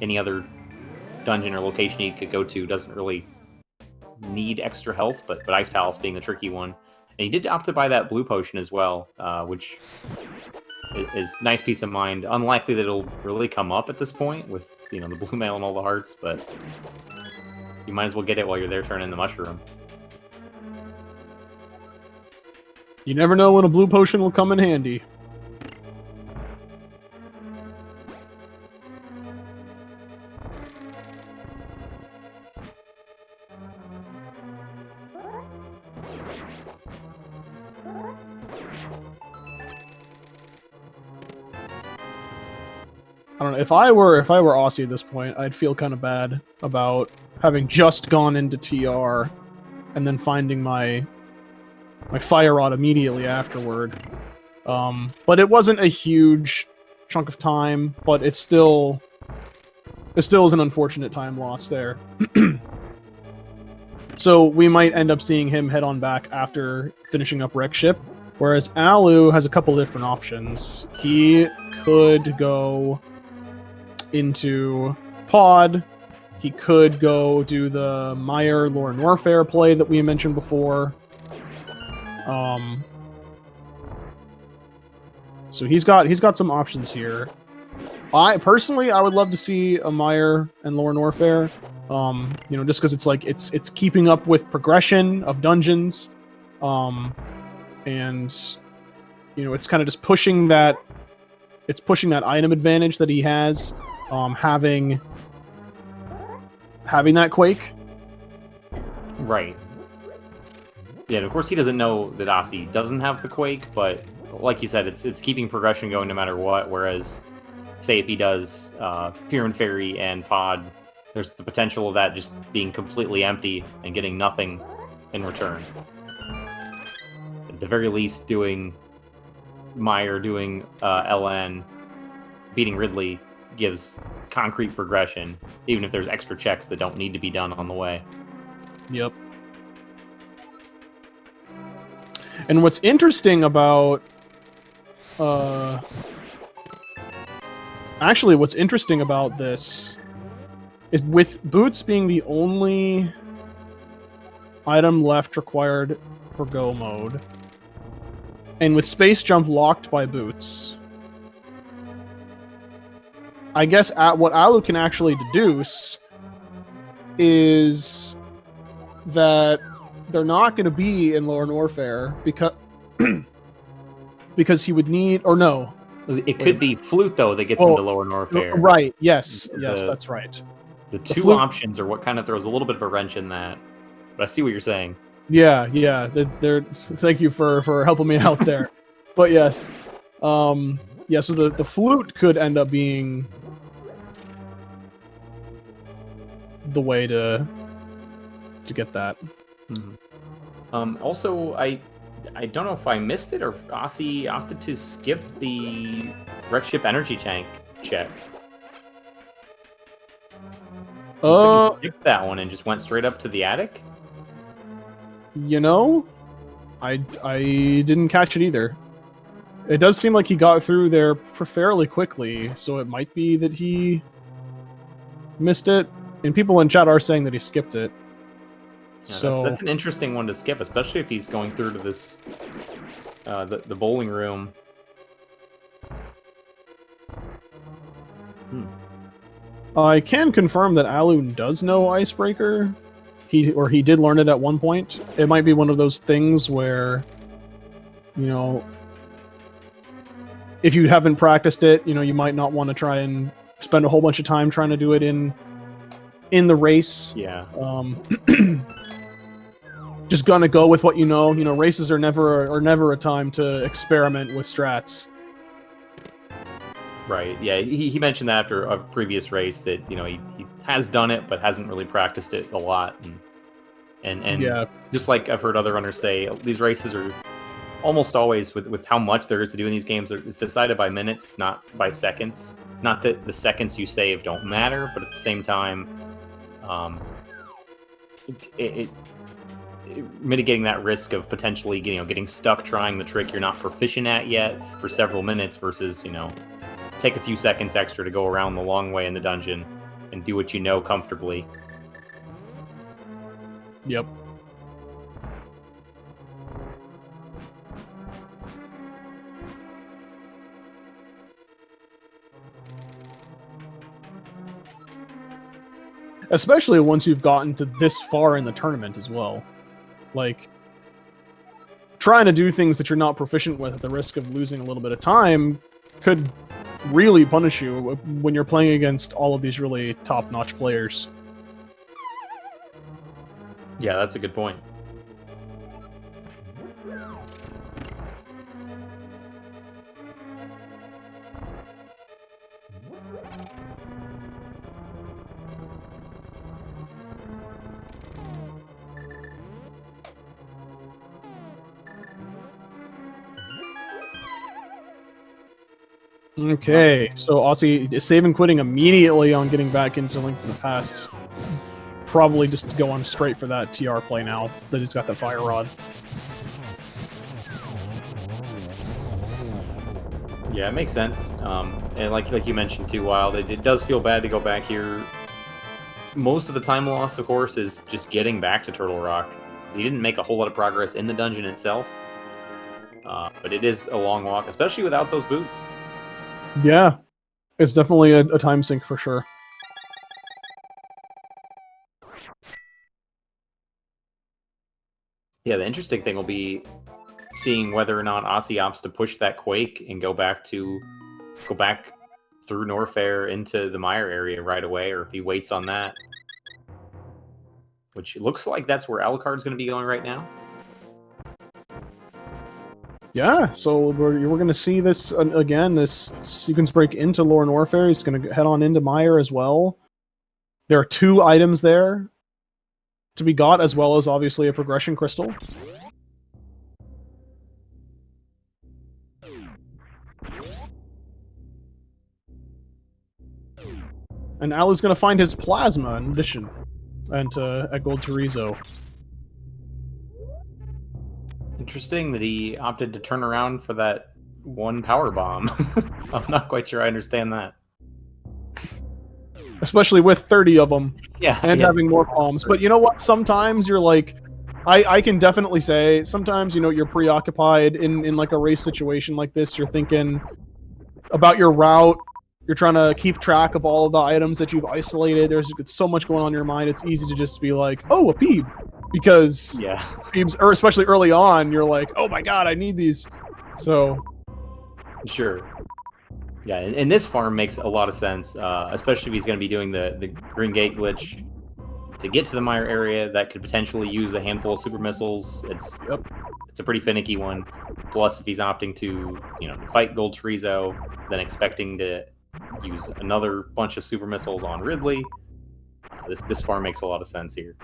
Any other dungeon or location he could go to doesn't really need extra health, but Ice Palace being the tricky one. And he did opt to buy that blue potion as well, which is nice peace of mind. Unlikely that it'll really come up at this point with the blue mail and all the hearts, but you might as well get it while you're there turning the mushroom. You never know when a blue potion will come in handy. I don't know. If I were Aussie at this point, I'd feel kind of bad about having just gone into TR and then finding my fire rod immediately afterward. But it wasn't a huge chunk of time, but it still is an unfortunate time loss there. So we might end up seeing him head on back after finishing up Wreck Ship, whereas Alu has a couple different options. He could go into Pod. He could go do the Meyer Lore and Warfare play that we mentioned before. So he's got some options here. I would love to see a Meyer and Lore and Warfare. You know, just because it's like it's keeping up with progression of dungeons, and you know, it's kind of just pushing that item advantage that he has, having that Quake. Right. Yeah, and of course he doesn't know that Osse doesn't have the Quake, but like you said, it's keeping progression going no matter what. Whereas, say if he does Pier and Ferry and Pod, there's the potential of that just being completely empty and getting nothing in return. At the very least, doing Meyer, doing LN, beating Ridley gives concrete progression, even if there's extra checks that don't need to be done on the way. Yep. And what's interesting about actually, what's interesting about this is with Boots being the only item left required for Go mode, and with Space Jump locked by Boots, I guess what Alu can actually deduce is that they're not going to be in Lore and Warfare because he would need, or no. It could be Flute, though, that gets into Lore and Warfare. Right, yes, that's right. The two options are what kind of throws a little bit of a wrench in that. But I see what you're saying. Yeah. Thank you for helping me out there. But yes. Yeah, so the Flute could end up being the way to get that. Mm-hmm. Also, I don't know if I missed it or if Osse opted to skip the Wreck Ship energy tank check. Looks like he skipped that one and just went straight up to the attic. You know, I didn't catch it either. It does seem like he got through there fairly quickly, so it might be that he missed it. And people in chat are saying that he skipped it. Yeah, so that's an interesting one to skip, especially if he's going through to this the bowling room. I can confirm that Alu does know Icebreaker. He did learn it at one point. It might be one of those things where, you know, if you haven't practiced it, you know, you might not want to try and spend a whole bunch of time trying to do it in the race. Yeah. Just gonna go with what you know. You know, races are never a time to experiment with strats. Right. Yeah. He mentioned that after a previous race that, you know, he has done it but hasn't really practiced it a lot, and yeah. Just like I've heard other runners say, these races are almost always with how much there is to do in these games. It's decided by minutes, not by seconds. Not that the seconds you save don't matter, but at the same time, mitigating that risk of potentially, you know, getting stuck trying the trick you're not proficient at yet for several minutes versus, you know, take a few seconds extra to go around the long way in the dungeon and do what you know comfortably. Yep. Especially once you've gotten to this far in the tournament as well. Like, trying to do things that you're not proficient with at the risk of losing a little bit of time could really punish you when you're playing against all of these really top-notch players. Yeah, that's a good point. Okay, so Aussie is saving quitting immediately on getting back into Link to the Past. Probably just going straight for that TR play now that he's got the Fire Rod. Yeah, it makes sense. And like you mentioned too, Wild, it does feel bad to go back here. Most of the time loss, of course, is just getting back to Turtle Rock. He didn't make a whole lot of progress in the dungeon itself, but it is a long walk, especially without those boots. Yeah, it's definitely a time sink for sure. Yeah, the interesting thing will be seeing whether or not Aussie opts to push that Quake and go back through Norfair into the Mire area right away, or if he waits on that. Which looks like that's where Alucard's going to be going right now. Yeah, so we're going to see this again, this sequence break into Lore Norfair. He's going to head on into Mire as well. There are 2 items there to be got, as well as obviously a progression crystal. And Alu's going to find his plasma in addition, and at Gold Chorizo. Interesting that he opted to turn around for that one power bomb. I'm not quite sure I understand that. Especially with 30 of them. Yeah. And having more bombs. But you know what? Sometimes you're like... I can definitely say, sometimes, you know, you're preoccupied in like a race situation like this. You're thinking about your route. You're trying to keep track of all of the items that you've isolated. There's so much going on in your mind. It's easy to just be like, oh, a Peeb. Because Peebs, or especially early on, you're like, oh my god, I need these. So... Sure. Yeah, and this farm makes a lot of sense, especially if he's going to be doing the Green Gate glitch to get to the Mire area. That could potentially use a handful of super missiles. It's a pretty finicky one. Plus, if he's opting to, you know, fight Gold Chorizo, then expecting to use another bunch of super missiles on Ridley, this farm makes a lot of sense here.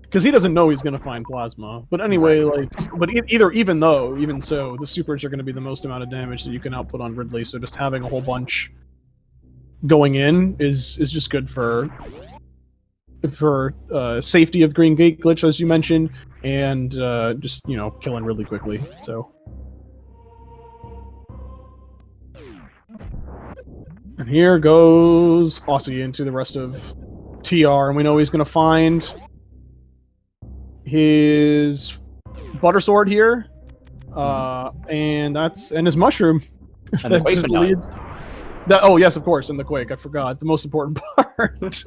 Because he doesn't know he's going to find plasma. But anyway, like, but even so, the supers are going to be the most amount of damage that you can output on Ridley. So just having a whole bunch going in is just good for safety of Green Gate glitch, as you mentioned, and just, you know, killing Ridley quickly. So. And here goes Aussie into the rest of TR, and we know he's going to find his butter sword here, and his mushroom. And the Quake leads. Oh yes, of course, and the Quake. I forgot the most important part.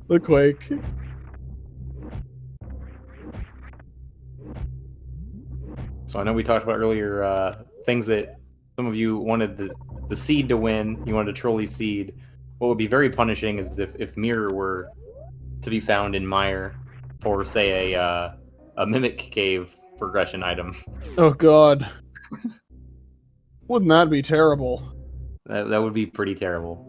The Quake. So I know we talked about earlier things that some of you wanted the seed to win. You wanted a trolley seed. What would be very punishing is if Mirror were to be found in Mire for, say, a Mimic Cave progression item. Oh god. Wouldn't that be terrible? That would be pretty terrible.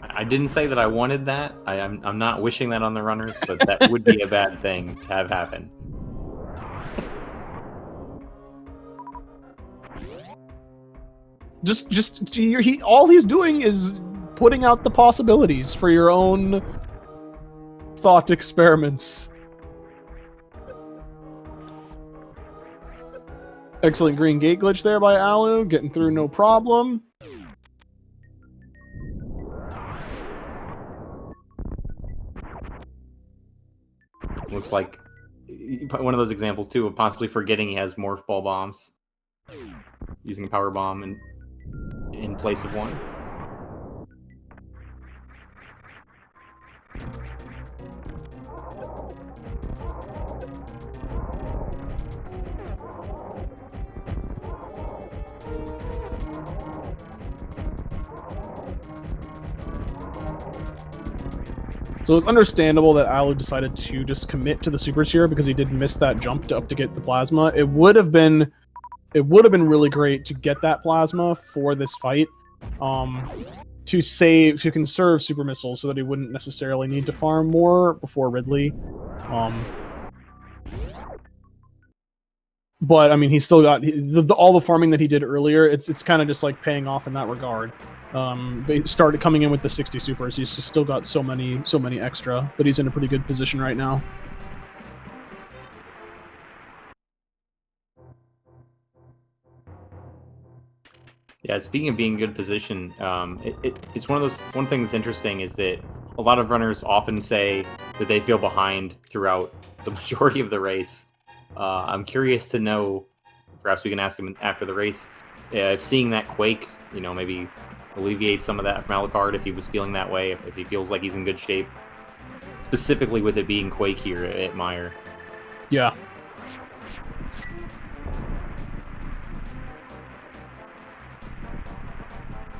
I didn't say that I wanted that. I'm not wishing that on the runners, but that would be a bad thing to have happen. All he's doing is putting out the possibilities for your own thought experiments. Excellent Green Gate glitch there by Alu, getting through no problem. Looks like one of those examples too of possibly forgetting he has morph ball bombs, using a power bomb in place of one. So it's understandable that Alu decided to just commit to the supers here because he did miss that jump up to get the plasma. It would have been really great to get that plasma for this fight, to conserve super missiles so that he wouldn't necessarily need to farm more before Ridley. But I mean, he still got all the farming that he did earlier. It's kind of just like paying off in that regard. They started coming in with the 60 supers. He's just still got so many extra that he's in a pretty good position right now. Yeah, speaking of being in good position, it's one thing that's interesting is that a lot of runners often say that they feel behind throughout the majority of the race. I'm curious to know, perhaps we can ask him after the race, if seeing that quake, maybe alleviate some of that from Alucard if he was feeling that way, if he feels like he's in good shape, specifically with it being quake here at Meyer. Yeah.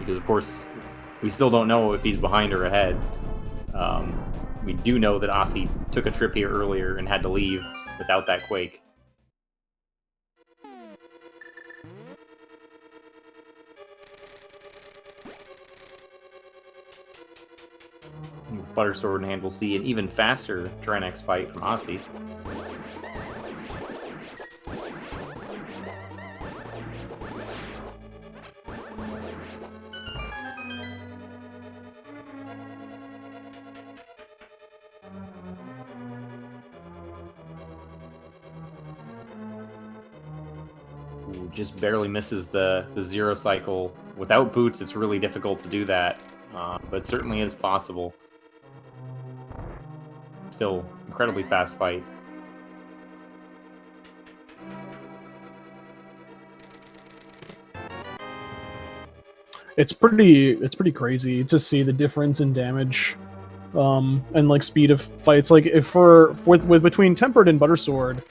Because, of course, we still don't know if he's behind or ahead. We do know that Osse took a trip here earlier and had to leave without that quake. Butter Sword in hand, we'll see an even faster Tyrannex fight from Osse. Just barely misses the zero cycle. Without boots, it's really difficult to do that, but it certainly is possible. Still, incredibly fast fight. It's pretty crazy to see the difference in damage, and like speed of fights. Like if with between Tempered and Butter Sword,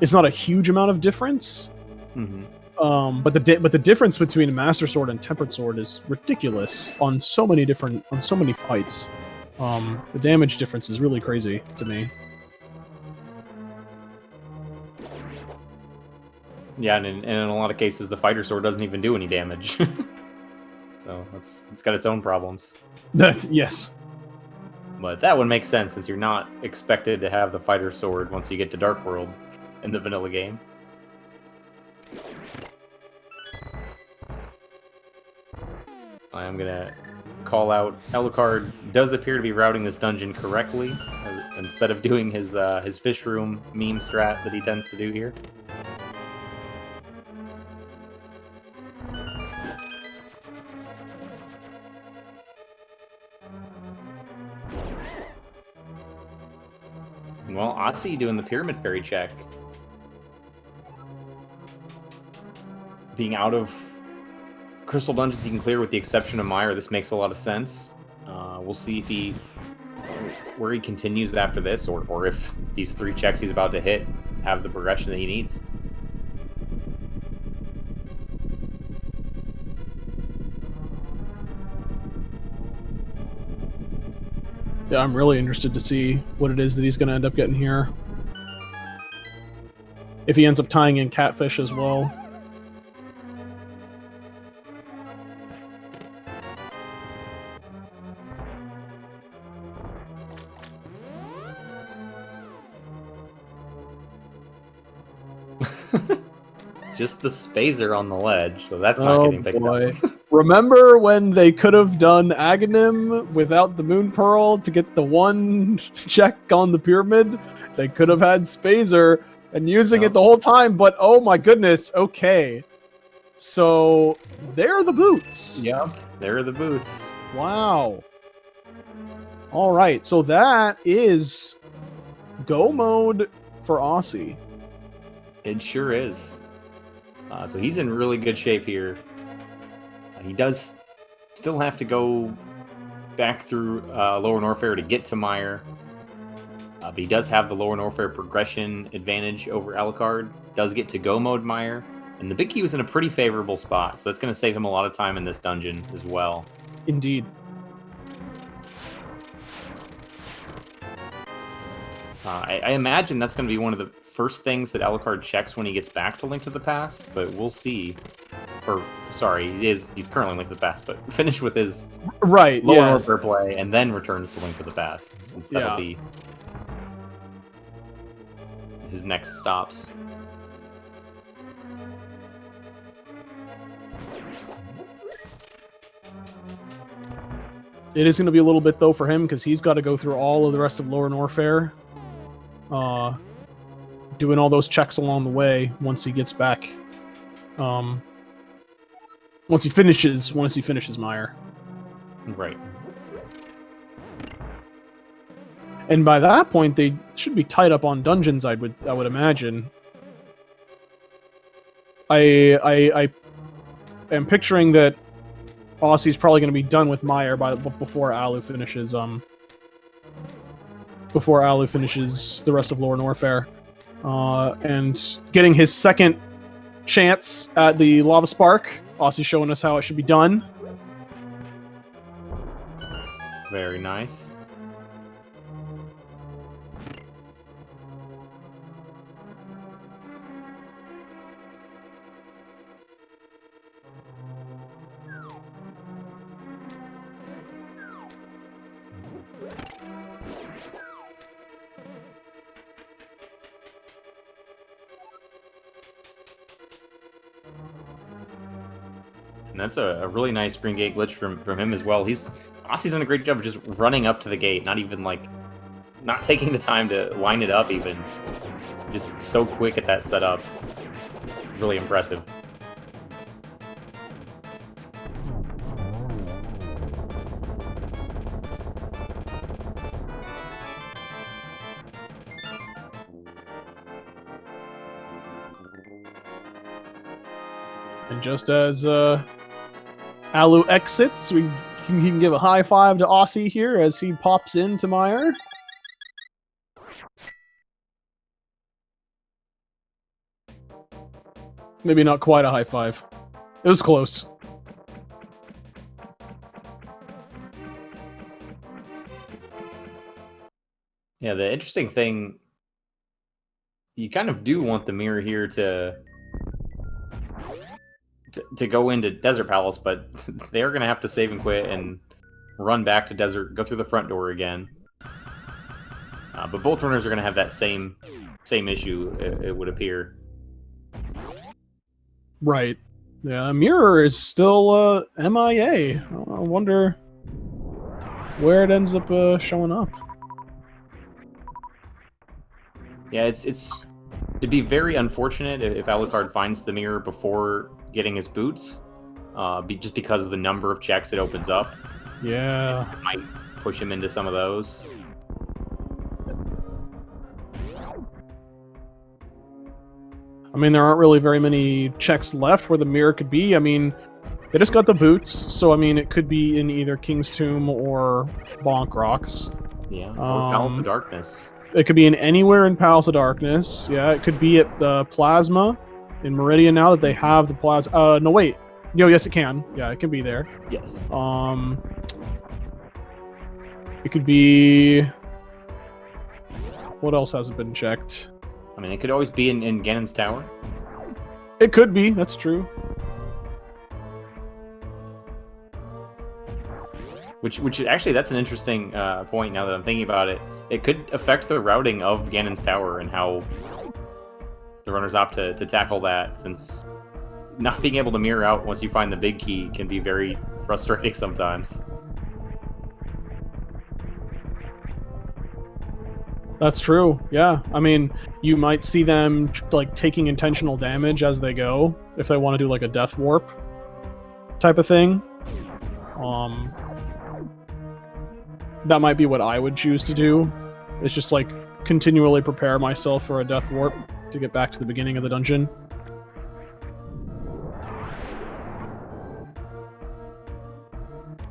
it's not a huge amount of difference. Mm-hmm. But the difference between a Master Sword and Tempered Sword is ridiculous on so many fights. The damage difference is really crazy to me. Yeah, and in a lot of cases, the Fighter Sword doesn't even do any damage. So it's got its own problems. Yes. But that would make sense since you're not expected to have the Fighter Sword once you get to Dark World in the vanilla game. I'm gonna call out Alucard does appear to be routing this dungeon correctly, instead of doing his fish room meme strat that he tends to do here. Well, Osse doing the Pyramid Fairy check. Being out of crystal dungeons he can clear with the exception of Meyer, this makes a lot of sense. We'll see where he continues after this, or if these 3 checks he's about to hit have the progression that he needs. Yeah, I'm really interested to see what it is that he's going to end up getting here. If he ends up tying in Catfish as well. Just the Spazer on the ledge, so that's not getting picked up. Remember when they could have done Aghanim without the Moon Pearl to get the 1 check on the pyramid? They could have had Spazer and using it the whole time, but oh my goodness, okay. So, there are the boots. Yep, there are the boots. Wow. Alright, so that is go mode for Osse. It sure is. So he's in really good shape here. He does still have to go back through Lower Norfair to get to Meyer. But he does have the Lower Norfair progression advantage over Alucard. Does get to go mode Meyer. And the big key was in a pretty favorable spot, so that's going to save him a lot of time in this dungeon as well. Indeed. I imagine that's going to be one of the first things that Alucard checks when he gets back to Link to the Past, but we'll see. Or, sorry, he's currently Link to the Past, but finish with his Lower Norfair play, and then returns to Link to the Past, since that'll be his next stops. It is going to be a little bit, though, for him, because he's got to go through all of the rest of Lower Norfair. Doing all those checks along the way once he gets back. Once he finishes Meyer. Right. And by that point, they should be tied up on dungeons, I would imagine. I am picturing that Osse's probably going to be done with Meyer before Alu finishes the rest of Lower Norfair, and getting his second chance at the Lava Spark. Osse showing us how it should be done. Very nice. And that's a really nice green gate glitch from him as well. Osse's done a great job of just running up to the gate, not even not taking the time to line it up even. Just so quick at that setup. Really impressive. And just as Alu exits, he can give a high five to Osse here as he pops into Meyer. Maybe not quite a high five. It was close. Yeah, the interesting thing, you kind of do want the mirror here to go into Desert Palace, but they're going to have to save and quit and run back to Desert, go through the front door again. But both runners are going to have that same issue, it would appear. Right. Yeah, Mirror is still MIA. I wonder where it ends up showing up. Yeah, it'd be very unfortunate if Alucard finds the mirror before getting his boots, just because of the number of checks it opens up. Yeah. It might push him into some of those. I mean, there aren't really very many checks left where the mirror could be. I mean, they just got the boots, so I mean, it could be in either King's Tomb or Bonk Rocks. Yeah, or Palace of Darkness. It could be in anywhere in Palace of Darkness. Yeah, it could be at the Plasma in Meridian now that they have the Plasma. No, wait. No, yes, it can. Yeah, it can be there. Yes. It could be... What else hasn't been checked? I mean, it could always be in Ganon's Tower. It could be, that's true. Which actually, that's an interesting point now that I'm thinking about it. It could affect the routing of Ganon's Tower and how the runners opt to tackle that, since not being able to mirror out once you find the big key can be very frustrating sometimes. That's true, yeah. I mean, you might see them taking intentional damage as they go, if they want to do a death warp type of thing. That might be what I would choose to do. It's just continually prepare myself for a death warp to get back to the beginning of the dungeon.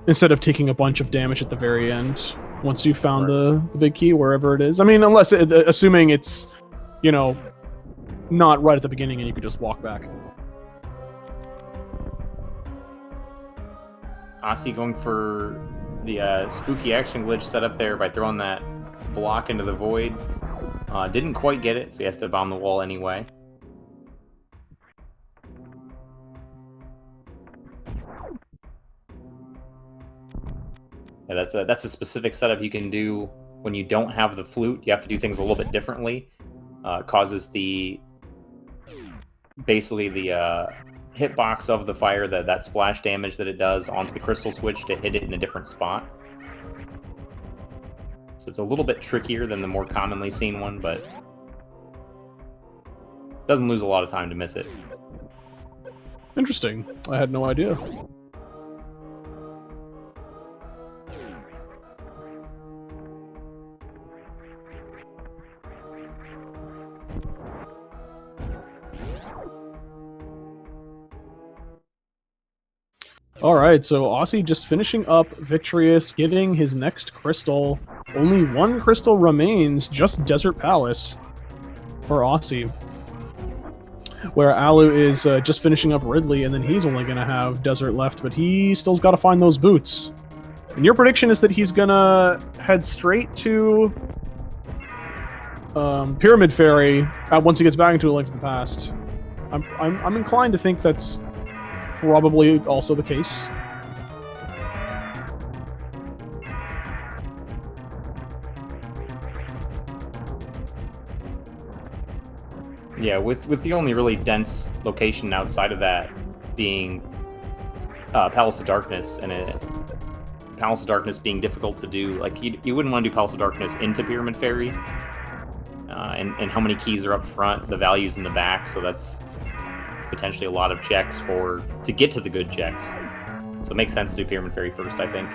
Instead of taking a bunch of damage at the very end. once you found the big key, wherever it is. I mean, unless assuming it's, you know, not right at the beginning and you could just walk back. Osse going for the spooky action glitch set up there by throwing that block into the void. Didn't quite get it, so he has to bomb the wall anyway. Yeah, that's a specific setup you can do when you don't have the flute. You have to do things a little bit differently. Causes basically the hitbox of the fire, that splash damage that it does onto the crystal switch to hit it in a different spot. So it's a little bit trickier than the more commonly seen one, but doesn't lose a lot of time to miss it. Interesting. I had no idea. Alright, so Osse just finishing up victorious, getting his next crystal. Only one crystal remains, just Desert Palace for Osse. Where Alu is just finishing up Ridley, and then he's only going to have Desert left, but he still's got to find those boots. And your prediction is that he's going to head straight to Pyramid Fairy once he gets back into A Link to the Past. I'm inclined to think that's probably also the case. Yeah, with the only really dense location outside of that being Palace of Darkness, and Palace of Darkness being difficult to do, like you wouldn't want to do Palace of Darkness into Pyramid Fairy, and how many keys are up front, the values in the back, so that's potentially a lot of checks to get to the good checks. So it makes sense to do Pyramid Fairy first, I think.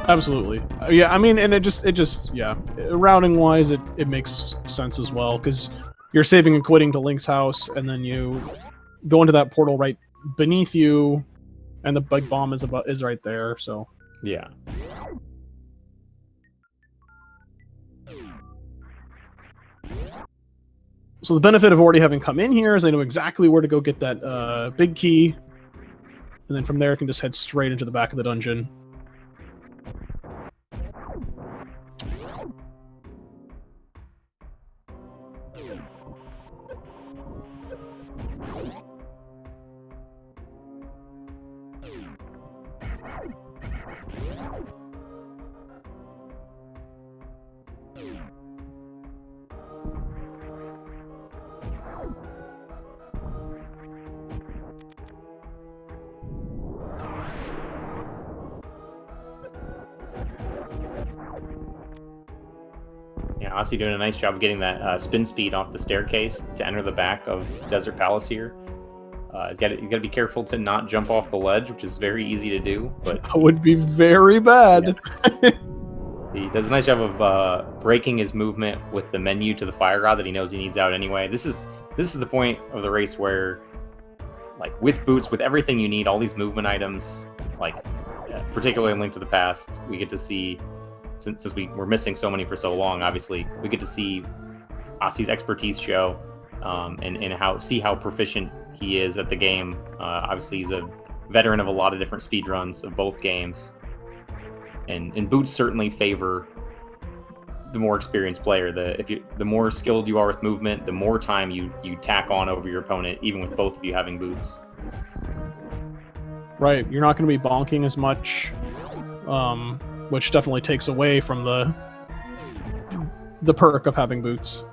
Absolutely. Yeah, I mean, and it just yeah, routing wise it makes sense as well, because you're saving and quitting to Link's house, and then you go into that portal right beneath you, and the big bomb is right there, so yeah. So the benefit of already having come in here is I know exactly where to go get that big key, and then from there I can just head straight into the back of the dungeon. Yeah, Osse doing a nice job of getting that spin speed off the staircase to enter the back of Desert Palace here. You got to be careful to not jump off the ledge, which is very easy to do. But that would be very bad. Yeah. He does a nice job of breaking his movement with the menu to the fire rod that he knows he needs out anyway. This is the point of the race where, like, with boots, with everything you need, all these movement items, like particularly in Link to the Past, we get to see. Since we're missing so many for so long, obviously, we get to see Osse's expertise show, and see how proficient he is at the game. Obviously, he's a veteran of a lot of different speedruns of both games, and boots certainly favor the more experienced player. The more skilled you are with movement, the more time you tack on over your opponent, even with both of you having boots. Right, you're not going to be bonking as much. Which definitely takes away from the perk of having boots.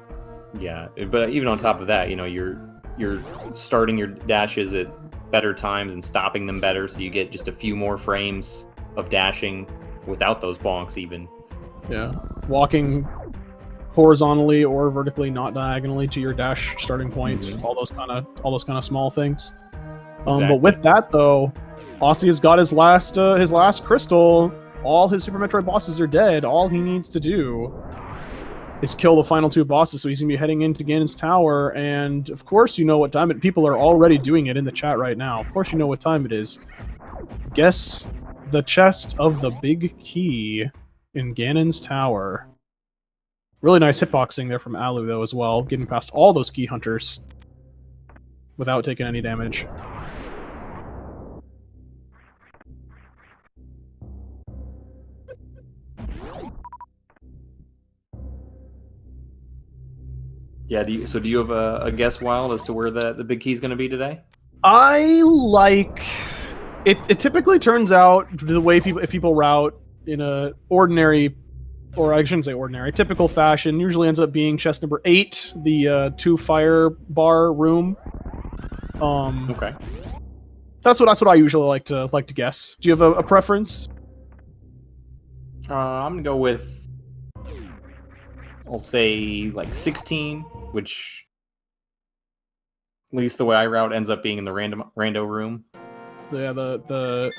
Yeah, but even on top of that, you know, you're starting your dashes at better times and stopping them better, so you get just a few more frames of dashing without those bonks even. Yeah, walking horizontally or vertically, not diagonally, to your dash starting point. Mm-hmm. all those kind of small things. Exactly. But with that though, Osse has got his last crystal. All his Super Metroid bosses are dead. All he needs to do is kill the final two bosses, so he's going to be heading into Ganon's Tower, and of course you know what time it... People are already doing it in the chat right now. Of course you know what time it is. Guess the chest of the big key in Ganon's tower. Really nice hitboxing there from Alu, though, as well, getting past all those key hunters without taking any damage. Yeah, do you have a guess, Wild, as to where the big key is going to be today? I like... It typically turns out the way if people route in a ordinary, or I shouldn't say ordinary, typical fashion, usually ends up being chest number 8, the 2 fire bar room. Okay. That's what I usually like to guess. Do you have a preference? I'm gonna go with, I'll say like 16, which at least the way I route ends up being in the rando room. Yeah, the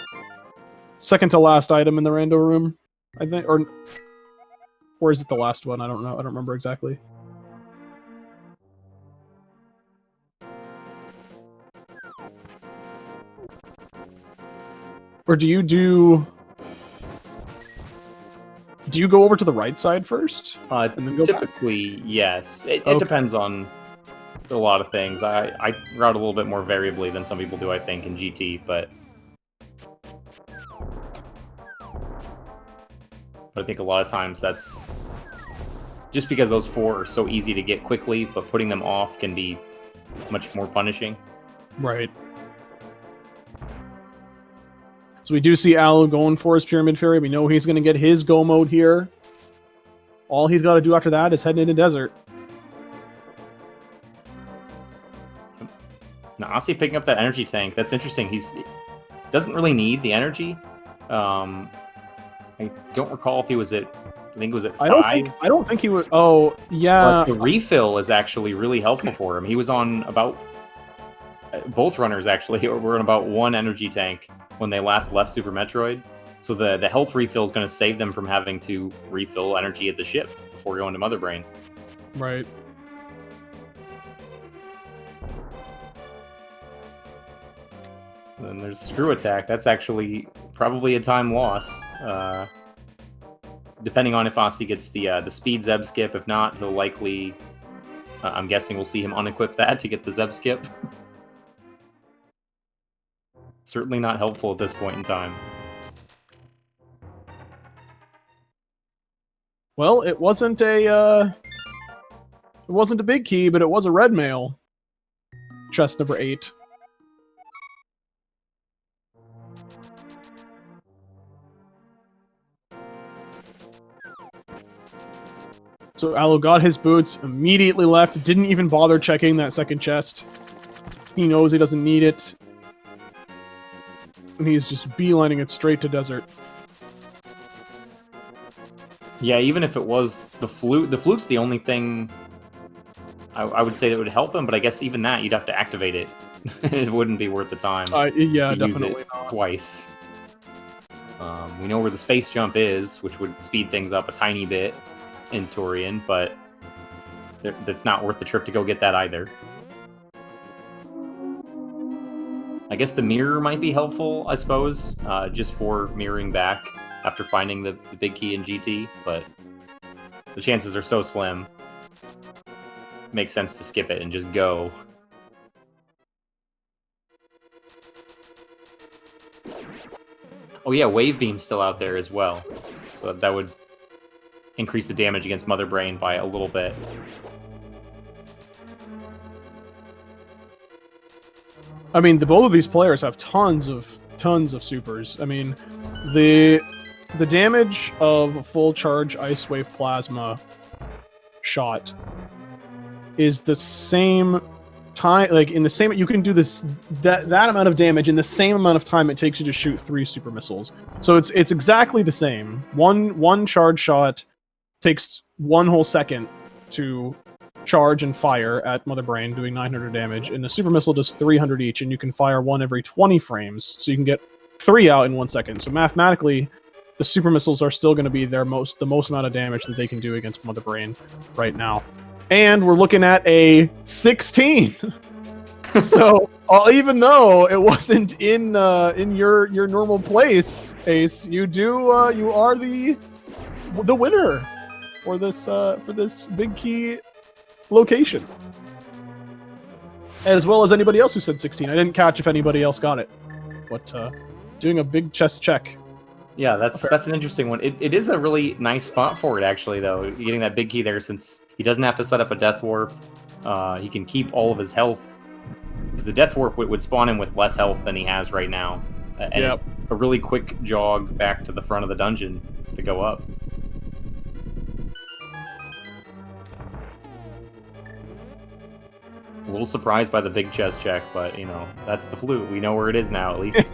second to last item in the rando room, I think, or is it the last one? I don't know. I don't remember exactly. Or do you go over to the right side first? And then go Typically, back? yes. It depends on a lot of things. I route a little bit more variably than some people do, I think, in GT, but I think a lot of times that's just because those 4 are so easy to get quickly, but putting them off can be much more punishing. Right. So we do see Alu going for his Pyramid Fairy. We know he's going to get his go mode here. All he's got to do after that is head into desert. Now, Osse picking up that energy tank. That's interesting. He doesn't really need the energy. I don't recall if he was at... I think it was at 5. I don't think he was... Oh, yeah. But the refill is actually really helpful for him. He was on about... Both runners, actually, were on about 1 energy tank when they last left Super Metroid. So the health refill is going to save them from having to refill energy at the ship before going to Mother Brain. Right. And then there's Screw Attack. That's actually probably a time loss. Depending on if Osse gets the speed Zeb skip. If not, he'll likely... I'm guessing we'll see him unequip that to get the Zeb skip. Certainly not helpful at this point in time. Well, it wasn't a big key, but it was a red mail. Chest number 8. So Alu got his boots, immediately left, didn't even bother checking that second chest. He knows he doesn't need it. And he's just beelining it straight to desert. Yeah, even if it was the flute's the only thing I would say that would help him, but I guess even that, you'd have to activate it. It wouldn't be worth the time. Yeah, definitely not. Twice. We know where the space jump is, which would speed things up a tiny bit in Torian, but that's not worth the trip to go get that either. I guess the mirror might be helpful, I suppose, just for mirroring back after finding the big key in GT, but the chances are so slim. Makes sense to skip it and just go. Oh yeah, Wave Beam's still out there as well, so that would increase the damage against Mother Brain by a little bit. I mean, both of these players have tons of supers. I mean, the damage of a full charge Ice Wave Plasma shot is the same time, like in the same, you can do that amount of damage in the same amount of time it takes you to shoot 3 super missiles. So it's exactly the same. One charge shot takes 1 whole second to charge and fire at Mother Brain, doing 900 damage, and the super missile does 300 each, and you can fire 1 every 20 frames, so you can get 3 out in 1 second. So mathematically, the super missiles are still going to be the most amount of damage that they can do against Mother Brain right now. And we're looking at a 16. So Even though it wasn't in your normal place, Ace, you are the winner for this big key location, as well as anybody else who said 16. I didn't catch if anybody else got it, but doing a big chest check. Yeah, that's an interesting one. It is a really nice spot for it, actually, though, getting that big key there, since he doesn't have to set up a death warp. He can keep all of his health, because the death warp would spawn him with less health than he has right now. And it's a really quick jog back to the front of the dungeon to go up. A little surprised by the big chest check, but, you know, that's the flute. We know where it is now, at least.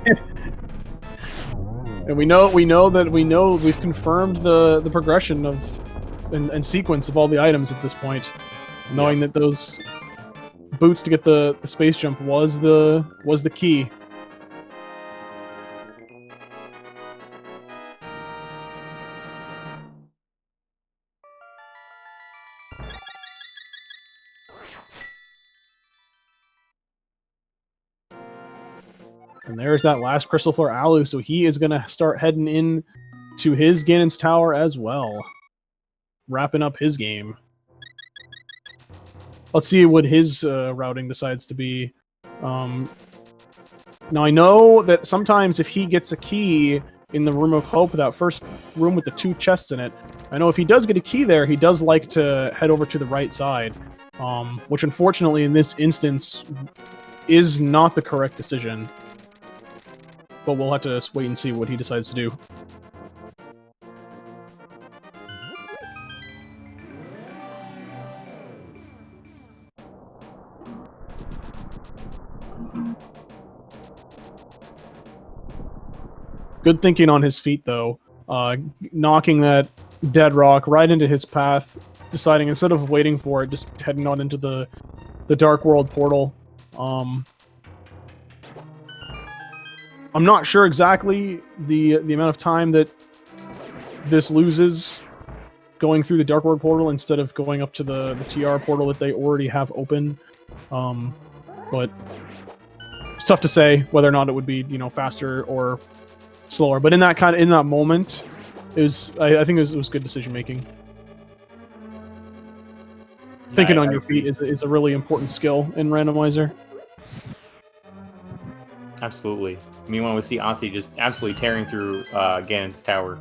And we've confirmed the progression of and sequence of all the items at this point, knowing that those boots to get the space jump was the key. And there's that last Crystal Floor Alu, so he is going to start heading in to his Ganon's Tower as well. Wrapping up his game. Let's see what his routing decides to be. Now, I know that sometimes if he gets a key in the Room of Hope, that first room with the 2 chests in it, I know if he does get a key there, he does like to head over to the right side, which unfortunately in this instance is not the correct decision. But we'll have to wait and see what he decides to do. Good thinking on his feet, though. Knocking that dead rock right into his path, deciding instead of waiting for it, just heading on into the Dark World portal. I'm not sure exactly the amount of time that this loses going through the Dark World portal instead of going up to the TR portal that they already have open. But it's tough to say whether or not it would be, you know, faster or slower. But in that moment, it was I think it was good decision making. Thinking on your feet is a really important skill in Randomizer. Absolutely. Meanwhile, we see Osse just absolutely tearing through Ganon's Tower.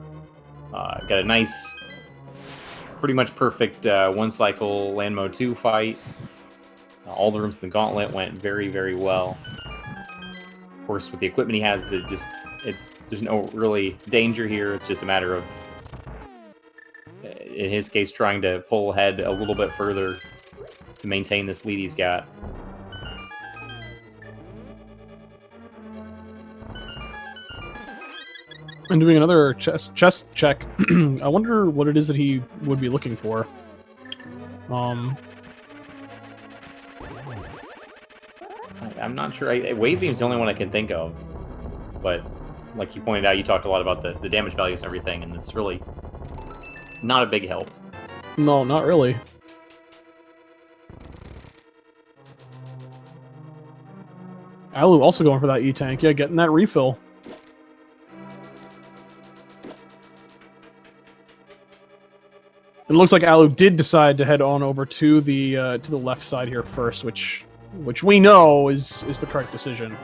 Got a nice, pretty much perfect one-cycle Land Mode 2 fight. All the rooms in the Gauntlet went very, very well. Of course, with the equipment he has, there's no really danger here. It's just a matter of, in his case, trying to pull ahead a little bit further to maintain this lead he's got. And doing another chest check. I wonder what it is that he would be looking for. I'm not sure. Wave Beam's the only one I can think of. But, like you pointed out, you talked a lot about the damage values and everything, and it's really not a big help. No, not really. Alu also going for that E-Tank. Yeah, getting that refill. It looks like Alu did decide to head on over to the left side here first, which we know is the correct decision.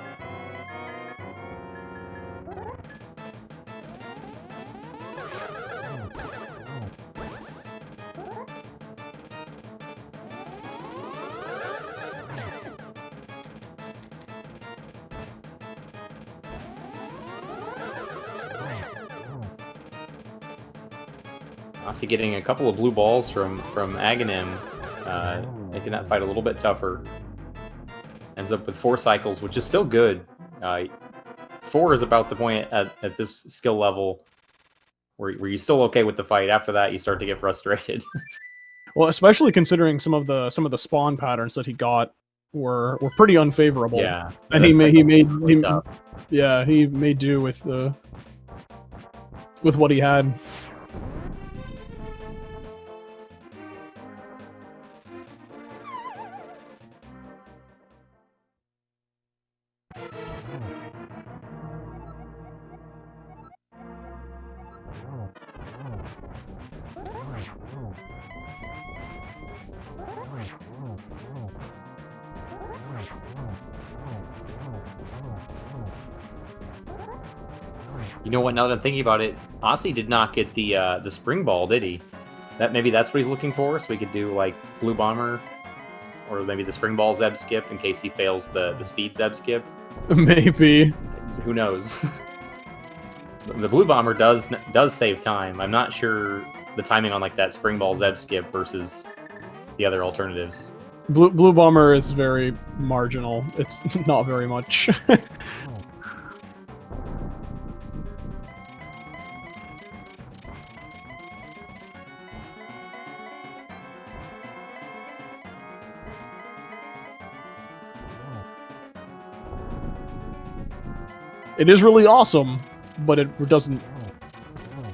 Osse getting a couple of blue balls from Aghanim, making that fight a little bit tougher. Ends up with 4 cycles, which is still good. 4 is about the point at this skill level where you're still okay with the fight. After that, you start to get frustrated. Well, especially considering some of the spawn patterns that he got were pretty unfavorable. Yeah, and he made do with what he had. You know what? Now that I'm thinking about it, Osse did not get the spring ball, did he? Maybe that's what he's looking for. So we could do like Blue Bomber, or maybe the spring ball Zeb skip in case he fails the speed Zeb skip. Maybe. Who knows? The Blue Bomber does save time. I'm not sure the timing on like that spring ball Zeb skip versus the other alternatives. Blue Bomber is very marginal. It's not very much. It is really awesome, but it doesn't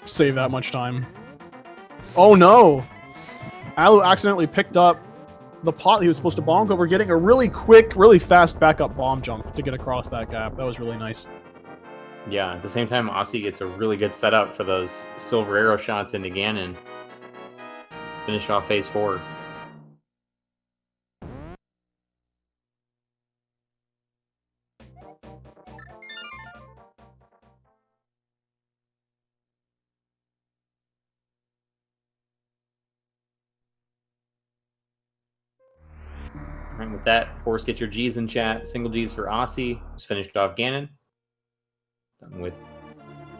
save that much time. Oh no! Alu accidentally picked up the pot he was supposed to bomb, but we're getting a really quick, really fast backup bomb jump to get across that gap. That was really nice. Yeah, at the same time, Osse gets a really good setup for those silver arrow shots into Ganon. Finish off phase 4. And with that, of course, get your G's in chat. Single G's for Osse. Just finished off Ganon. Done with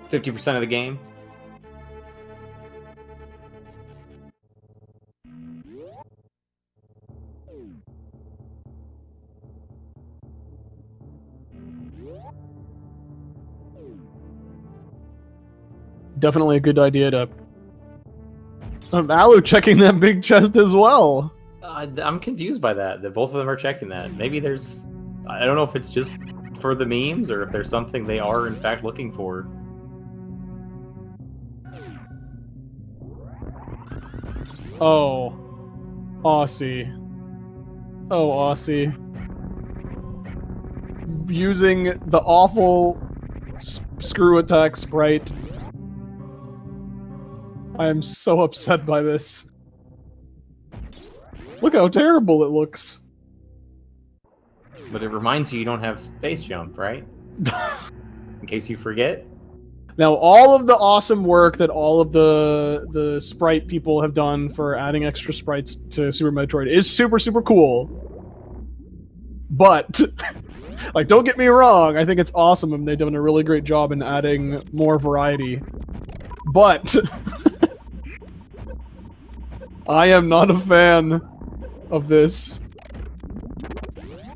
50% of the game. Definitely a good idea to... Alu checking that big chest as well. I'm confused by that both of them are checking that. Maybe there's... I don't know if it's just for the memes or if there's something they are in fact looking for. Oh. Osse. Oh, Osse. Using the awful screw attack sprite. I am so upset by this. Look how terrible it looks. But it reminds you don't have space jump, right? In case you forget. Now, all of the awesome work that all of the sprite people have done for adding extra sprites to Super Metroid is super, super cool. But, like, don't get me wrong, I think it's awesome and they've done a really great job in adding more variety. But, I am not a fan of this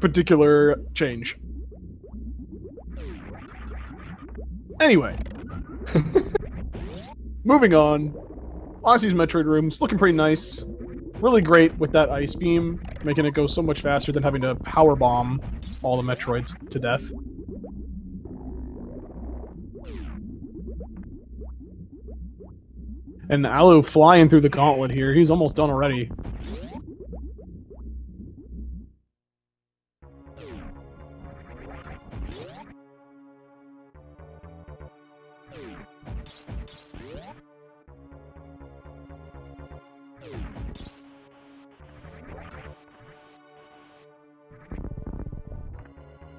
particular change. Anyway. Moving on. Osse's Metroid room's looking pretty nice. Really great with that ice beam, making it go so much faster than having to power bomb all the Metroids to death. And Alu flying through the gauntlet here. He's almost done already.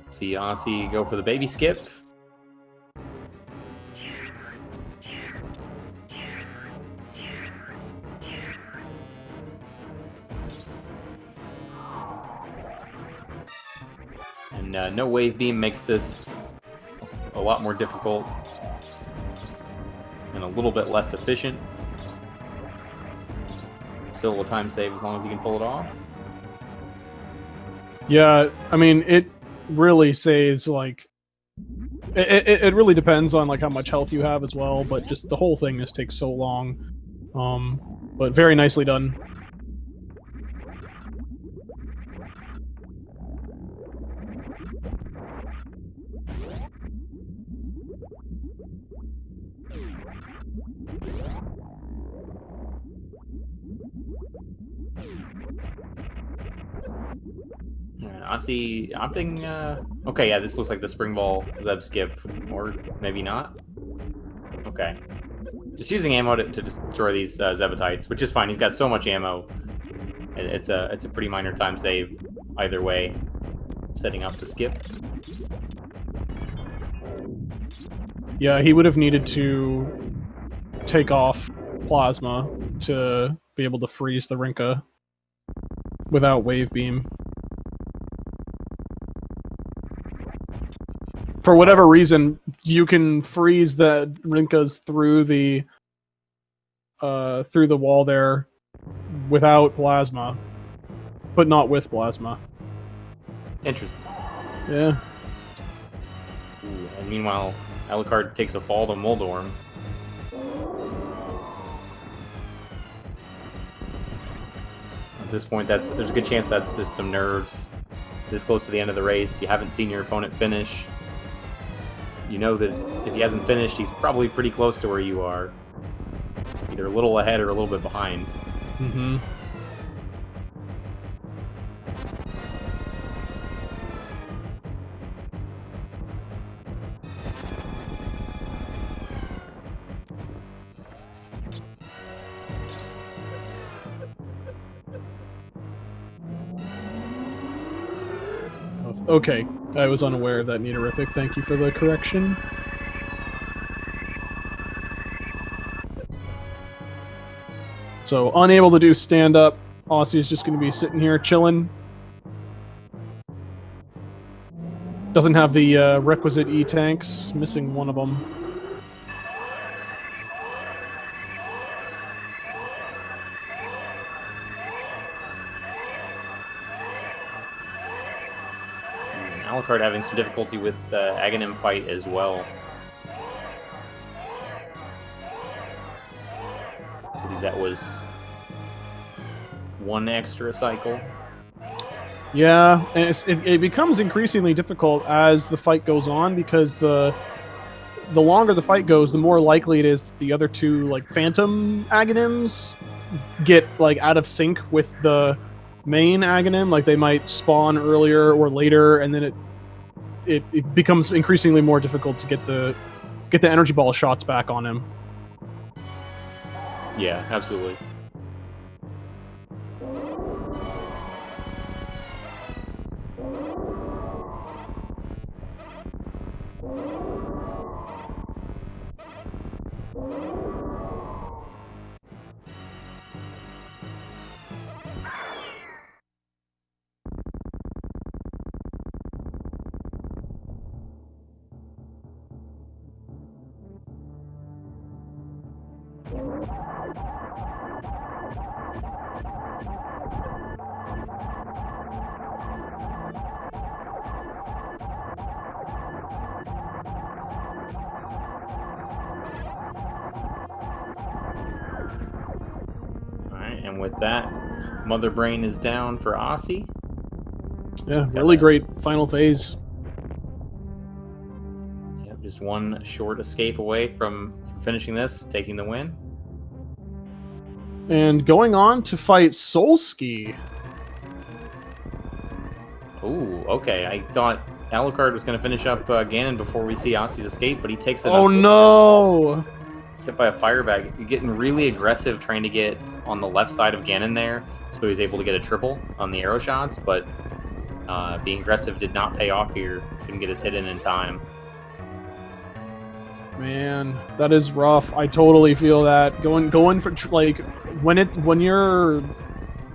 See Osse go for the baby skip. And no wave beam makes this a lot more difficult and a little bit less efficient. Still a time save as long as you can pull it off. Yeah, I mean, it really saves, like... It really depends on, like, how much health you have as well, but just the whole thing just takes so long. But very nicely done. Osse opting, okay, yeah, this looks like the spring ball Zeb skip, or maybe not. Okay. just using ammo to destroy these Zebatites, which is fine. He's got so much ammo. It's a pretty minor time save either way. Setting up the skip. Yeah, he would have needed to take off plasma to be able to freeze the Rinka without wave beam. For whatever reason, you can freeze the Rinkas through the wall there without plasma, but not with plasma. Interesting. Yeah. Ooh, and meanwhile, Alucard takes a fall to Moldorm. At this point, there's a good chance that's just some nerves. This close to the end of the race, you haven't seen your opponent finish. You know that if he hasn't finished, he's probably pretty close to where you are. Either a little ahead or a little bit behind. Mm-hmm. Okay, I was unaware of that, Neaterific. Thank you for the correction. So, unable to do stand-up. Aussie is just going to be sitting here chilling. Doesn't have the requisite E-tanks, missing one of them. Alucard having some difficulty with the Aghanim fight as well. I believe that was one extra cycle. Yeah, and it becomes increasingly difficult as the fight goes on, because the longer the fight goes, the more likely it is that the other two, like, Phantom Aghanims get, like, out of sync with the main Aghanim. Like, they might spawn earlier or later, and then it becomes increasingly more difficult to get the energy ball shots back on him. Yeah, absolutely. And with that, Mother Brain is down for Aussie. Yeah, really great final phase. Yep, just one short escape away from finishing this, taking the win. And going on to fight Solski. Ooh, okay. I thought Alucard was going to finish up Ganon before we see Aussie's escape, but he takes it. Oh no! It's hit by a fire bag. You're getting really aggressive trying to get on the left side of Ganon there, so he's able to get a triple on the arrow shots, but being aggressive did not pay off here. Couldn't get his hit in time. Man, that is rough. I totally feel that. Going for, like, when you're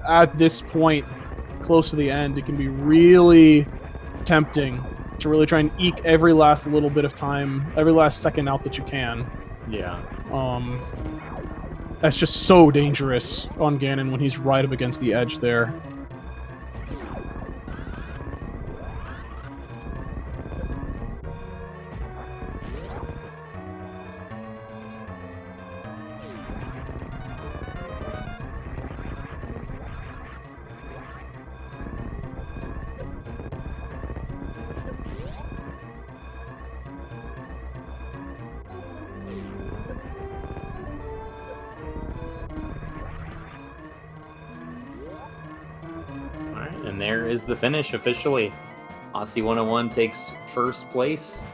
at this point close to the end, it can be really tempting to really try and eke every last little bit of time, every last second out that you can. Yeah. That's just so dangerous on Ganon when he's right up against the edge there. And there is the finish officially. Osse101 takes first place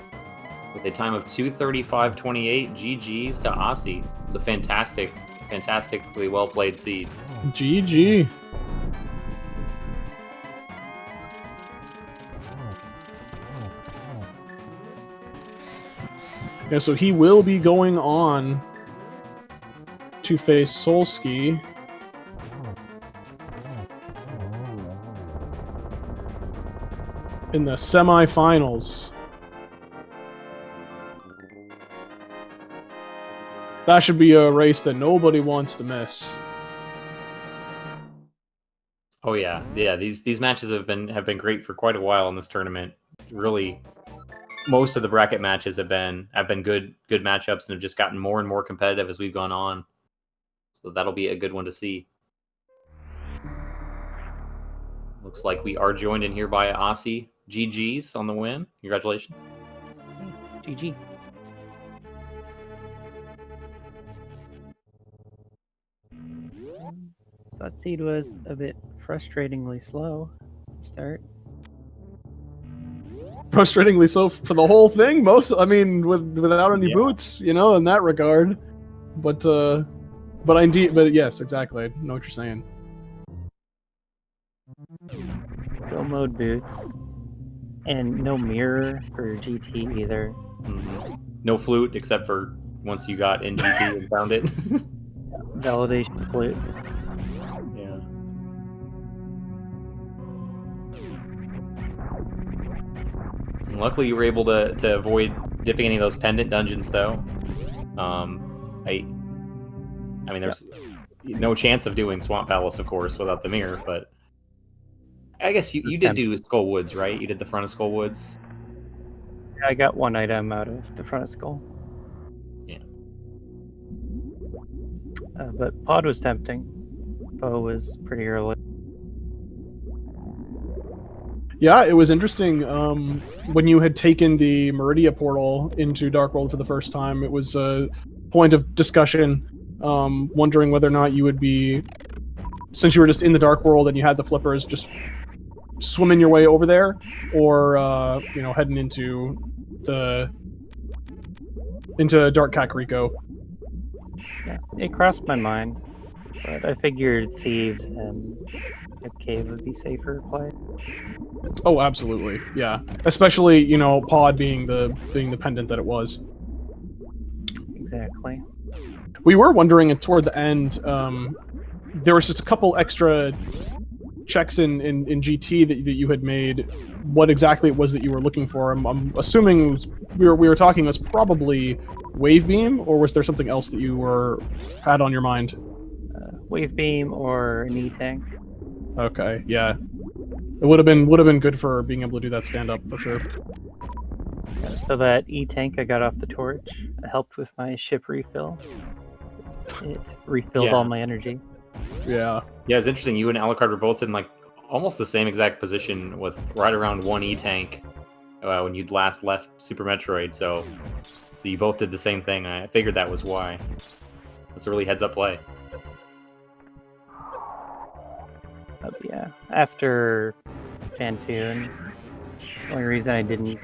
with a time of 2:35.28. GG's to Osse. It's a fantastically well played seed. GG. Yeah, so he will be going on to face Solski. In the semifinals. That should be a race that nobody wants to miss. Oh yeah, yeah. These matches have been great for quite a while in this tournament. Really, most of the bracket matches have been good matchups and have just gotten more and more competitive as we've gone on. So that'll be a good one to see. Looks like we are joined in here by Osse. GG's on the win. Congratulations. GG. So that seed was a bit frustratingly slow to start. Frustratingly so for the whole thing. I mean, without any boots, you know, in that regard. But yes, exactly. I know what you're saying. Go mode boots. And no mirror for GT either. Mm-hmm. No flute, except for once you got in GT and found it. Validation flute. Yeah. And luckily, you were able to avoid dipping any of those pendant dungeons, though. I mean, there's no chance of doing Swamp Palace, of course, without the mirror, but I guess you did do Skull Woods, right? You did the front of Skull Woods. I got one item out of the front of Skull. Yeah. But Pod was tempting. Bow was pretty early. Yeah, it was interesting. When you had taken the Meridia portal into Dark World for the first time, it was a point of discussion, wondering whether or not you would be, since you were just in the Dark World and you had the flippers, just swimming your way over there, or you know, heading into Dark Kakariko. Yeah, it crossed my mind, but I figured Thieves and a cave would be safer play. Oh, absolutely, yeah. Especially, you know, Pod being the pendant that it was. Exactly. We were wondering toward the end. There was just a couple extra checks in GT that you had made. What exactly it was that you were looking for? I'm assuming we were talking was probably Wave Beam, or was there something else that you had on your mind? Wave Beam or an E-Tank. Okay, yeah. It would have been good for being able to do that stand up for sure. Yeah, so that E-Tank I got off the torch helped with my ship refill. It refilled all my energy. Yeah. Yeah, it's interesting. You and Alucard were both in like almost the same exact position with right around one E-Tank when you'd last left Super Metroid. So you both did the same thing. I figured that was why. It's a really heads-up play. Yeah, after Fantoon, the only reason I didn't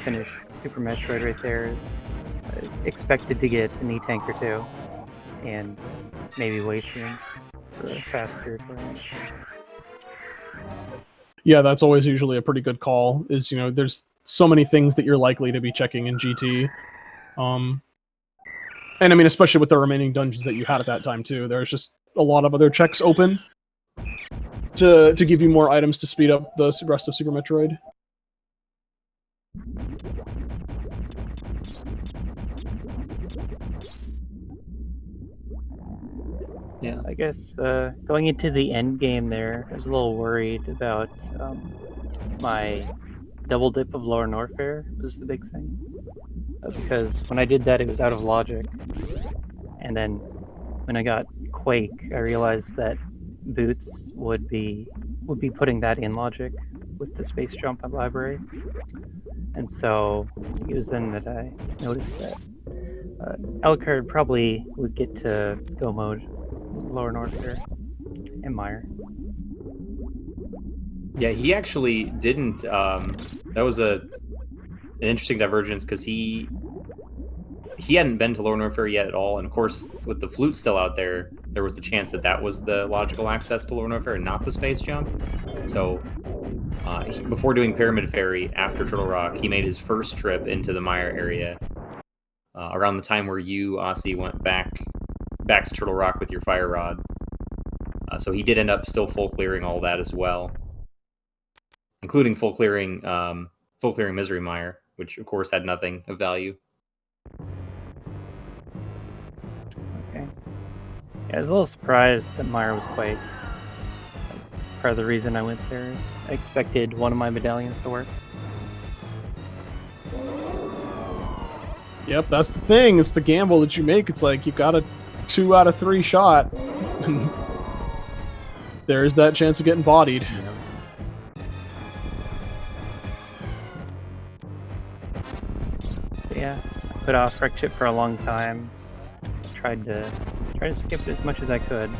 finish Super Metroid right there is I expected to get an E-Tank or two, and maybe Wave Beam for a faster turn. Yeah, that's always usually a pretty good call, is, you know, there's so many things that you're likely to be checking in GT. And I mean, especially with the remaining dungeons that you had at that time too, there's just a lot of other checks open to give you more items to speed up the rest of Super Metroid. Yeah, I guess going into the end game there, I was a little worried about my double dip of Lower Norfair was the big thing. Because when I did that, it was out of logic. And then when I got Quake, I realized that Boots would be putting that in logic with the space jump library. And so it was then that I noticed that Alucard probably would get to go mode Lower Norfair and Meyer. Yeah, he actually didn't. That was a interesting divergence because he hadn't been to Lower Norfair yet at all, and of course, with the flute still out there, there was the chance that that was the logical access to Lower Norfair and not the space jump. So, before doing Pyramid Ferry after Turtle Rock, he made his first trip into the Mire area around the time where you, Osse, went back to Turtle Rock with your fire rod. So he did end up still full clearing all that as well, including full clearing Misery Mire, which of course had nothing of value. Okay. Yeah, I was a little surprised that Mire was quite. Part of the reason I went there is I expected one of my medallions to work. Yep, that's the thing. It's the gamble that you make. It's like you've got a 2 out of 3 shot. There is that chance of getting bodied. But yeah, I put off Wreck Chip for a long time. Tried to skip it as much as I could.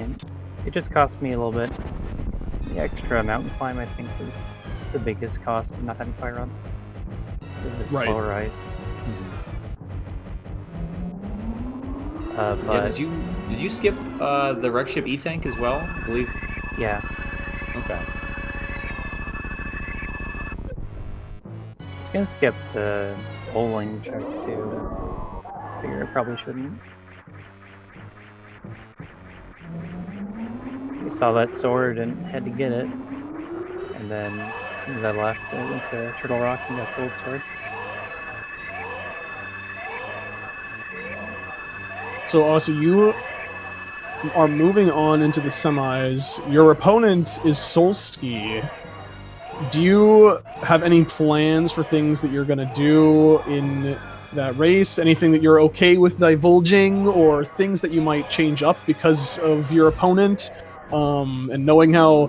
And it just cost me a little bit. The extra mountain climb, I think, was the biggest cost of not having fire rods. The Right. slower ice. Yeah, But did you skip the Wreck Ship E-Tank as well? I believe. yeah, Okay. I was gonna skip the bowling sharks too. Figure I probably shouldn't. I saw that sword and had to get it. And then as soon as I left, I went to Turtle Rock and got the gold sword. So, Osse, you are moving on into the semis. Your opponent is Solski. Do you have any plans for things that you're going to do in that race? Anything that you're okay with divulging, or things that you might change up because of your opponent? And knowing how,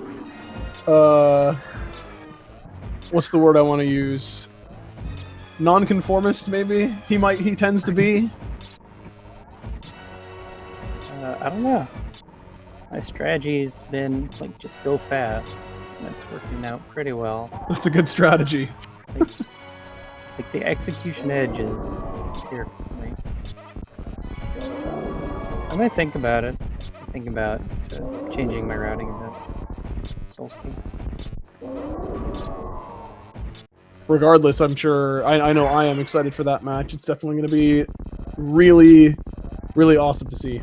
what's the word I want to use? Nonconformist, maybe? He tends to be. I don't know. My strategy's been like just go fast. And that's working out pretty well. That's a good strategy. Like the execution edge is here for me. I might think about it. I think about changing my routing a bit. Solski. Regardless, I'm sure I know I am excited for that match. It's definitely going to be really, really awesome to see.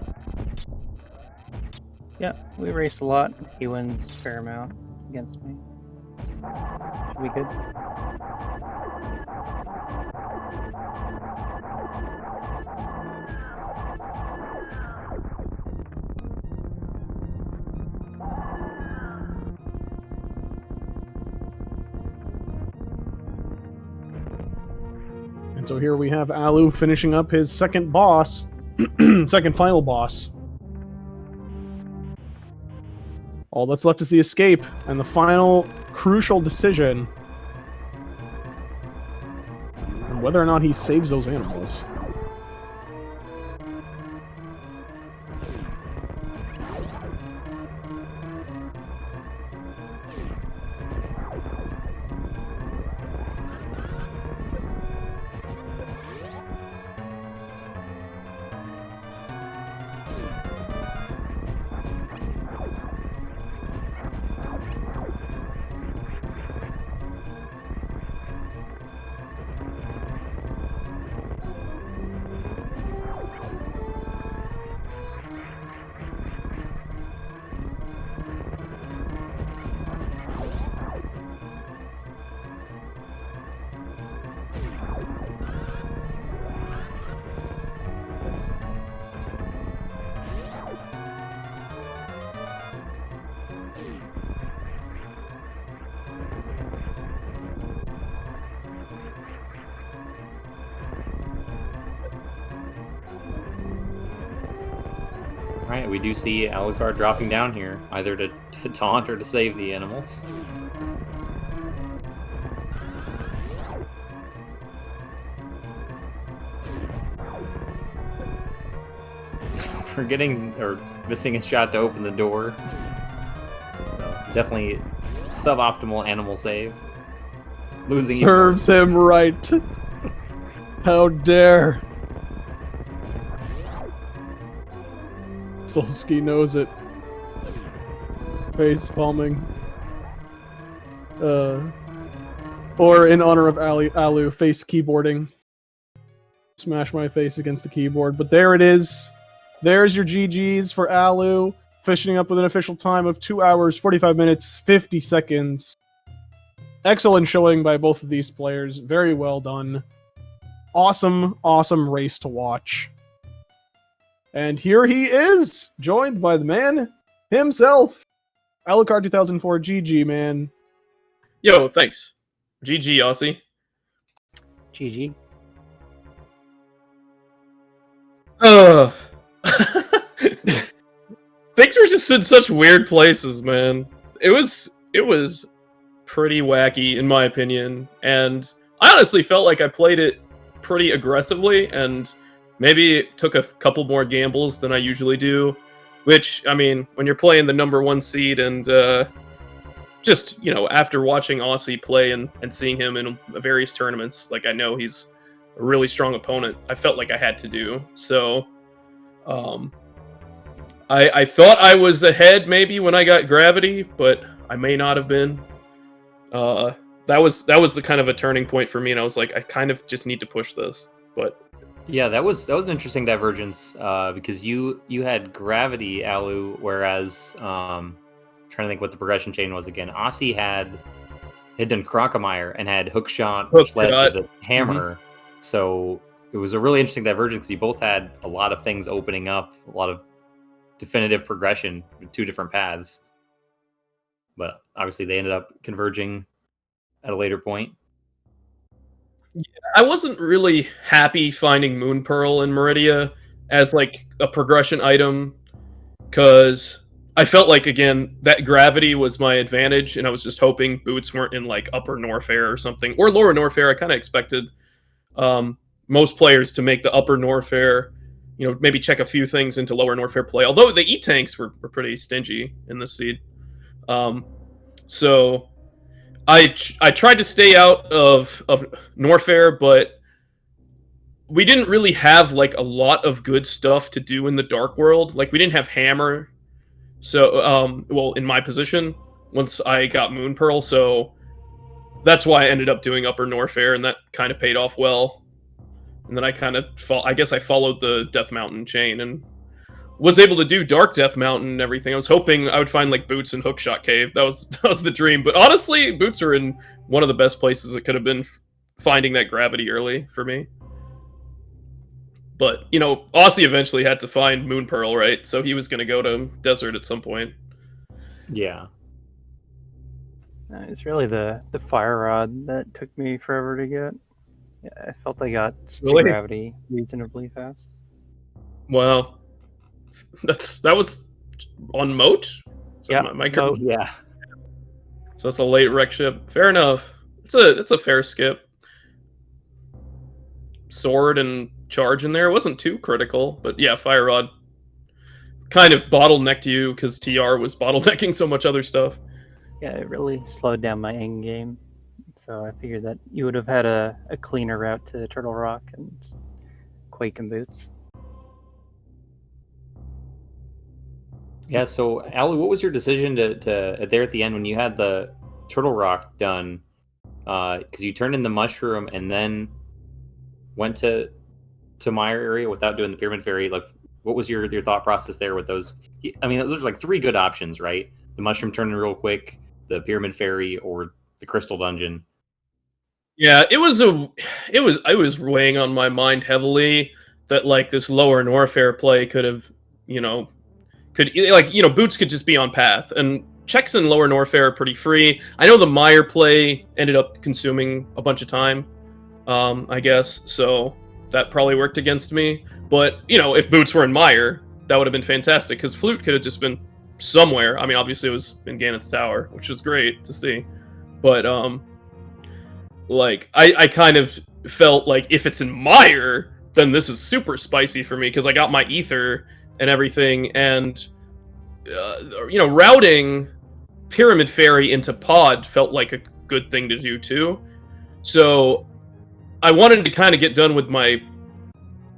Yeah, we race a lot. He wins a fair amount against me. Should be good. And so here we have Alu finishing up his second boss, second final boss. All that's left is the escape and the final crucial decision on whether or not he saves those animals. Alright, we do see Alucard dropping down here, either to taunt or to save the animals. Forgetting or missing a shot to open the door. So, definitely suboptimal animal save. Losing Serves him right. How dare. Solsky knows it. Face palming. Or in honor of Alu, face keyboarding. Smash my face against the keyboard. But there it is. There's your GGs for Alu. Finishing up with an official time of 2 hours, 45 minutes, 50 seconds. Excellent showing by both of these players. Very well done. Awesome, awesome race to watch. And here he is, joined by the man himself. Alucard2004, GG, man. Yo, thanks. GG, Aussie. GG. Things were just in such weird places, man. It was pretty wacky, in my opinion, and I honestly felt like I played it pretty aggressively, and maybe took a couple more gambles than I usually do, which, I mean, when you're playing the #1 seed and, just, you know, after watching Aussie play and seeing him in various tournaments, like, I know he's a really strong opponent, I felt like I had to do, so, I thought I was ahead maybe when I got Gravity, but I may not have been. That was the kind of a turning point for me, and I was like, I kind of just need to push this. But yeah, that was an interesting divergence because you had Gravity, Alu, whereas trying to think what the progression chain was again. Aussie had done Crocomire and had Hookshot, which led to the Hammer. Mm-hmm. So it was a really interesting divergence. You both had a lot of things opening up, a lot of definitive progression with two different paths. But obviously they ended up converging at a later point. Yeah, I wasn't really happy finding Moon Pearl in Meridia as like a progression item, because I felt like, again, that Gravity was my advantage, and I was just hoping boots weren't in like Upper Norfair or something, or Lower Norfair. I kind of expected most players to make the Upper Norfair, you know, maybe check a few things into Lower Norfair play, although the E-Tanks were pretty stingy in this seed. So I tried to stay out of Norfair, but we didn't really have like a lot of good stuff to do in the Dark World. Like, we didn't have Hammer, so well, in my position once I got Moon Pearl, so that's why I ended up doing Upper Norfair, and that kind of paid off well. And then I kind of I guess I followed the Death Mountain chain and was able to do Dark Death Mountain and everything. I was hoping I would find like Boots and Hookshot Cave. That was the dream. But honestly, Boots are in one of the best places it could have been, finding that Gravity early for me. But, you know, Aussie eventually had to find Moon Pearl, right? So he was going to go to Desert at some point. Yeah. It's really the Fire Rod that took me forever to get. Yeah, I felt I got to Really? Gravity reasonably fast. Wow. That was on Moat? Yeah, Moat. Yeah. So that's a late wreck ship. Fair enough. It's a fair skip. Sword and charge in there. It wasn't too critical, but yeah, Fire Rod kind of bottlenecked you because TR was bottlenecking so much other stuff. Yeah, it really slowed down my end game. So I figured that you would have had a cleaner route to Turtle Rock and Quake and Boots. Yeah, so Ali, what was your decision to there at the end when you had the Turtle Rock done? Because you turned in the mushroom and then went to Mire area without doing the Pyramid Fairy. Like, what was your thought process there with those? I mean, those are like three good options, right? The mushroom turning real quick, the Pyramid Fairy, or the Crystal Dungeon. Yeah, it was weighing on my mind heavily that like this Lower Norfair play could have, you know, Boots could just be on path, and checks in Lower Norfair are pretty free. I know the Mire play ended up consuming a bunch of time, I guess, so that probably worked against me. But, you know, if Boots were in Mire, that would have been fantastic, because Flute could have just been somewhere. I mean, obviously it was in Ganon's Tower, which was great to see. But, like, I kind of felt like if it's in Mire, then this is super spicy for me, because I got my Ether and everything, and, you know, routing Pyramid Fairy into Pod felt like a good thing to do, too. So I wanted to kind of get done with my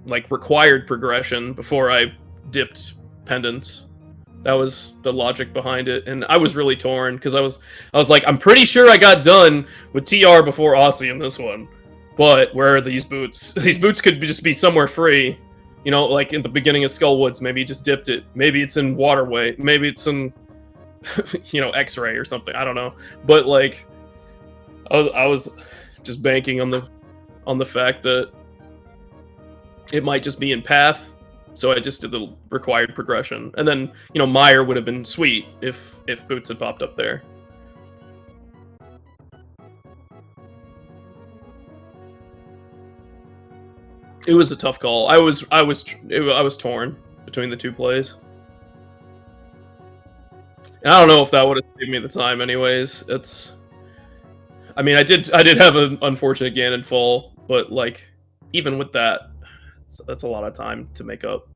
like required progression before I dipped pendants. That was the logic behind it, and I was really torn because I was like, I'm pretty sure I got done with TR before Aussie in this one, but where are these boots? These boots could just be somewhere free, you know, like in the beginning of Skullwoods. Maybe you just dipped it. Maybe it's in Waterway. Maybe it's in, you know, X-Ray or something. I don't know, but like, I was just banking on the fact that it might just be in Path. So I just did the required progression, and then, you know, Meyer would have been sweet if Boots had popped up there. It was a tough call. I was torn between the two plays. And I don't know if that would have saved me the time. Anyways, I mean, I did have an unfortunate Ganon fall, but like even with that, that's a lot of time to make up.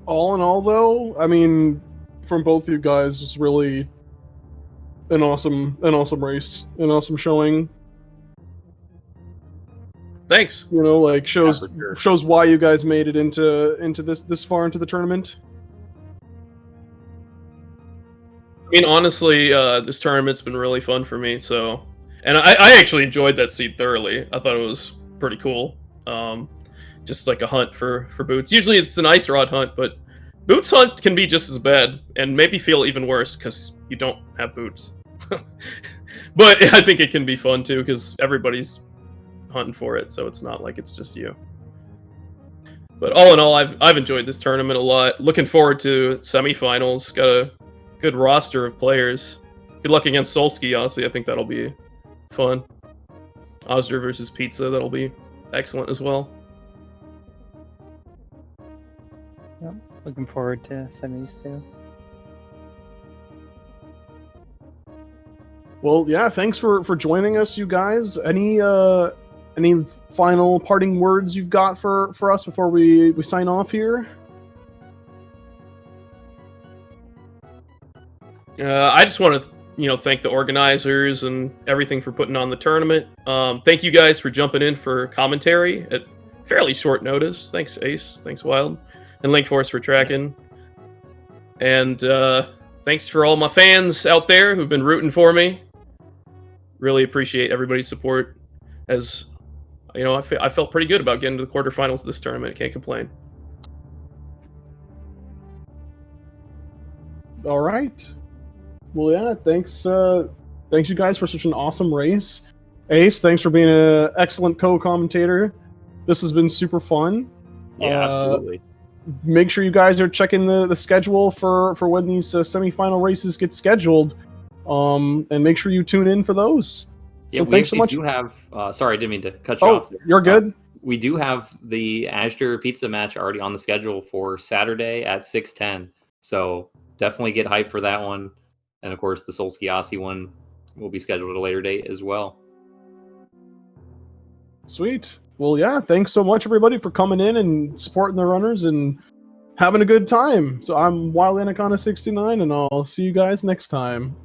All in all, though, I mean, from both you guys, was really an awesome race, an awesome showing. Thanks. You know, like shows why you guys made it into this far into the tournament. I mean, honestly, this tournament's been really fun for me. So, and I actually enjoyed that seed thoroughly. I thought it was pretty cool. Just like a hunt for Boots. Usually it's an ice rod hunt, but Boots hunt can be just as bad and maybe feel even worse because you don't have boots. But I think it can be fun too because everybody's hunting for it, so it's not like it's just you. But all in all, I've enjoyed this tournament a lot. Looking forward to semifinals. Got a good roster of players. Good luck against Solsky, Aussie. I think that'll be fun. Osder versus Pizza, that'll be excellent as well. Yep, looking forward to semis too. Well, yeah, thanks for joining us, you guys. Any final parting words you've got for us before we sign off here? I just want to, you know, thank the organizers and everything for putting on the tournament. Thank you guys for jumping in for commentary at fairly short notice. Thanks, Ace. Thanks, Wild. And Link Force for tracking. And thanks for all my fans out there who've been rooting for me. Really appreciate everybody's support. As you know, I felt pretty good about getting to the quarterfinals of this tournament. Can't complain. All right. Well, yeah. Thanks you guys for such an awesome race. Ace, thanks for being an excellent co-commentator. This has been super fun. Yeah, absolutely. Make sure you guys are checking the schedule for when these semifinal races get scheduled, and make sure you tune in for those. Yeah, so thanks so much. We do have. Sorry, I didn't mean to cut you off there. You're good. We do have the Ashdor Pizza match already on the schedule for Saturday at 6:10. So definitely get hyped for that one, and of course the Solsky Aussie one will be scheduled at a later date as well. Sweet. Well, yeah, thanks so much, everybody, for coming in and supporting the runners and having a good time. So I'm Wild Anaconda 69, and I'll see you guys next time.